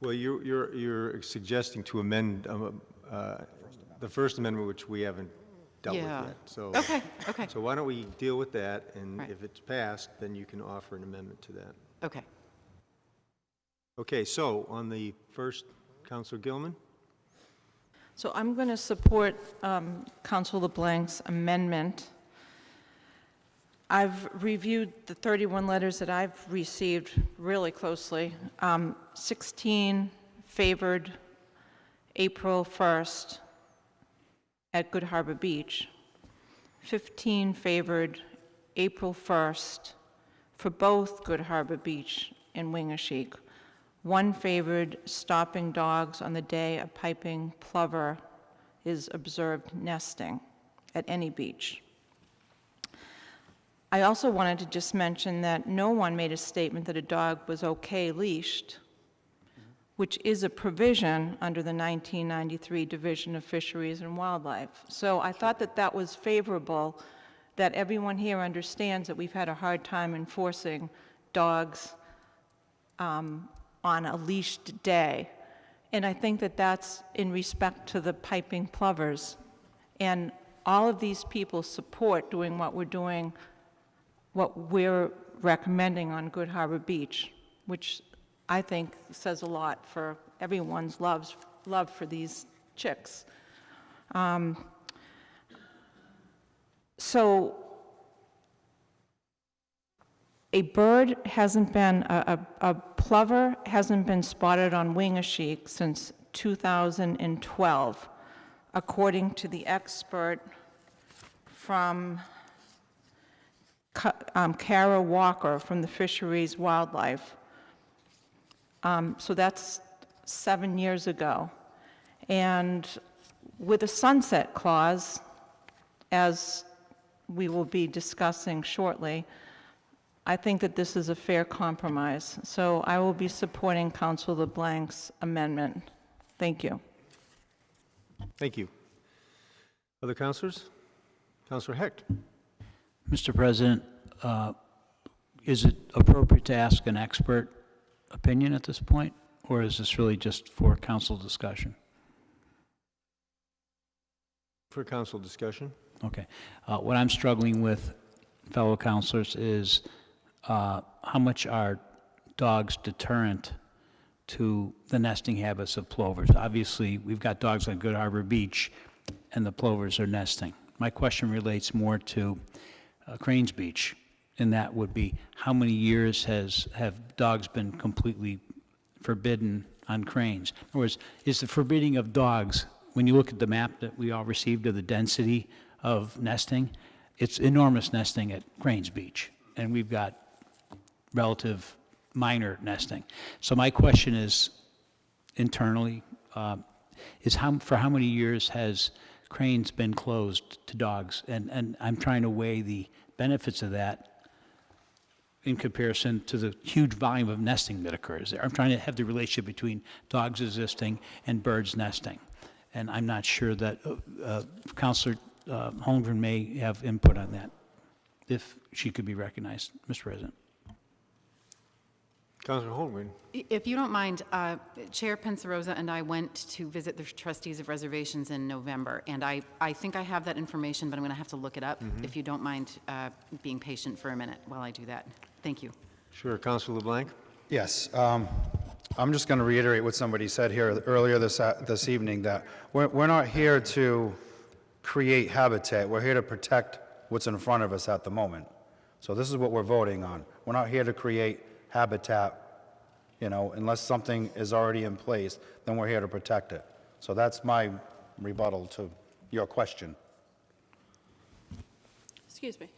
S1: Well, you're suggesting to amend the First Amendment, which we haven't dealt with
S16: Yeah.
S1: yet. So,
S16: Okay.
S1: So why don't we deal with that, and
S16: Right.
S1: if it's passed, then you can offer an amendment to that.
S16: Okay.
S1: Okay, so on the first, Councilor Gilman?
S15: So I'm going to support Council LeBlanc's amendment. I've reviewed the 31 letters that I've received really closely. 16 favored April 1st at Good Harbor Beach. 15 favored April 1st for both Good Harbor Beach and Wingashiek. 1 favored stopping dogs on the day a piping plover is observed nesting at any beach. I also wanted to just mention that no one made a statement that a dog was okay leashed, which is a provision under the 1993 Division of Fisheries and Wildlife. So I thought that that was favorable, that everyone here understands that we've had a hard time enforcing dogs on a leashed day. And I think that that's in respect to the piping plovers. And all of these people support doing what we're doing, what we're recommending on Good Harbor Beach, which I think says a lot for everyone's love for these chicks. So a bird hasn't been, a plover hasn't been spotted on Wingashiek since 2012, according to the expert from Kara Walker from the Fisheries Wildlife. So that's 7 years ago. And with a sunset clause, as we will be discussing shortly, I think that this is a fair compromise. So I will be supporting Council LeBlanc's amendment. Thank you.
S1: Thank you. Other councilors? Councilor Hecht?
S14: Mr. President, is it appropriate to ask an expert opinion at this point, or is this really just for council discussion?
S1: For council discussion.
S14: Okay. What I'm struggling with, fellow councilors, is how much are dogs deterrent to the nesting habits of plovers? Obviously, we've got dogs on Good Harbor Beach, and the plovers are nesting. My question relates more to Cranes Beach, and that would be, how many years have dogs been completely forbidden on Cranes? In other words, is the forbidding of dogs, when you look at the map that we all received of the density of nesting, it's enormous nesting at Cranes Beach, and we've got relative minor nesting. So my question is, internally, for how many years has Cranes been closed to dogs? And I'm trying to weigh the benefits of that in comparison to the huge volume of nesting that occurs there. I'm trying to have the relationship between dogs existing and birds nesting. And I'm not sure that Councilor Holmgren may have input on that, if she could be recognized, Mr. President.
S1: Councilor Holmgren?
S16: If you don't mind, Chair Pensarosa and I went to visit the trustees of reservations in November, and I think I have that information, but I'm going to have to look it up. If you don't mind being patient for a minute while I do that. Thank you.
S1: Sure. Councilor LeBlanc?
S6: Yes. I'm just going to reiterate what somebody said here earlier this evening, that we're not here to create habitat. We're here to protect what's in front of us at the moment. So this is what we're voting on. We're not here to create habitat, unless something is already in place, then we're here to protect it. So that's my rebuttal to your question.
S13: Excuse me.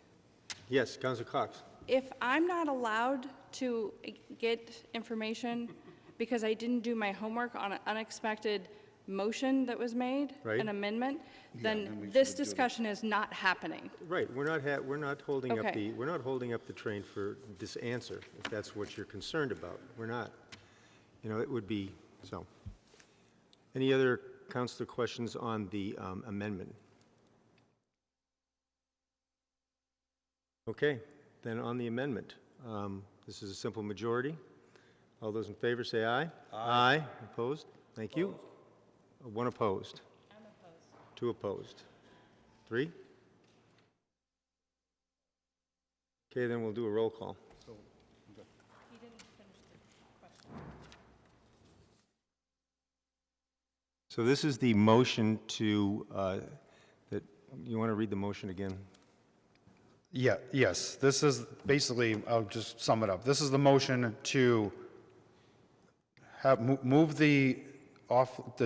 S1: Yes, Councilor Cox.
S13: If I'm not allowed to get information because I didn't do my homework on an unexpected motion that was made,
S1: Right.
S13: an amendment, then this discussion is not happening.
S1: Right, we're not holding up
S13: Okay.
S1: we're not holding up the train for this answer, if that's what you're concerned about. We're not. It would be so. Any other councilor questions on the amendment? Okay, then on the amendment, this is a simple majority. All those in favor say aye. Aye. Opposed? Thank you. One opposed. I'm opposed. Two opposed. Three? Okay, then we'll do a roll call. So this is the motion to, that, you want to read the motion again?
S6: Yeah, yes, this is basically, I'll just sum it up. This is the motion to move the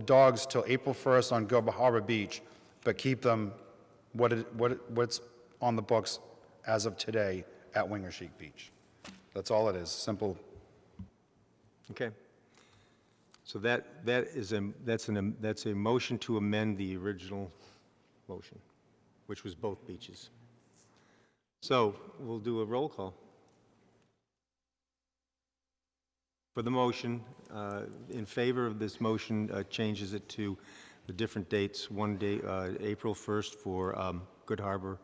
S6: dogs till April 1st on Gilbert Harbor Beach, but keep them what's on the books as of today at Wingershik Beach. That's all it is, simple.
S1: Okay. So that's a motion to amend the original motion, which was both beaches. So we'll do a roll call. For the motion, in favor of this motion, changes it to the different dates, one day, April 1st for Good Harbor,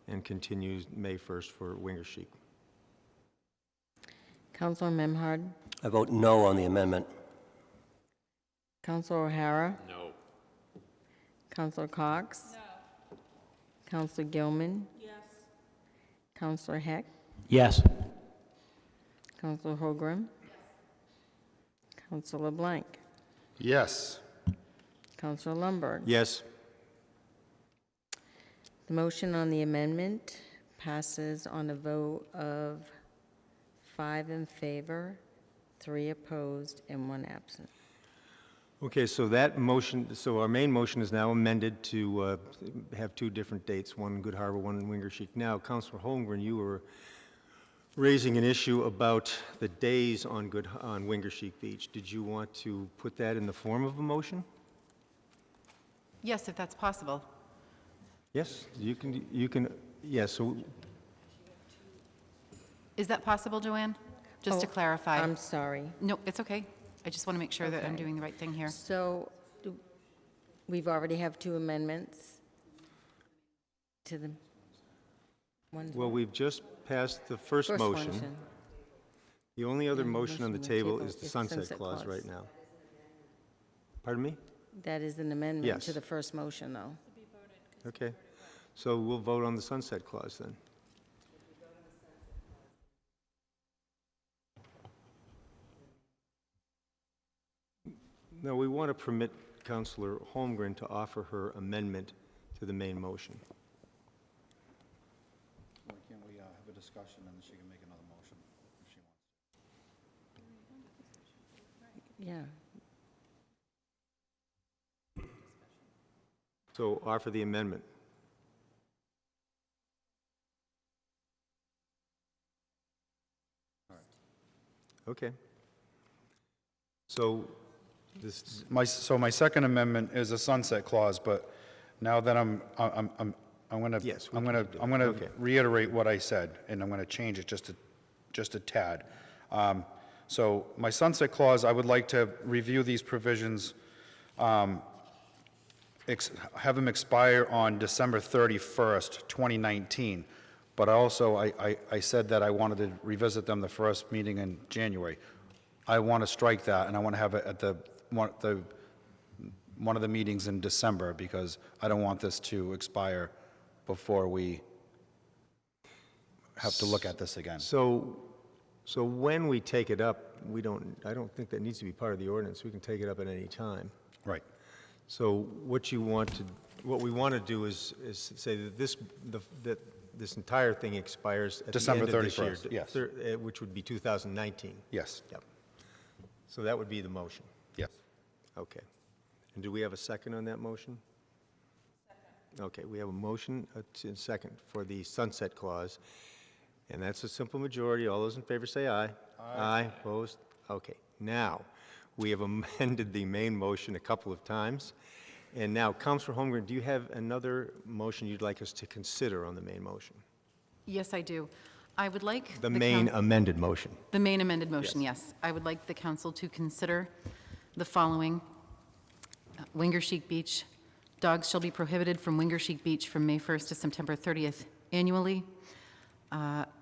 S1: and continues May 1st for Wingershik.
S12: Councilor Memhard?
S17: I vote no on the amendment.
S12: Councilor O'Hara?
S17: No.
S12: Councilor Cox? No. Councilor Gilman?
S21: Yes.
S12: Councilor Heck?
S14: Yes.
S12: Councilor Holgram? Yes. Councilor Blank?
S6: Yes.
S12: Councilor Lundberg?
S1: Yes.
S12: The motion on the amendment passes on a vote of 5 in favor, 3 opposed, and 1 absent.
S1: Okay, so that motion, so our main motion is now amended to have two different dates, one in Good Harbor, one in Wingershik. Now, Councilor Holmgren, you were raising an issue about the days on Wingershik Beach. Did you want to put that in the form of a motion?
S16: Yes, if that's possible.
S1: Yes, you can, yes, so,
S16: Is that possible, Joanne? Just to clarify.
S12: I'm sorry.
S16: No, it's okay. I just want to make sure that I'm
S12: Okay.
S16: doing the right thing here.
S12: So we've already have 2 amendments to the one.
S1: well, we've just passed the first motion. The only other motion on the table is the sunset clause right now. Pardon me?
S12: That is an amendment
S1: Yes.
S12: to the first motion, though.
S1: Okay, so we'll vote on the sunset clause then. No, we want to permit Councilor Holmgren to offer her amendment to the main motion.
S6: Why can't we have a discussion and she can make another motion if she wants?
S12: Yeah.
S1: So offer the amendment. Okay. So this,
S6: So my second amendment is a sunset clause, but now that I'm gonna,
S1: Yes, we
S6: I'm
S1: can
S6: gonna,
S1: do that.
S6: I'm gonna
S1: Okay.
S6: reiterate what I said, and I'm gonna change it just a tad. So my sunset clause, I would like to review these provisions, have them expire on December 31st, 2019. But also, I said that I wanted to revisit them the first meeting in January. I want to strike that, and I want to have it at one of the meetings in December, because I don't want this to expire before we have to look at this again.
S1: so when we take it up, I don't think that needs to be part of the ordinance. We can take it up at any time.
S6: Right.
S1: So what we want to do is say that this entire thing expires at the
S6: December
S1: end of this year.
S6: 31st, yes.
S1: Which would be 2019.
S6: Yes.
S1: Yep. So that would be the motion.
S6: Yes.
S1: Okay. And do we have a second on that motion? Second. Okay, we have a motion, and second for the sunset clause, and that's a simple majority. All those in favor say aye. Aye. Opposed? Okay. Now, we have amended the main motion a couple of times, and now, Councilor Holmgren, do you have another motion you'd like us to consider on the main motion?
S16: Yes, I do. I would like
S1: The main amended motion.
S16: The main amended motion, yes. I would like the council to consider the following. Wingershik Beach. Dogs shall be prohibited from Wingershik Beach from May 1st to September 30th annually.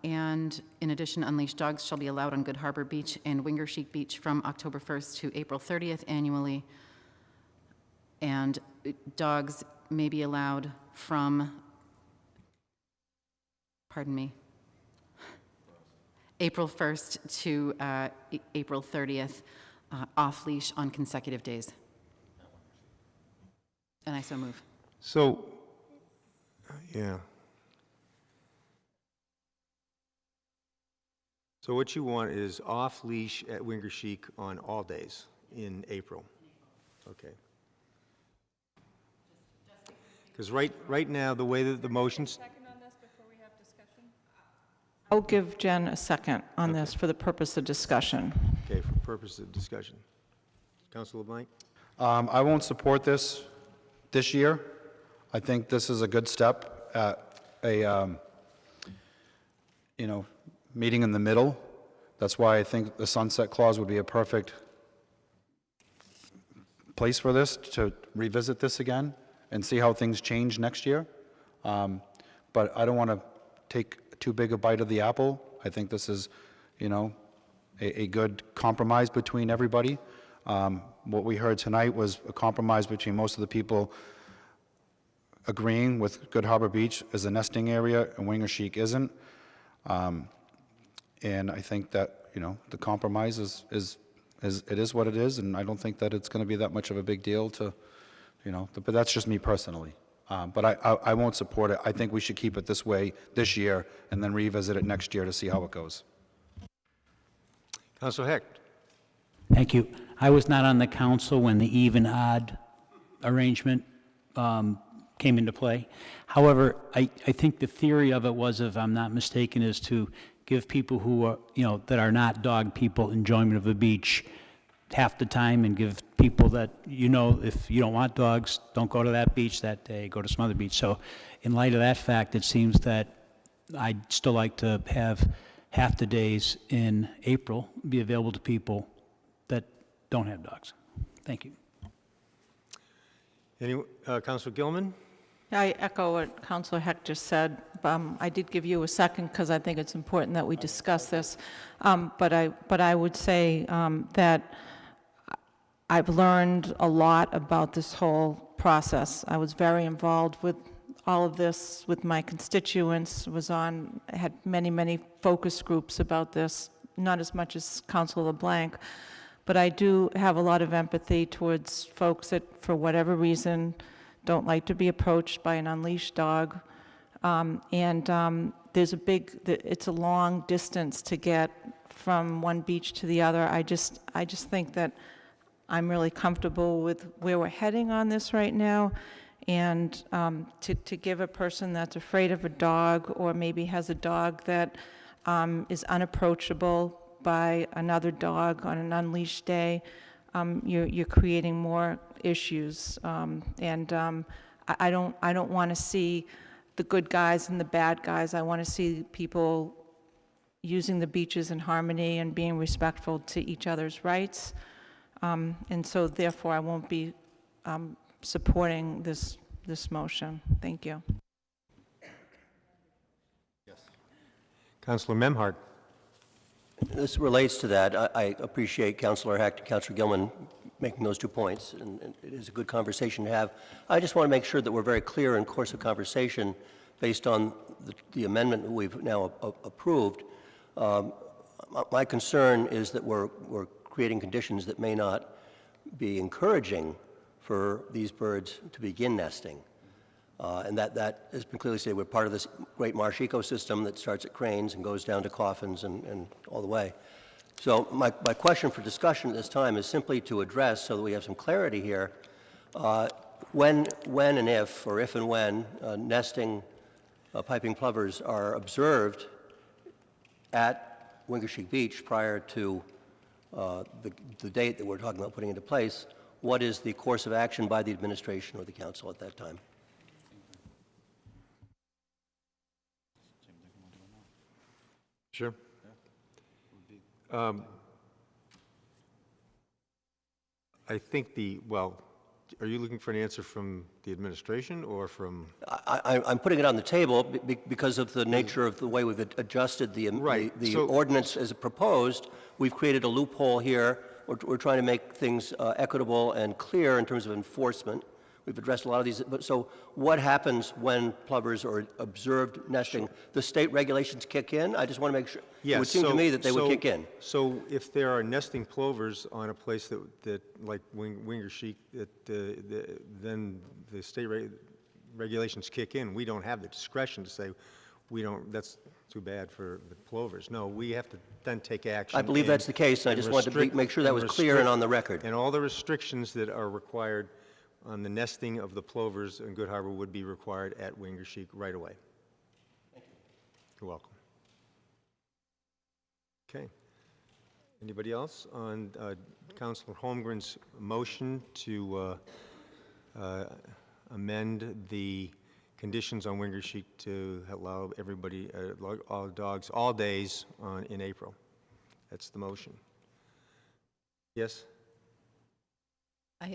S16: And in addition, unleashed dogs shall be allowed on Good Harbor Beach and Wingersheek Beach from October 1st to April 30th annually. And dogs may be allowed from, pardon me, April 1st to April 30th, off-leash on consecutive days. And I so move.
S1: So, yeah. So what you want is off-leash at Wingersheek on all days in April. Okay. Because right now, the way that the motions...
S15: I'll give Jen a second on this for the purpose of discussion.
S1: Okay, for purpose of discussion. Councilor LeBlanc?
S6: I won't support this year. I think this is a good step at a, meeting in the middle. That's why I think the sunset clause would be a perfect place for this, to revisit this again and see how things change next year. But I don't want to take too big a bite of the apple. I think this is, a good compromise between everybody. What we heard tonight was a compromise between most of the people agreeing with Good Harbor Beach as a nesting area and Wingersheek isn't. And I think that, the compromise is it is what it is, and I don't think that it's going to be that much of a big deal to, but that's just me personally. But I won't support it. I think we should keep it this way this year and then revisit it next year to see how it goes.
S1: Councilor Hecht?
S14: Thank you. I was not on the council when the even-odd arrangement came into play. However, I think the theory of it was, if I'm not mistaken, is to give people who are, that are not dog people enjoyment of the beach half the time, and give people that, if you don't want dogs, don't go to that beach that day, go to some other beach. So in light of that fact, it seems that I'd still like to have half the days in April be available to people that don't have dogs. Thank you.
S1: Councilor Gilman?
S15: I echo what Councilor Hecht just said. I did give you a second because I think it's important that we discuss this. But I would say that I've learned a lot about this whole process. I was very involved with all of this with my constituents, had many focus groups about this, not as much as Councilor LeBlanc, but I do have a lot of empathy towards folks that, for whatever reason, don't like to be approached by an unleashed dog. It's a long distance to get from one beach to the other. I just think that I'm really comfortable with where we're heading on this right now. And to give a person that's afraid of a dog, or maybe has a dog that is unapproachable by another dog on an unleashed day, you're creating more issues. I don't want to see the good guys and the bad guys. I want to see people using the beaches in harmony and being respectful to each other's rights. And so therefore I won't be supporting this motion. Thank you.
S1: Yes. Councilor Memhard?
S17: This relates to that. I appreciate Councilor Hecht and Councilor Gilman making those 2 points, and it is a good conversation to have. I just want to make sure that we're very clear in course of conversation based on the amendment that we've now approved. My concern is that we're creating conditions that may not be for these birds to begin nesting. And that has been clearly stated. We're part of this great marsh ecosystem that starts at Cranes and goes down to Coffins and all the way. So my question for discussion at this time is simply to address, so that we have some clarity here, when and if, or if and when, nesting piping plovers are observed at Wingersheek Beach prior to the date that we're talking about putting into place, what is the course of action by the administration or the council at that time?
S1: Sure. I think are you looking for an answer from the administration or from?
S17: I'm putting it on the table because of the nature of the way we've adjusted the ordinance as proposed. We've created a loophole here. We're trying to make things equitable and clear in terms of enforcement. We've addressed a lot of these. But so what happens when plovers are observed nesting? The state regulations kick in? I just want to make sure.
S1: Yes,
S17: it would seem to me that they would kick in.
S1: So if there are nesting plovers on a place that like Wingershik, then the state regulations kick in. We don't have the discretion to say, that's too bad for the plovers. No, we have to then take action.
S17: I believe that's the case, and I just wanted to make sure that was clear and on the record.
S1: And all the restrictions that are required on the nesting of the plovers in Good Harbor would be required at Wingershik right away. Thank you. You're welcome. Okay. Anybody else on Councilor Holmgren's motion to amend the conditions on Wingershik to allow everybody, all dogs, all days in April? That's the motion. Yes?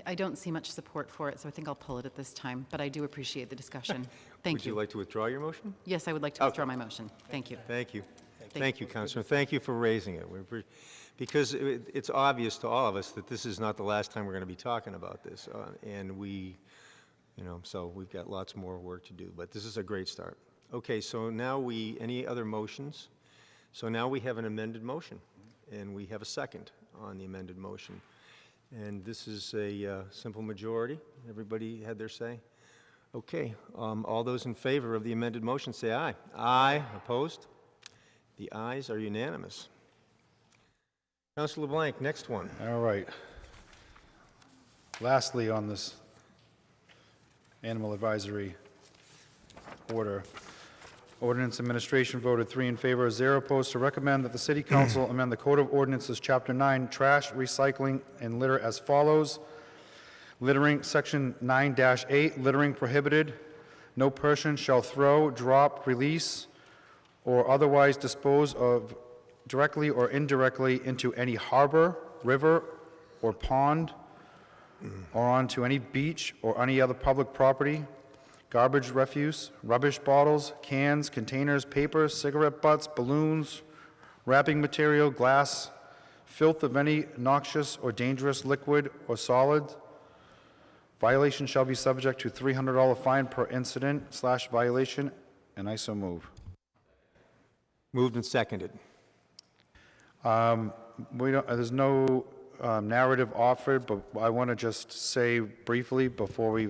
S16: I don't see much support for it, so I think I'll pull it at this time, but I do appreciate the discussion. Thank you.
S1: Would you like to withdraw your motion?
S16: Yes, I would like to withdraw my motion. Thank you.
S1: Thank you. Thank you, Councilor. Thank you for raising it. Because it's obvious to all of us that this is not the last time we're going to be talking about this, and so we've got lots more work to do, but this is a great start. Okay, so now any other motions? So now we have an amended motion, and we have a second on the amended motion. And this is a simple majority. Everybody had their say? Okay, all those in favor of the amended motion say aye. Aye. Opposed? The ayes are unanimous. Councilor LeBlanc, next one.
S6: All right. Lastly, on this animal advisory order, Ordinance Administration voted 3 in favor, 0 opposed, to recommend that the City Council amend the Code of Ordinances, Chapter 9, Trash, Recycling, and Litter as follows. Littering, Section 9-8, littering prohibited. No person shall throw, drop, release, or otherwise dispose of directly or indirectly into any harbor, river, or pond, or onto any beach or any other public property. Garbage refuse, rubbish bottles, cans, containers, paper, cigarette butts, balloons, wrapping material, glass, filth of any noxious or dangerous liquid or solid. Violation shall be subject to $300 fine per incident/violation, and I so move.
S1: Moved and seconded.
S6: There's no narrative offered, but I want to just say briefly before we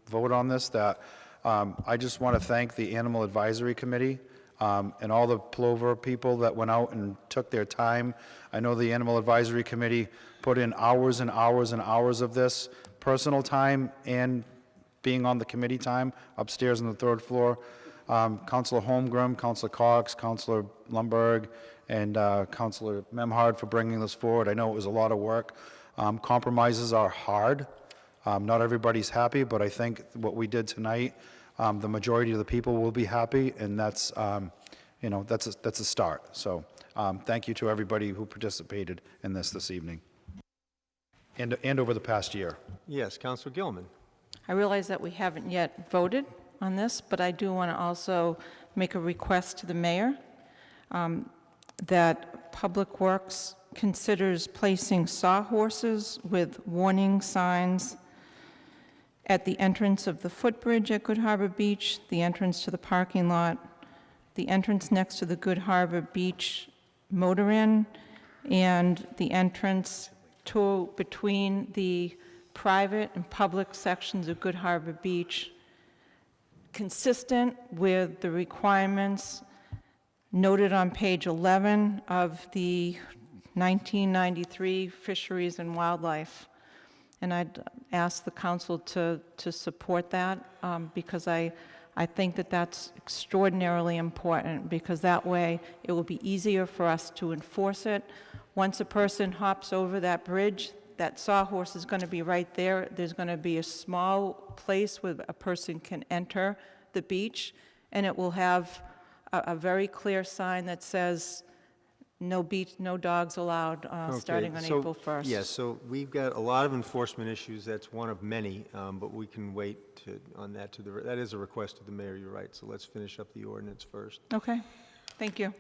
S6: vote on this that I just want to thank the Animal Advisory Committee and all the plover people that went out and took their time. I know the Animal Advisory Committee put in hours and hours and hours of this, personal time and being on the committee time upstairs on the 3rd floor. Councilor Holmgren, Councilor Cox, Councilor Lumberg, and Councilor Memhard for bringing this forward. I know it was a lot of work. Compromises are hard. Not everybody's happy, but I think what we did tonight, the majority of the people will be happy, and that's a start. So thank you to everybody who participated in this evening and over the past year.
S1: Yes, Councilor Gilman.
S15: I realize that we haven't yet voted on this, but I do want to also make a request to the mayor that Public Works considers placing sawhorses with warning signs at the entrance of the footbridge at Good Harbor Beach, the entrance to the parking lot, the entrance next to the Good Harbor Beach motor inn, and the entrance between the private and public sections of Good Harbor Beach, consistent with the requirements noted on page 11 of the 1993 Fisheries and Wildlife. And I'd ask the council to support that because I think that that's extraordinarily important, because that way it will be easier for us to enforce it. Once a person hops over that bridge, that sawhorse is going to be right there. There's going to be a small place where a person can enter the beach, and it will have a very clear sign that says no dogs allowed, starting on
S1: so-
S15: April 1st.
S1: Yes, so we've got a lot of enforcement issues. That's one of many, but we can wait on that that is a request of the mayor, you're right. So let's finish up the ordinance first.
S15: Okay, thank you.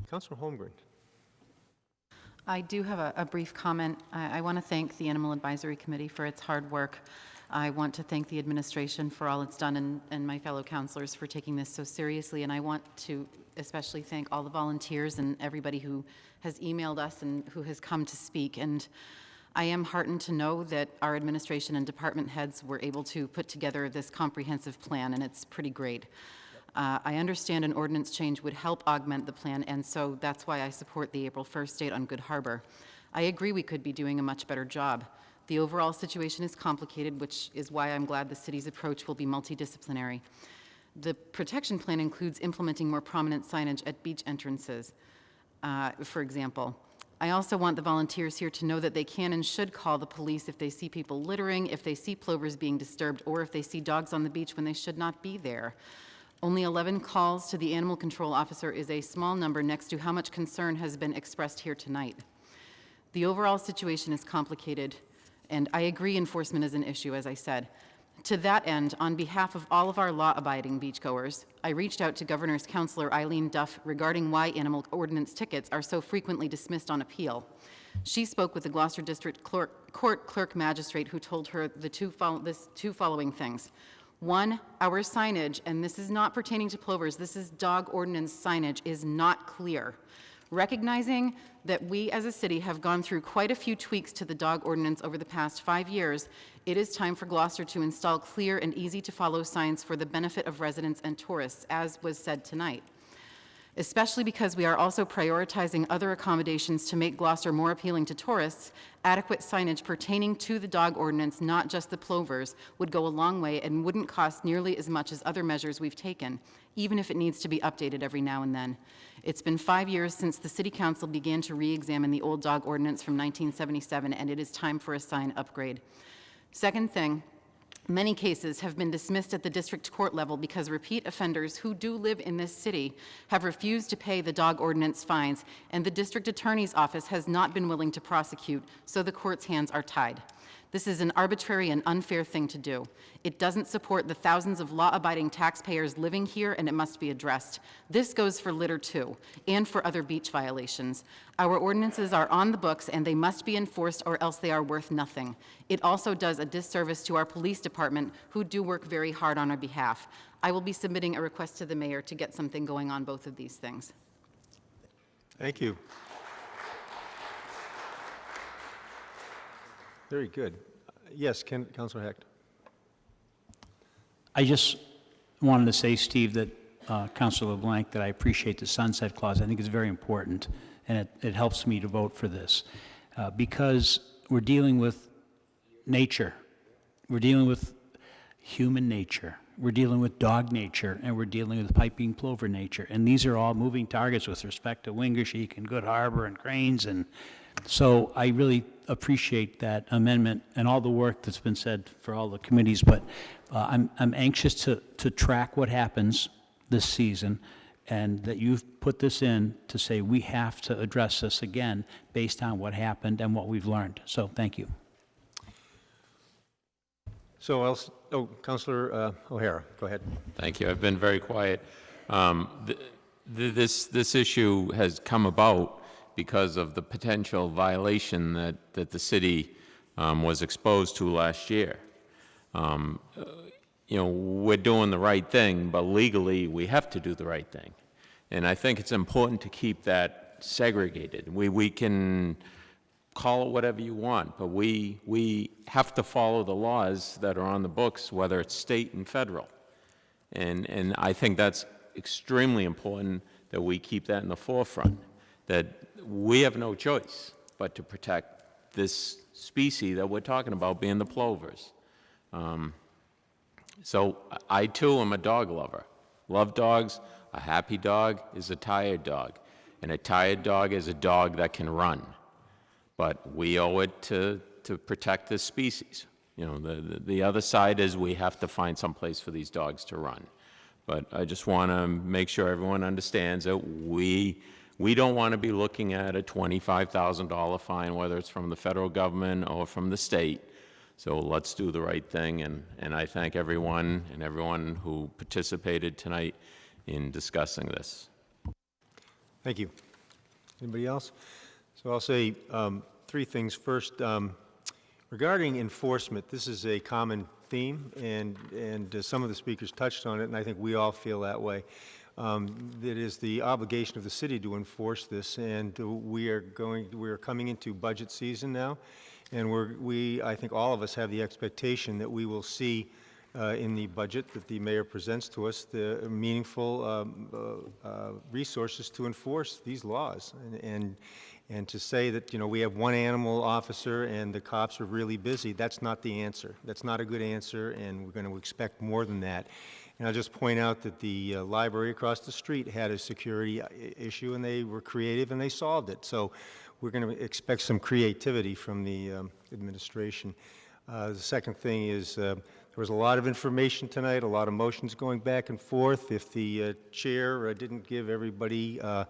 S1: Councilor Holmgren.
S16: I do have a brief comment. I want to thank the Animal Advisory Committee for its hard work. I want to thank the administration for all it's done and my fellow councilors for taking this so seriously. And I want to especially thank all the volunteers and everybody who has emailed us and who has come to speak. And I am heartened to know that our administration and department heads were able to put together this comprehensive plan, and it's pretty great. I understand an ordinance change would help augment the plan, and so that's why I support the April 1st date on Good Harbor. I agree we could be doing a much better job. The overall situation is complicated, which is why I'm glad the city's approach will be multidisciplinary. The protection plan includes implementing more prominent signage at beach entrances, for example. I also want the volunteers here to know that they can and should call the police if they see people littering, if they see plovers being disturbed, or if they see dogs on the beach when they should not be there. Only 11 calls to the animal control officer is a small number next to how much concern has been expressed here tonight. The overall situation is complicated, and I agree enforcement is an issue, as I said. To that end, on behalf of all of our law-abiding beachgoers, I reached out to Governor's Counselor Eileen Duff regarding why animal ordinance tickets are so frequently dismissed on appeal. She spoke with the Gloucester District Court Clerk Magistrate, who told her the two following things. One, our signage, and this is not pertaining to plovers, this is dog ordinance signage, is not clear. Recognizing that we as a city have gone through quite a few tweaks to the dog ordinance over the past 5 years, it is time for Gloucester to install clear and easy to follow signs for the benefit of residents and tourists, as was said tonight. Especially because we are also prioritizing other accommodations to make Gloucester more appealing to tourists, adequate signage pertaining to the dog ordinance, not just the plovers, would go a long way and wouldn't cost nearly as much as other measures we've taken, even if it needs to be updated every now and then. It's been 5 years since the City Council began to re-examine the old dog ordinance from 1977, and it is time for a sign upgrade. Second thing, many cases have been dismissed at the district court level because repeat offenders who do live in this city have refused to pay the dog ordinance fines, and the district attorney's office has not been willing to prosecute, so the court's hands are tied. This is an arbitrary and unfair thing to do. It doesn't support the thousands of law-abiding taxpayers living here, and it must be addressed. This goes for litter too, and for other beach violations. Our ordinances are on the books, and they must be enforced, or else they are worth nothing. It also does a disservice to our police department, who do work very hard on our behalf. I will be submitting a request to the mayor to get something going on both of these things.
S1: Thank you. Very good. Yes, Councilor Hecht.
S14: I just wanted to say, Steve, that Councilor LeBlanc, that I appreciate the sunset clause. I think it's very important, and it helps me to vote for this because we're dealing with nature. We're dealing with human nature. We're dealing with dog nature, and we're dealing with piping plover nature. And these are all moving targets with respect to Wingersheek and Good Harbor and Cranes. And so I really appreciate that amendment and all the work that's been said for all the committees. But I'm anxious to track what happens this season, and that you've put this in to say we have to address this again based on what happened and what we've learned. So thank you.
S1: So else, Councilor O'Hara, go ahead.
S18: Thank you. I've been very quiet. This issue has come about because of the potential violation that the city was exposed to last year. You know, we're doing the right thing, but legally we have to do the right thing. And I think it's important to keep that segregated. We can call it whatever you want, but we have to follow the laws that are on the books, whether it's state and federal. And I think that's extremely important that we keep that in the forefront, that we have no choice but to protect this species that we're talking about, being the plovers. So I too am a dog lover. Love dogs. A happy dog is a tired dog, and a tired dog is a dog that can run. But we owe it to protect this species. You know, the other side is we have to find some place for these dogs to run. But I just want to make sure everyone understands that we We don't want to be looking at a $25,000 fine, whether it's from the federal government or from the state. So let's do the right thing, and I thank everyone who participated tonight in discussing this.
S1: Thank you. Anybody else? So I'll say three things. First, regarding enforcement, this is a common theme, and some of the speakers touched on it, and I think we all feel that way. It is the obligation of the city to enforce this, and we are coming into budget season now, and I think all of us have the expectation that we will see in the budget that the mayor presents to us the meaningful resources to enforce these laws, and to say that, we have one animal officer and the cops are really busy, that's not the answer. That's not a good answer, and we're going to expect more than that. And I'll just point out that the library across the street had a security issue, and they were creative and they solved it. So we're going to expect some creativity from the administration. The second thing is there was a lot of information tonight, a lot of motions going back and forth. If the chair didn't give everybody the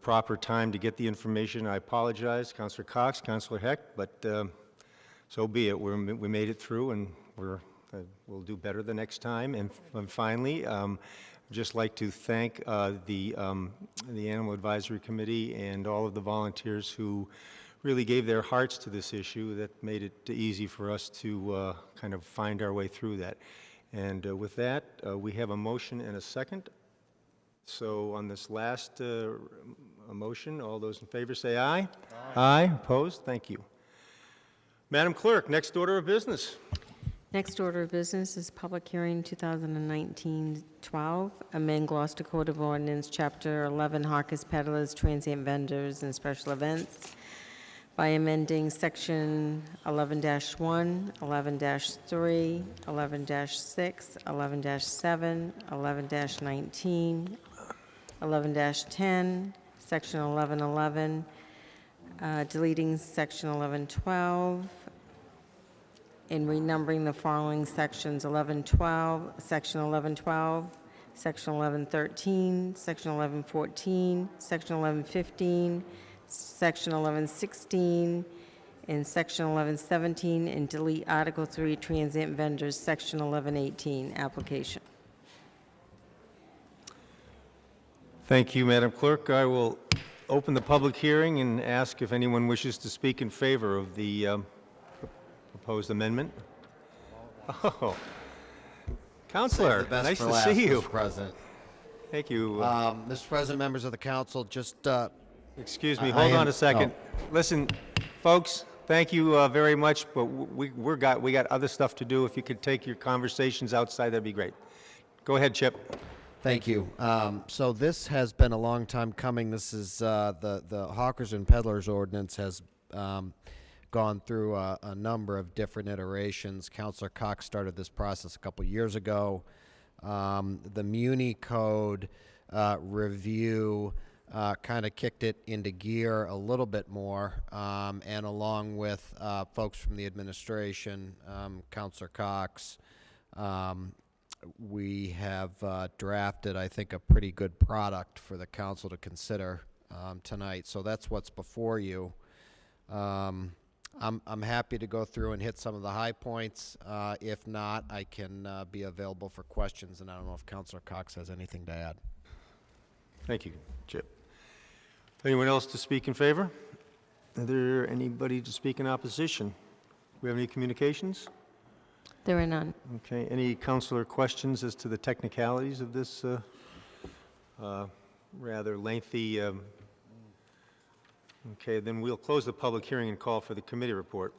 S1: proper time to get the information, I apologize, Councilor Cox, Councilor Heck, but so be it. We made it through, and we'll do better the next time. And finally, I'd just like to thank the Animal Advisory Committee and all of the volunteers who really gave their hearts to this issue. That made it easy for us to kind of find our way through that. And with that, we have a motion and a second. So on this last motion, all those in favor say aye. Aye. Aye. Opposed? Thank you. Madam Clerk, next order of business.
S12: Next order of business is public hearing 2019-12, amend Gloucester Code of Ordinance, Chapter 11, Hawkers, Peddlers, Transient Vendors, and Special Events by amending Section 11-1, 11-3, 11-6, 11-7, 11-19, 11-10, Section 1111, deleting Section 1112, and renumbering the following sections: 1112, Section 1112, Section 1113, Section 1114, Section 1115, Section 1116, and Section 1117, and delete Article 3, Transient Vendors, Section 1118, Application.
S1: Thank you, Madam Clerk. I will open the public hearing and ask if anyone wishes to speak in favor of the proposed amendment. Oh, Counselor, nice to see you.
S4: Mr. President.
S1: Thank you.
S4: Mr. President, members of the council, just...
S1: Excuse me, hold on a second. Listen, folks, thank you very much, but we got other stuff to do. If you could take your conversations outside, that'd be great. Go ahead, Chip.
S4: Thank you. So this has been a long time coming. This is the Hawkers and Peddlers ordinance has gone through a number of different iterations. Councilor Cox started this process a couple years ago. The Muni Code review kind of kicked it into gear a little bit more, and along with folks from the administration, Councilor Cox, we have drafted, I think, a pretty good product for the council to consider tonight. So that's what's before you. I'm happy to go through and hit some of the high points. If not, I can be available for questions, and I don't know if Councilor Cox has anything to add.
S1: Thank you, Chip. Anyone else to speak in favor? Is there anybody to speak in opposition? Do we have any communications?
S12: There are none.
S1: Okay. Any councilor questions as to the technicalities of this rather lengthy? Okay, then we'll close the public hearing and call for the committee report.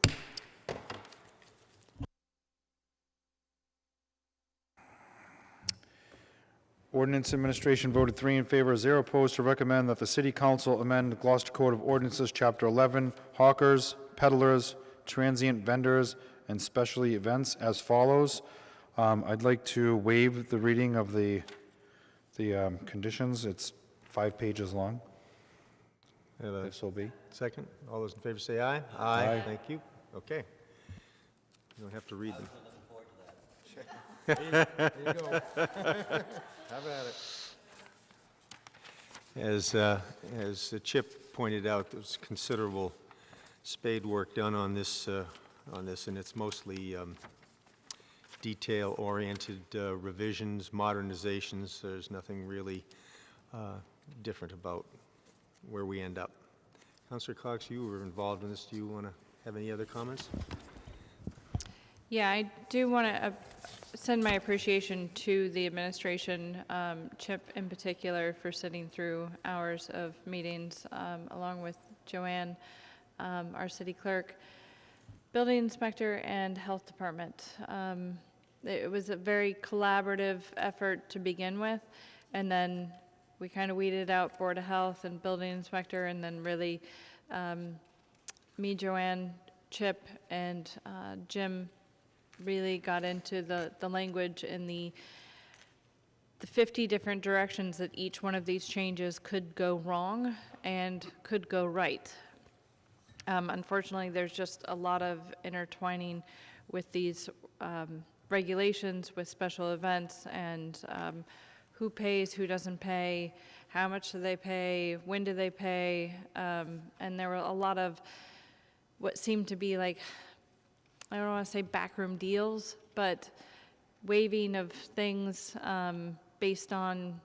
S6: Ordinance Administration voted 3 in favor, 0 opposed, to recommend that the City Council amend Gloucester Code of Ordinances, Chapter 11, Hawkers, Peddlers, Transient Vendors, and Specialty Events as follows. I'd like to waive the reading of the conditions. It's 5 pages long. If so be.
S1: Second. All those in favor say aye. Aye. Thank you. Okay. You don't have to read them.
S4: There you go. Have at it.
S1: As Chip pointed out, there's considerable spade work done on this, and it's mostly detail-oriented revisions, modernizations. There's nothing really different about where we end up. Councillor Cox, you were involved in this. Do you want to have any other comments?
S13: Yeah, I do want to send my appreciation to the administration, Chip in particular, for sitting through hours of meetings, along with Joanne, our city clerk, building inspector, and health department. It was a very collaborative effort to begin with, and then we kind of weeded out Board of Health and building inspector, and then really me, Joanne, Chip, and Jim really got into the language and the 50 different directions that each one of these changes could go wrong and could go right. Unfortunately, there's just a lot of intertwining with these regulations, with special events, and who pays, who doesn't pay, how much do they pay, when do they pay, and there were a lot of what seemed to be like, I don't want to say backroom deals, but waiving of things based on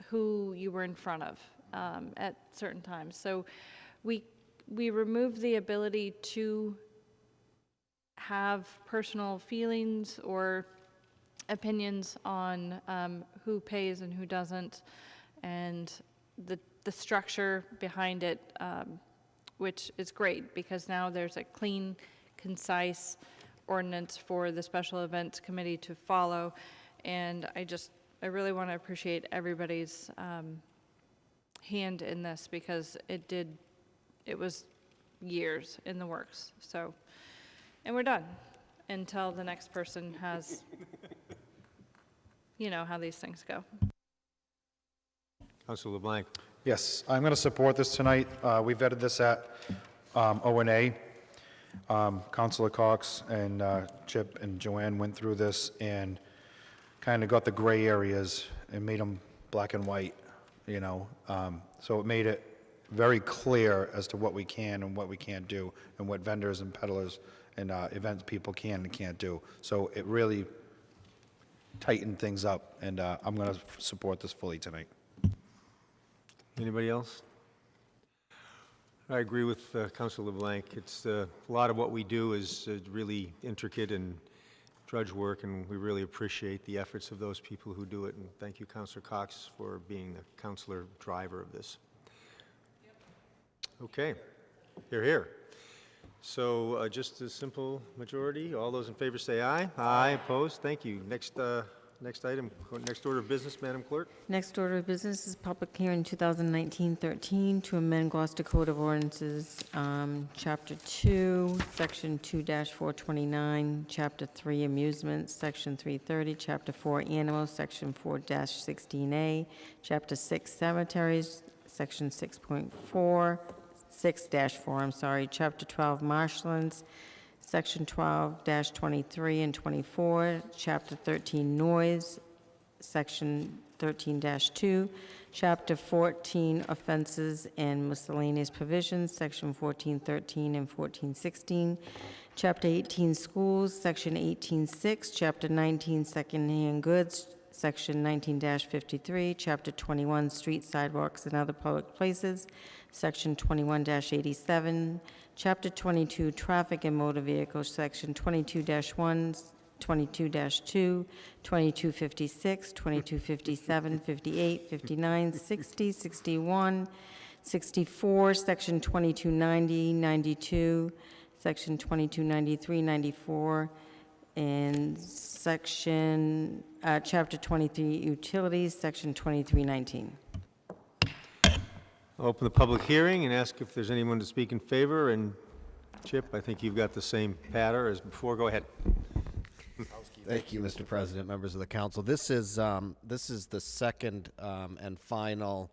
S13: who you were in front of at certain times. So we removed the ability to have personal feelings or opinions on who pays and who doesn't, and the structure behind it, which is great because now there's a clean, concise ordinance for the special events committee to follow. And I really want to appreciate everybody's hand in this, because it was years in the works. So, and we're done until the next person has, you know how these things go.
S1: Councilor LeBlanc.
S6: Yes, I'm going to support this tonight. We vetted this at O&A. Councilor Cox and Chip and Joanne went through this and kind of got the gray areas and made them black and white, you know. So it made it very clear as to what we can and what we can't do, and what vendors and peddlers and events people can and can't do. So it really tightened things up, and I'm going to support this fully tonight.
S1: Anybody else? I agree with Councilor LeBlanc. It's a lot of what we do is really intricate and drudge work, and we really appreciate the efforts of those people who do it. And thank you, Councilor Cox, for being the councilor driver of this. Okay, you're here. So just a simple majority. All those in favor say aye. Aye. Opposed? Thank you. Next item, next order of business, Madam Clerk.
S12: Next order of business is public hearing 2019-13 to amend Gloucester Code of Ordinances, Chapter 2, Section 2-429, Chapter 3, Amusements, Section 330, Chapter 4, Animals, Section 4-16A, Chapter 6, Cemeteries, Section 6.4, 6-4, Chapter 12, Marshlands, Section 12-23 and 24, Chapter 13, Noise, Section 13-2, Chapter 14, Offenses and Miscellaneous Provisions, Section 14-13 and 14-16, Chapter 18, Schools, Section 18-6, Chapter 19, Secondhand Goods, Section 19-53, Chapter 21, Street, Sidewalks, and Other Public Places, Section 21-87, Chapter 22, Traffic and Motor Vehicles, Section 22-1, 22-2, 2256, 2257, 58, 59, 60, 61, 64, Section 2290, 92, Section 2293, 94, and Section, Chapter 23, Utilities, Section 2319.
S1: I'll open the public hearing and ask if there's anyone to speak in favor. And Chip, I think you've got the same patter as before. Go ahead.
S4: Thank you, Mr. President, members of the council. This is the second and final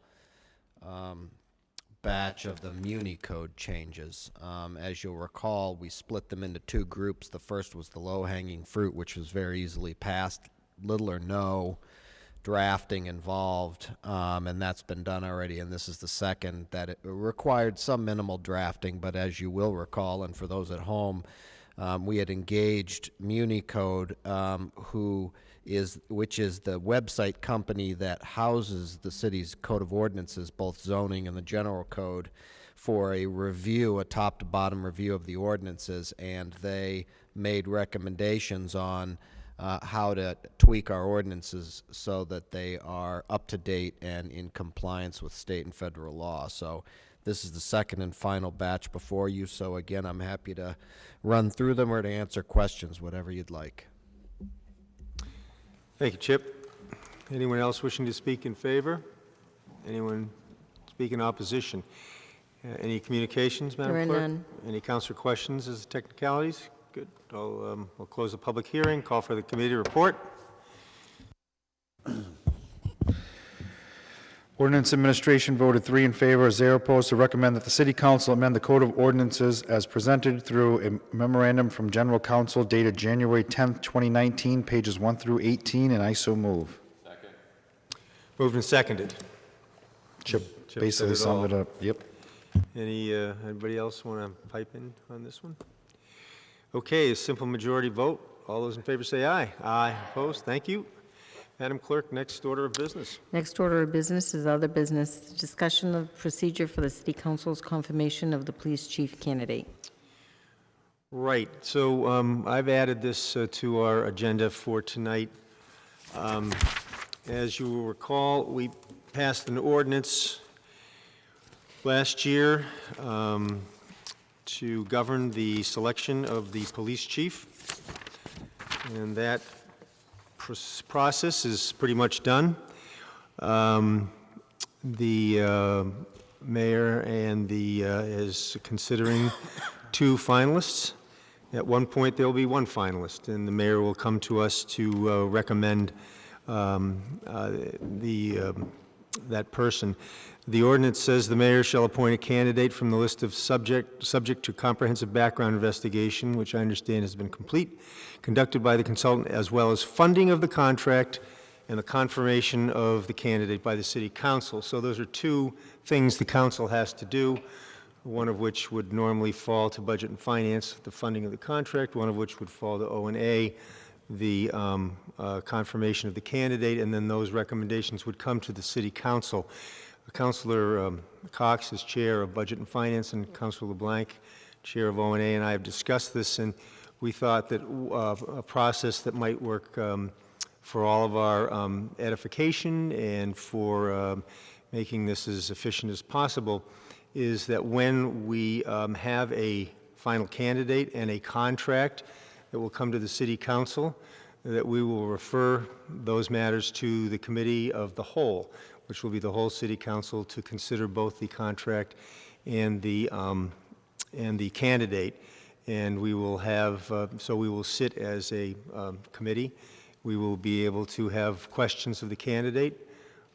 S4: batch of the Muni Code changes. As you'll recall, we split them into two groups. The first was the low-hanging fruit, which was very easily passed, little or no drafting involved, and that's been done already, and this is the second that it required some minimal drafting, but as you will recall, and for those at home, we had engaged MuniCode, which is the website company that houses the city's code of ordinances, both zoning and the general code, for a review, a top to bottom review of the ordinances, and they made recommendations on how to tweak our ordinances so that they are up to date and in compliance with state and federal law. So this is the second and final batch before you. So again, I'm happy to run through them or to answer questions, whatever you'd like.
S1: Thank you, Chip. Anyone else wishing to speak in favor? Anyone speak in opposition? Any communications, Madam Clerk?
S12: There are none.
S1: Any councilor questions as technicalities? Good. I'll close the public hearing, call for the committee report.
S6: Ordinance Administration voted 3 in favor, 0 opposed, to recommend that the City Council amend the Code of Ordinances as presented through a memorandum from General Counsel dated January 10th, 2019, pages 1 through 18, and I so move.
S1: Second. Moved and seconded.
S6: Chip
S1: said
S6: basically
S1: it all.
S6: summed it up. Yep.
S1: Anybody else want to pipe in on this one? Okay, a simple majority vote. All those in favor say aye. Aye. Opposed? Thank you. Madam Clerk, next order of business.
S12: Next order of business is other business. Discussion of procedure for the City Council's confirmation of the police chief candidate.
S1: Right. So I've added this to our agenda for tonight. As you will recall, we passed an ordinance last year to govern the selection of the police chief, and that process is pretty much done. The mayor and is considering 2 finalists. At one point, there will be 1 finalist, and the mayor will come to us to recommend that person. The ordinance says the mayor shall appoint a candidate from the list of subject to comprehensive background investigation, which I understand has been complete, conducted by the consultant, as well as funding of the contract and the confirmation of the candidate by the city council. So those are 2 things the council has to do, one of which would normally fall to budget and finance, the funding of the contract, one of which would fall to O&A, the confirmation of the candidate, and then those recommendations would come to the city council. Councilor Cox is chair of Budget and Finance, and Councilor LeBlanc, chair of O&A, and I have discussed this, and we thought that a process that might work for all of our edification and for making this as efficient as possible is that when we have a final candidate and a contract that will come to the city council, that we will refer those matters to the committee of the whole, which will be the whole city council, to consider both the contract and the candidate. And we will have, so we will sit as a committee. We will be able to have questions of the candidate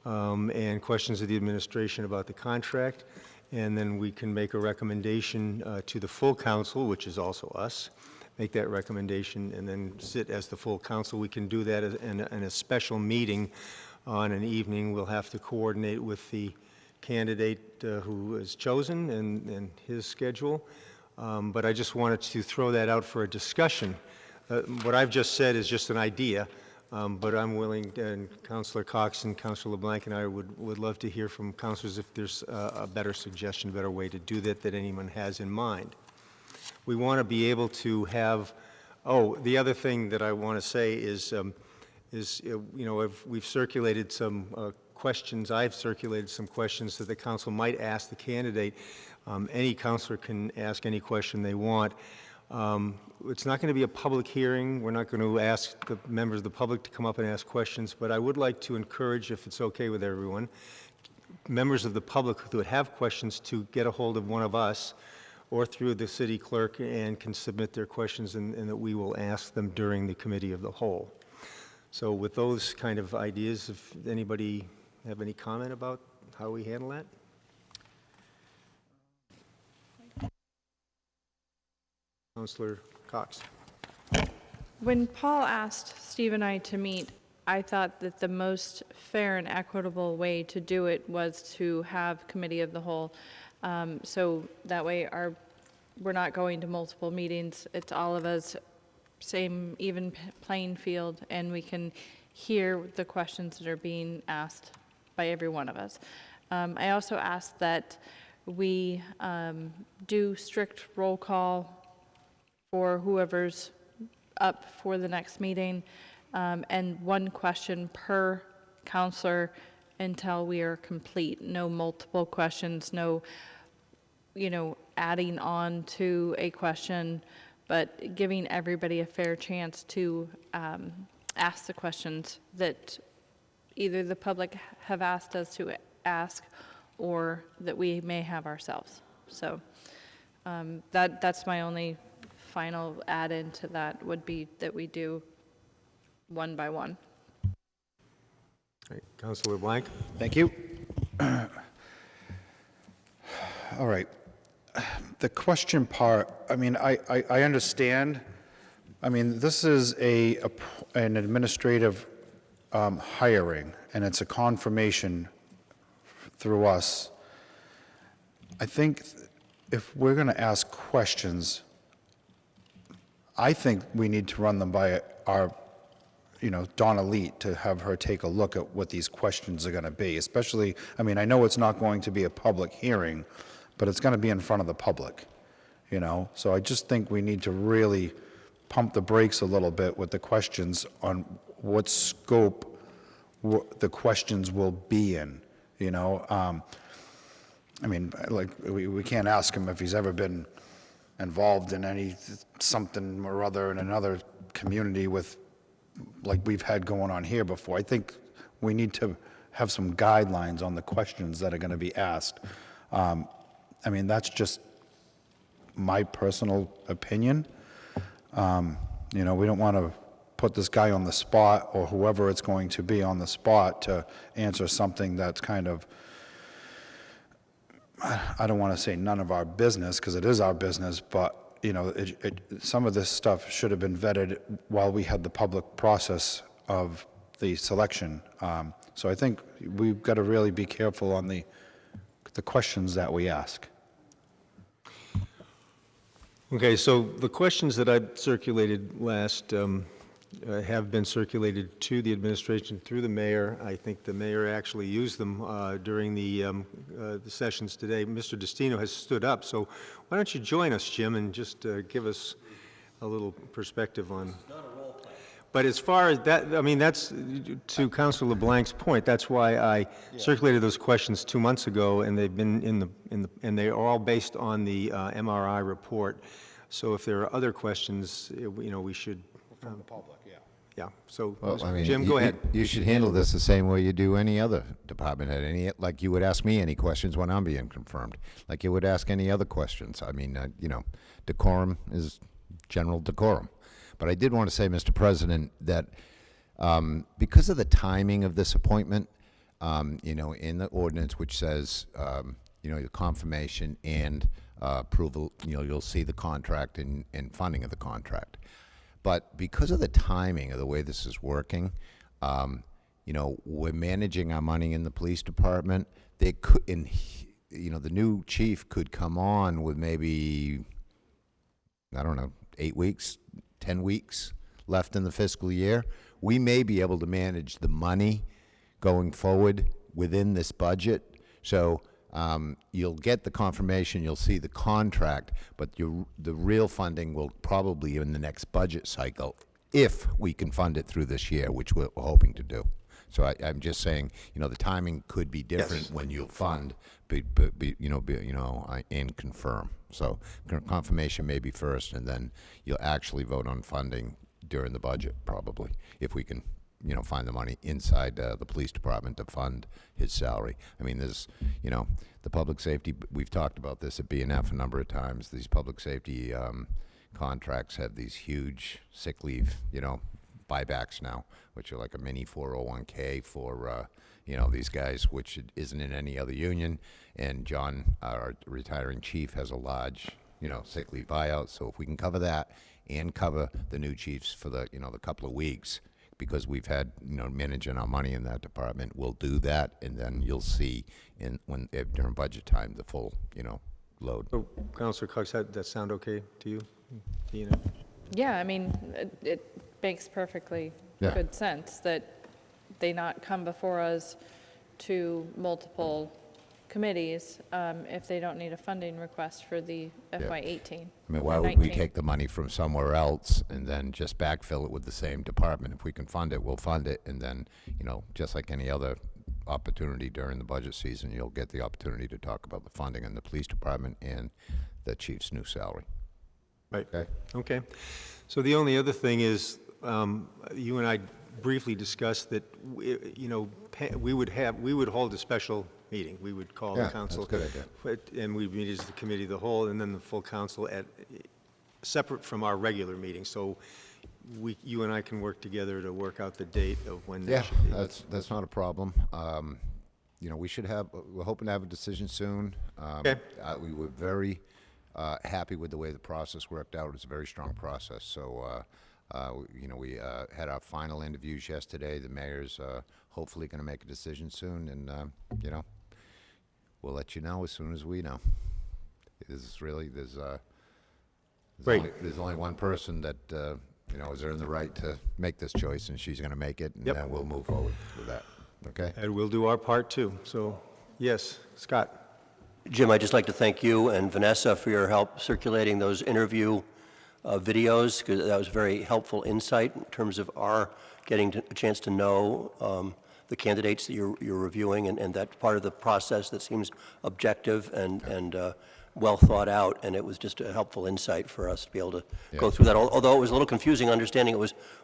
S1: and questions of the administration about the contract. And then we can make a recommendation to the full council, which is also us, make that recommendation and then sit as the full council. We can do that in a special meeting on an evening. We'll have to coordinate with the candidate who is chosen and his schedule. But I just wanted to throw that out for a discussion. What I've just said is just an idea, but I'm willing, and Councilor Cox and Councilor LeBlanc and I would love to hear from councilors if there's a better suggestion, a better way to do that anyone has in mind. We want to be able to have, the other thing that I want to say is we've circulated some questions, I've circulated some questions that the council might ask the candidate. Any councilor can ask any question they want. It's not going to be a public hearing. We're not going to ask the members of the public to come up and ask questions, but I would like to encourage, if it's okay with everyone, members of the public who would have questions to get a hold of one of us or through the city clerk and can submit their questions, and that we will ask them during the committee of the whole. So with those kind of ideas, if anybody have any comment about how we handle that? Councilor Cox.
S13: When Paul asked Steve and I to meet, I thought that the most fair and equitable way to do it was to have committee of the whole. So that way we're not going to multiple meetings. It's all of us, same even playing field, and we can hear the questions that are being asked by every one of us. I also asked that we do strict roll call for whoever's up for the next meeting, and one question per counselor until we are complete. No multiple questions, no, adding on to a question, but giving everybody a fair chance to ask the questions that either the public have asked us to ask or that we may have ourselves. So that's my only final add-in to that, would be that we do one by one.
S1: All right, Councilor Blank.
S6: Thank you. All right. The question part, I mean, I understand. I mean, this is an administrative hiring, and it's a confirmation through us. I think if we're going to ask questions, I think we need to run them by our, Donna Leet, to have her take a look at what these questions are going to be, especially, I mean, I know it's not going to be a public hearing, but it's going to be in front of the public, So I just think we need to really pump the brakes a little bit with the questions on what scope the questions will be in, I mean, like, we can't ask him if he's ever been involved in something or other in another community with, like we've had going on here before. I think we need to have some guidelines on the questions that are going to be asked. I mean, that's just my personal opinion. We don't want to put this guy on the spot, or whoever it's going to be on the spot, to answer something that's kind of, I don't want to say none of our business, because it is our business, but some of this stuff should have been vetted while we had the public process of the selection. So I think we've got to really be careful on the questions that we ask.
S1: Okay, so the questions that I circulated last have been circulated to the administration through the mayor. I think the mayor actually used them during the sessions today. Mr. Destino has stood up, so why don't you join us, Jim, and just give us a little perspective on. It's not a role play. But as far as that, I mean, that's to Councilor LeBlanc's point. That's why I circulated those questions 2 months ago, and they've been and they are all based on the MRI report. So if there are other questions, we should.
S6: From the public, yeah.
S1: Yeah, so,
S19: Well, I mean,
S1: Jim, go ahead.
S19: You should handle this the same way you do any other department head. Like you would ask me any questions when I'm being confirmed, like you would ask any other questions. I mean, decorum is general decorum. But I did want to say, Mr. President, that because of the timing of this appointment, in the ordinance which says, the confirmation and approval, you'll see the contract and funding of the contract. But because of the timing of the way this is working, we're managing our money in the police department. They could, the new chief could come on with maybe, 8 weeks, 10 weeks left in the fiscal year. We may be able to manage the money going forward within this budget. So you'll get the confirmation, you'll see the contract, but the real funding will probably in the next budget cycle, if we can fund it through this year, which we're hoping to do. So I'm just saying, the timing could be different when you fund, and confirm. So confirmation may be first, and then you'll actually vote on funding during the budget, probably, if we can, find the money inside the police department to fund his salary. I mean, there's, the public safety, we've talked about this at BNF a number of times. These public safety contracts have these huge sick leave, buybacks now, which are like a mini 401k for, these guys, which isn't in any other union. And John, our retiring chief, has a large, sick leave buyout. So if we can cover that and cover the new chiefs for the, the couple of weeks, because we've had, managing our money in that department, we'll do that, and then you'll see during budget time, the full, load.
S1: So, Councilor Cox, that sound okay to you, Dina?
S13: Yeah, I mean, it makes perfectly
S19: Yeah.
S13: good sense that they not come before us to multiple committees if they don't need a funding request for the FY18.
S19: I mean, why would we
S13: 19.
S19: take the money from somewhere else and then just backfill it with the same department? If we can fund it, we'll fund it, and then, just like any other opportunity during the budget season, you'll get the opportunity to talk about the funding in the police department and the chief's new salary.
S1: Right.
S19: Okay?
S1: Okay. So the only other thing is, you and I briefly discussed that, we would hold a special meeting. We would call the
S19: Yeah,
S1: council.
S19: that's a good idea.
S1: And we'd meet as the committee of the whole, and then the full council separate from our regular meeting. So you and I can work together to work out the date of when that should be.
S19: That's not a problem. We're hoping to have a decision soon.
S1: Okay.
S19: We were very happy with the way the process worked out. It's a very strong process. So, we had our final interviews yesterday. The mayor's hopefully going to make a decision soon, and, we'll let you know as soon as we know. There's only one person that, is earned the right to make this choice, and she's going to make it, and
S1: Yep.
S19: then we'll move forward with that. Okay?
S1: And we'll do our part too. So, yes, Scott.
S17: Jim, I'd just like to thank you and Vanessa for your help circulating those interview videos, because that was very helpful insight in terms of our getting a chance to know the candidates that you're reviewing, and that part of the process that seems objective and well thought out, and it was just a helpful insight for us to be able to go through that. Although it was a little confusing understanding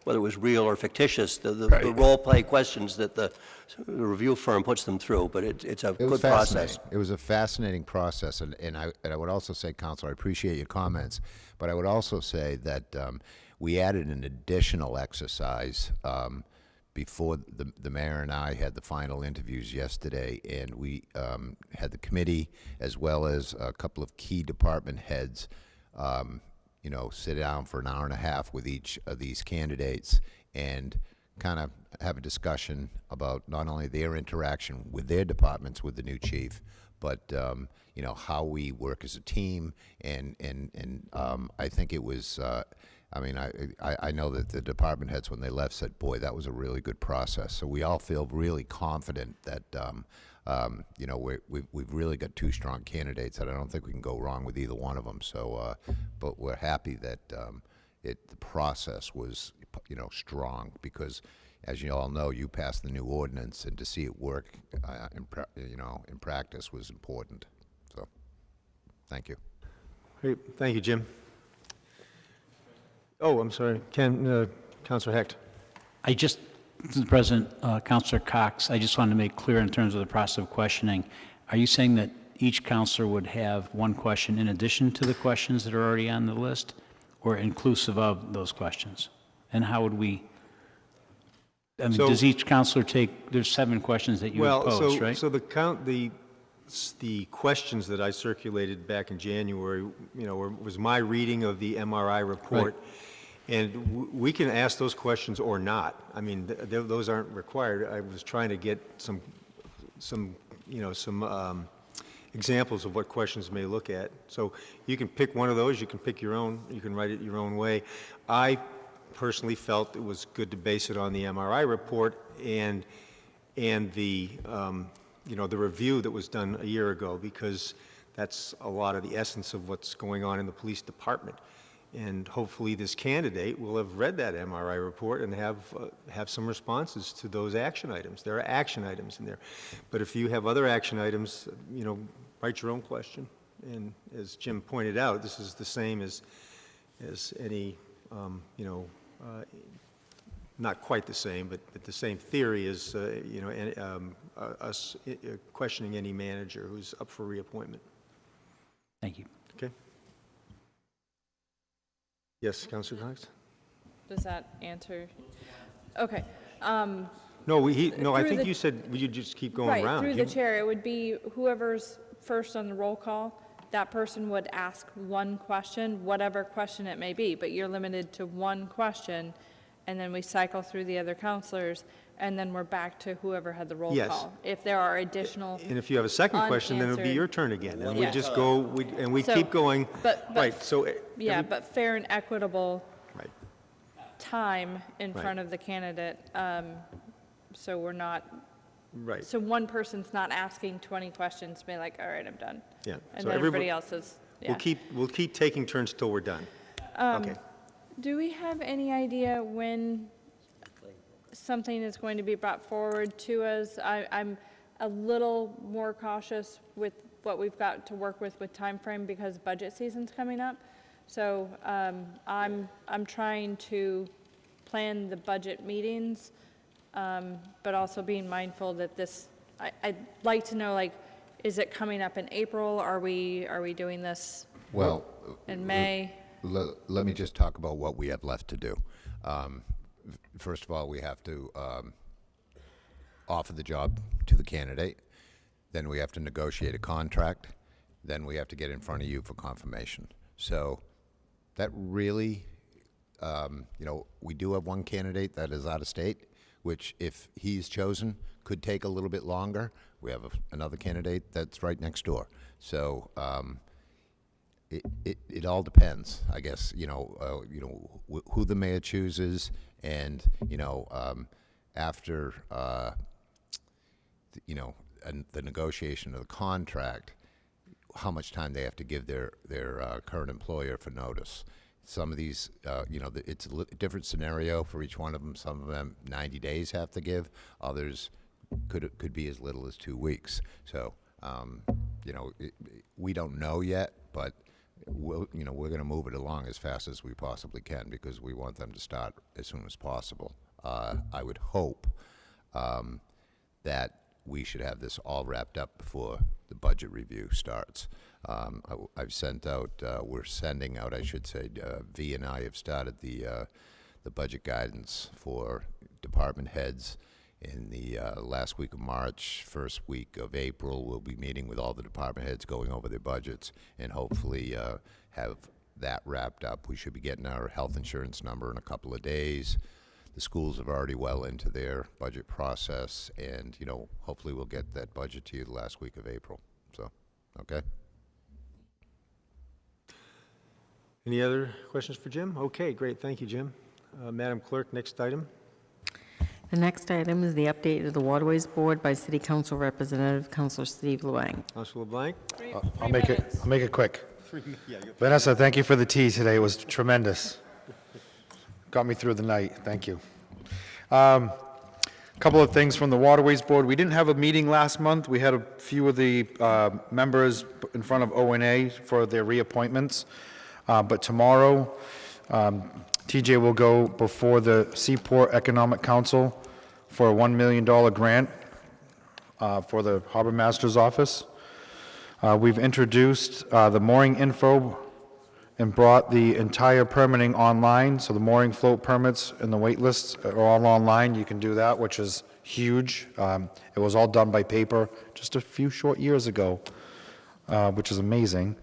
S17: whether it was real or fictitious, the role play questions that the review firm puts them through, but it's a good process.
S19: It was a fascinating process, and I would also say, Counselor, I appreciate your comments, but I would also say that we added an additional exercise before the mayor and I had the final interviews yesterday, and we had the committee as well as a couple of key department heads, sit down for an hour and a half with each of these candidates and kind of have a discussion about not only their interaction with their departments with the new chief, but how we work as a team, and I think it was. I know that the department heads, when they left, said, boy, that was a really good process. So we all feel really confident that, we've really got two strong candidates, and I don't think we can go wrong with either one of them. So, but we're happy that the process was, strong, because, as you all know, you passed the new ordinance, and to see it work, in practice was important. So, thank you.
S1: Great. Thank you, Jim. Oh, I'm sorry. Councilor Hecht.
S14: Mr. President, Councilor Cox, I just wanted to make clear in terms of the process of questioning. Are you saying that each counselor would have one question in addition to the questions that are already on the list, or inclusive of those questions? And how would we, does each counselor there's 7 questions that you posed, right?
S1: So the questions that I circulated back in January, was my reading of the MRI report. Right. And we can ask those questions or not. I mean, those aren't required. I was trying to get some examples of what questions may look at. So you can pick one of those. You can pick your own. You can write it your own way. I personally felt it was good to base it on the MRI report and the the review that was done a year ago, because that's a lot of the essence of what's going on in the police department. And hopefully this candidate will have read that MRI report and have some responses to those action items. There are action items in there. But if you have other action items, write your own question. And as Jim pointed out, this is the same as any, not quite the same, but the same theory as, us questioning any manager who's up for reappointment.
S14: Thank you.
S1: Okay. Yes, Councilor Cox?
S13: Does that answer? Okay.
S1: No, I think you said you just keep going around.
S13: Through the chair, it would be whoever's first on the roll call, that person would ask one question, whatever question it may be, but you're limited to one question, and then we cycle through the other counselors, and then we're back to whoever had the roll
S1: Yes.
S13: call. If there are additional
S1: And if you have a second question, then it would be
S13: unanswered-
S1: your turn again. And we
S13: Yeah.
S1: just go, we
S13: So,
S1: keep going.
S13: but-
S1: Right, so.
S13: Yeah, but fair and equitable
S1: Right.
S13: time in
S1: Right.
S13: front of the candidate, so we're not,
S1: Right,
S13: so one person's not asking 20 questions, be like, all right, I'm done.
S1: yeah.
S13: And
S1: So
S13: then everybody else is, yeah.
S1: We'll keep taking turns till we're done. Okay.
S13: Do we have any idea when something is going to be brought forward to us? I'm a little more cautious with what we've got to work with timeframe because budget season's coming up. So I'm trying to plan the budget meetings, but also being mindful that this, I'd like to know, like, is it coming up in April? Are we doing this
S19: Well,
S13: in May?
S19: let me just talk about what we have left to do. First of all, we have to offer the job to the candidate. Then we have to negotiate a contract. Then we have to get in front of you for confirmation. So that really, we do have one candidate that is out of state, which if he's chosen, could take a little bit longer. We have another candidate that's right next door. So it all depends, I guess, who the mayor chooses, and, after, the negotiation of the contract, how much time they have to give their current employer for notice. Some of these, it's a different scenario for each one of them. Some of them 90 days have to give. Others could be as little as 2 weeks. So, we don't know yet, but we're going to move it along as fast as we possibly can because we want them to start as soon as possible. I would hope that we should have this all wrapped up before the budget review starts. I've sent out, we're sending out, I should say, V and I have started the budget guidance for department heads. In the last week of March, first week of April, we'll be meeting with all the department heads, going over their budgets, and hopefully have that wrapped up. We should be getting our health insurance number in a couple of days. The schools are already well into their budget process, and, hopefully we'll get that budget to you the last week of April. So, okay?
S1: Any other questions for Jim? Okay, great, thank you, Jim. Madam Clerk, next item.
S12: The next item is the update of the Waterways Board by City Council Representative Councilor Steve Luang.
S1: Councilor LeBlanc?
S6: I'll make it quick. Vanessa, thank you for the tea today. It was tremendous. Got me through the night. Thank you. Couple of things from the Waterways Board. We didn't have a meeting last month. We had a few of the members in front of O&A for their reappointments. But tomorrow, TJ will go before the Seaport Economic Council for a $1 million grant for the Harbor Master's Office. We've introduced the mooring info and brought the entire permitting online, so the mooring float permits and the wait lists are all online. You can do that, which is huge. It was all done by paper just a few short years ago, which is amazing.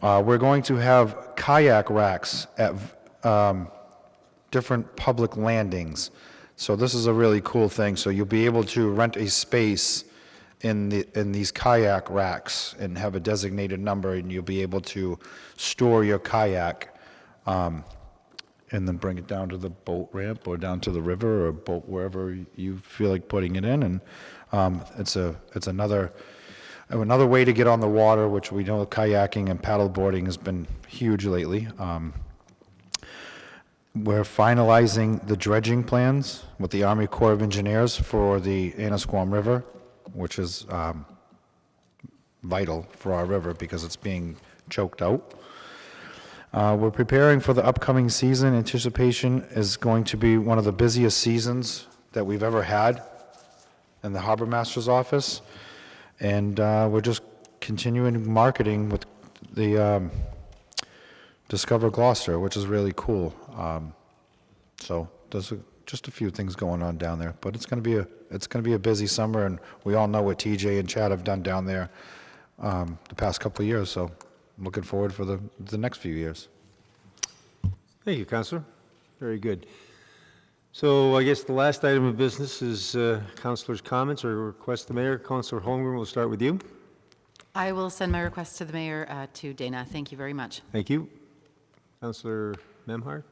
S6: We're going to have kayak racks at different public landings. So this is a really cool thing. So you'll be able to rent a space in these kayak racks and have a designated number, and you'll be able to store your kayak and then bring it down to the boat ramp or down to the river or boat wherever you feel like putting it in. And it's another way to get on the water, which we know kayaking and paddleboarding has been huge lately. We're finalizing the dredging plans with the Army Corps of Engineers for the Annisquam River, which is vital for our river because it's being choked out. We're preparing for the upcoming season. Anticipation is going to be one of the busiest seasons that we've ever had in the Harbor Master's Office. And we're just continuing marketing with the Discover Gloucester, which is really cool. So there's just a few things going on down there, but it's going to be a busy summer, and we all know what TJ and Chad have done down there the past couple of years. So I'm looking forward for the next few years.
S1: Thank you, Councilor. Very good. So I guess the last item of business is councilors' comments or requests to the mayor. Councilor Holmgren, we'll start with you.
S16: I will send my request to the mayor to Dana. Thank you very much.
S1: Thank you. Councilor Memhard?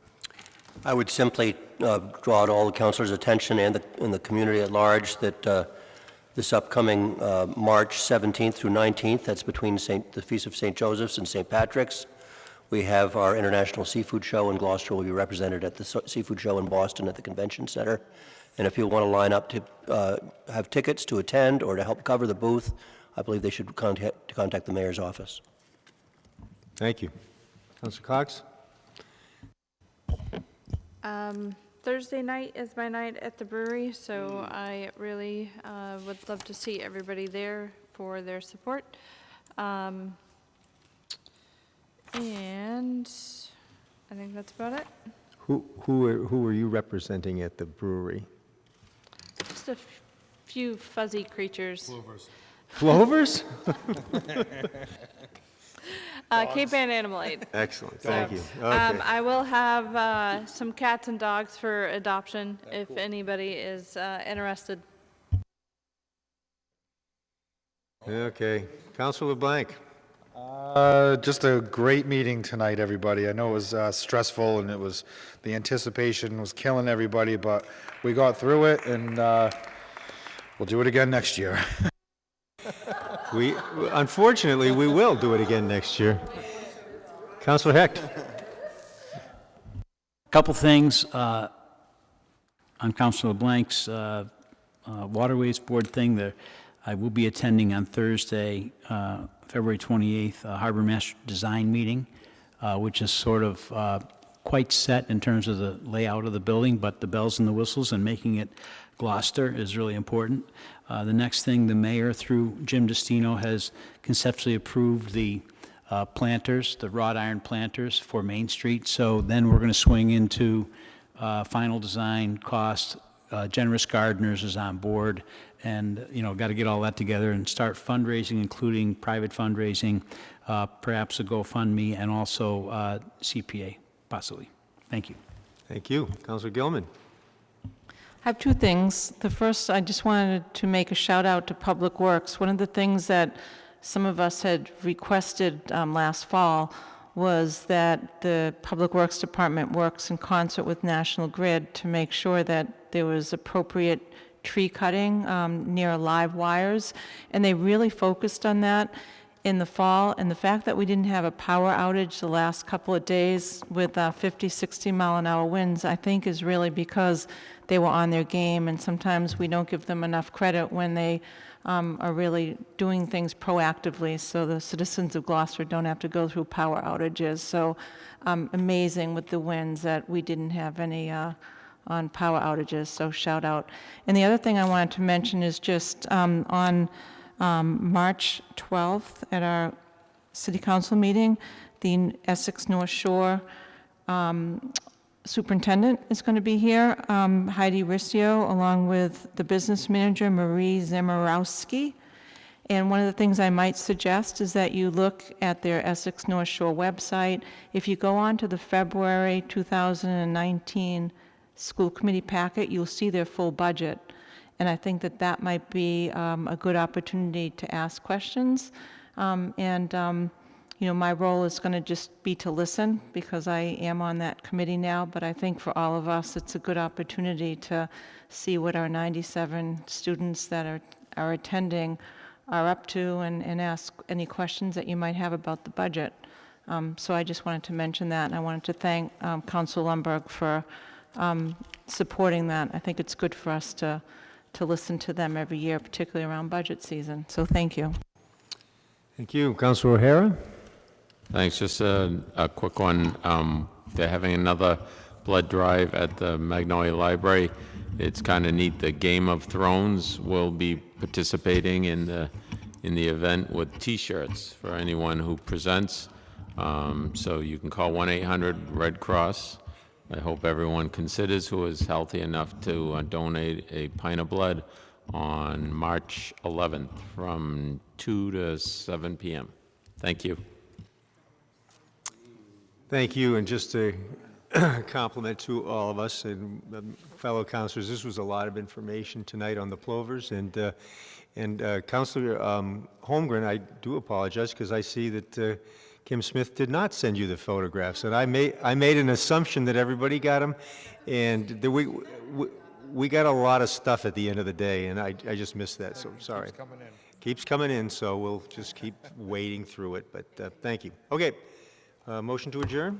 S17: I would simply draw to all the councilors' attention and the community at large that this upcoming March 17th through 19th, that's between the Feast of St. Joseph's and St. Patrick's, we have our International Seafood Show in Gloucester. Will be represented at the Seafood Show in Boston at the Convention Center. And if you want to line up to have tickets to attend or to help cover the booth, I believe they should contact the mayor's office.
S1: Thank you. Councilor Cox?
S13: Thursday night is my night at the brewery, so I really would love to see everybody there for their support. And I think that's about it.
S1: Who are you representing at the brewery?
S13: Just a few fuzzy creatures.
S1: Plovers?
S13: Cape Ann Animal Aid.
S1: Excellent,
S13: So,
S1: thank you. Okay.
S13: I will have some cats and dogs for adoption if anybody is interested.
S1: Okay. Councilor LeBlanc?
S6: Just a great meeting tonight, everybody. I know it was stressful and the anticipation was killing everybody, but we got through it and we'll do it again next year.
S1: Unfortunately, we will do it again next year. Councilor Hecht?
S14: Couple things on Councilor Blank's Waterways Board thing. There, I will be attending on Thursday, February 28th, a Harbor Master Design meeting, which is sort of quite set in terms of the layout of the building, but the bells and the whistles and making it Gloucester is really important. The next thing, the mayor, through Jim Destino, has conceptually approved the planters, the wrought iron planters for Main Street. So then we're going to swing into final design cost. Generous Gardeners is on board, and got to get all that together and start fundraising, including private fundraising, perhaps a GoFundMe, and also CPA, possibly. Thank you.
S1: Thank you. Councilor Gilman?
S15: I have two things. The first, I just wanted to make a shout out to Public Works. One of the things that some of us had requested last fall was that the Public Works Department works in concert with National Grid to make sure that there was appropriate tree cutting near live wires, and they really focused on that in the fall. And the fact that we didn't have a power outage the last couple of days with 50, 60 mile an hour winds, I think is really because they were on their game, and sometimes we don't give them enough credit when they are really doing things proactively so the citizens of Gloucester don't have to go through power outages. So amazing with the winds that we didn't have any on power outages, so shout out. And the other thing I wanted to mention is just on March 12th at our City Council meeting, the Essex North Shore Superintendent is going to be here, Heidi Riccio, along with the business manager, Marie Zamorowski. And one of the things I might suggest is that you look at their Essex North Shore website. If you go on to the February 2019 school committee packet, you'll see their full budget. And I think that that might be a good opportunity to ask questions. My role is going to just be to listen because I am on that committee now, but I think for all of us, it's a good opportunity to see what our 97 students that are attending are up to and ask any questions that you might have about the budget. So I just wanted to mention that, and I wanted to thank Council Lundberg for supporting that. I think it's good for us to listen to them every year, particularly around budget season. So thank you.
S1: Thank you. Councilor O'Hara?
S18: Thanks. Just a quick one. They're having another blood drive at the Magnolia Library. It's kind of neat. The Game of Thrones will be participating in the event with T-shirts for anyone who presents. So you can call 1-800-RED Cross. I hope everyone considers who is healthy enough to donate a pint of blood on March 11th from 2 to 7 p.m. Thank you.
S1: Thank you. And just to compliment to all of us and fellow councilors. This was a lot of information tonight on the plovers, and Councilor Holmgren, I do apologize because I see that Kim Smith did not send you the photographs, and I made an assumption that everybody got them, and we got a lot of stuff at the end of the day, and I just missed that, so sorry. Keeps coming in, so we'll just keep wading through it, but thank you. Okay, motion to adjourn?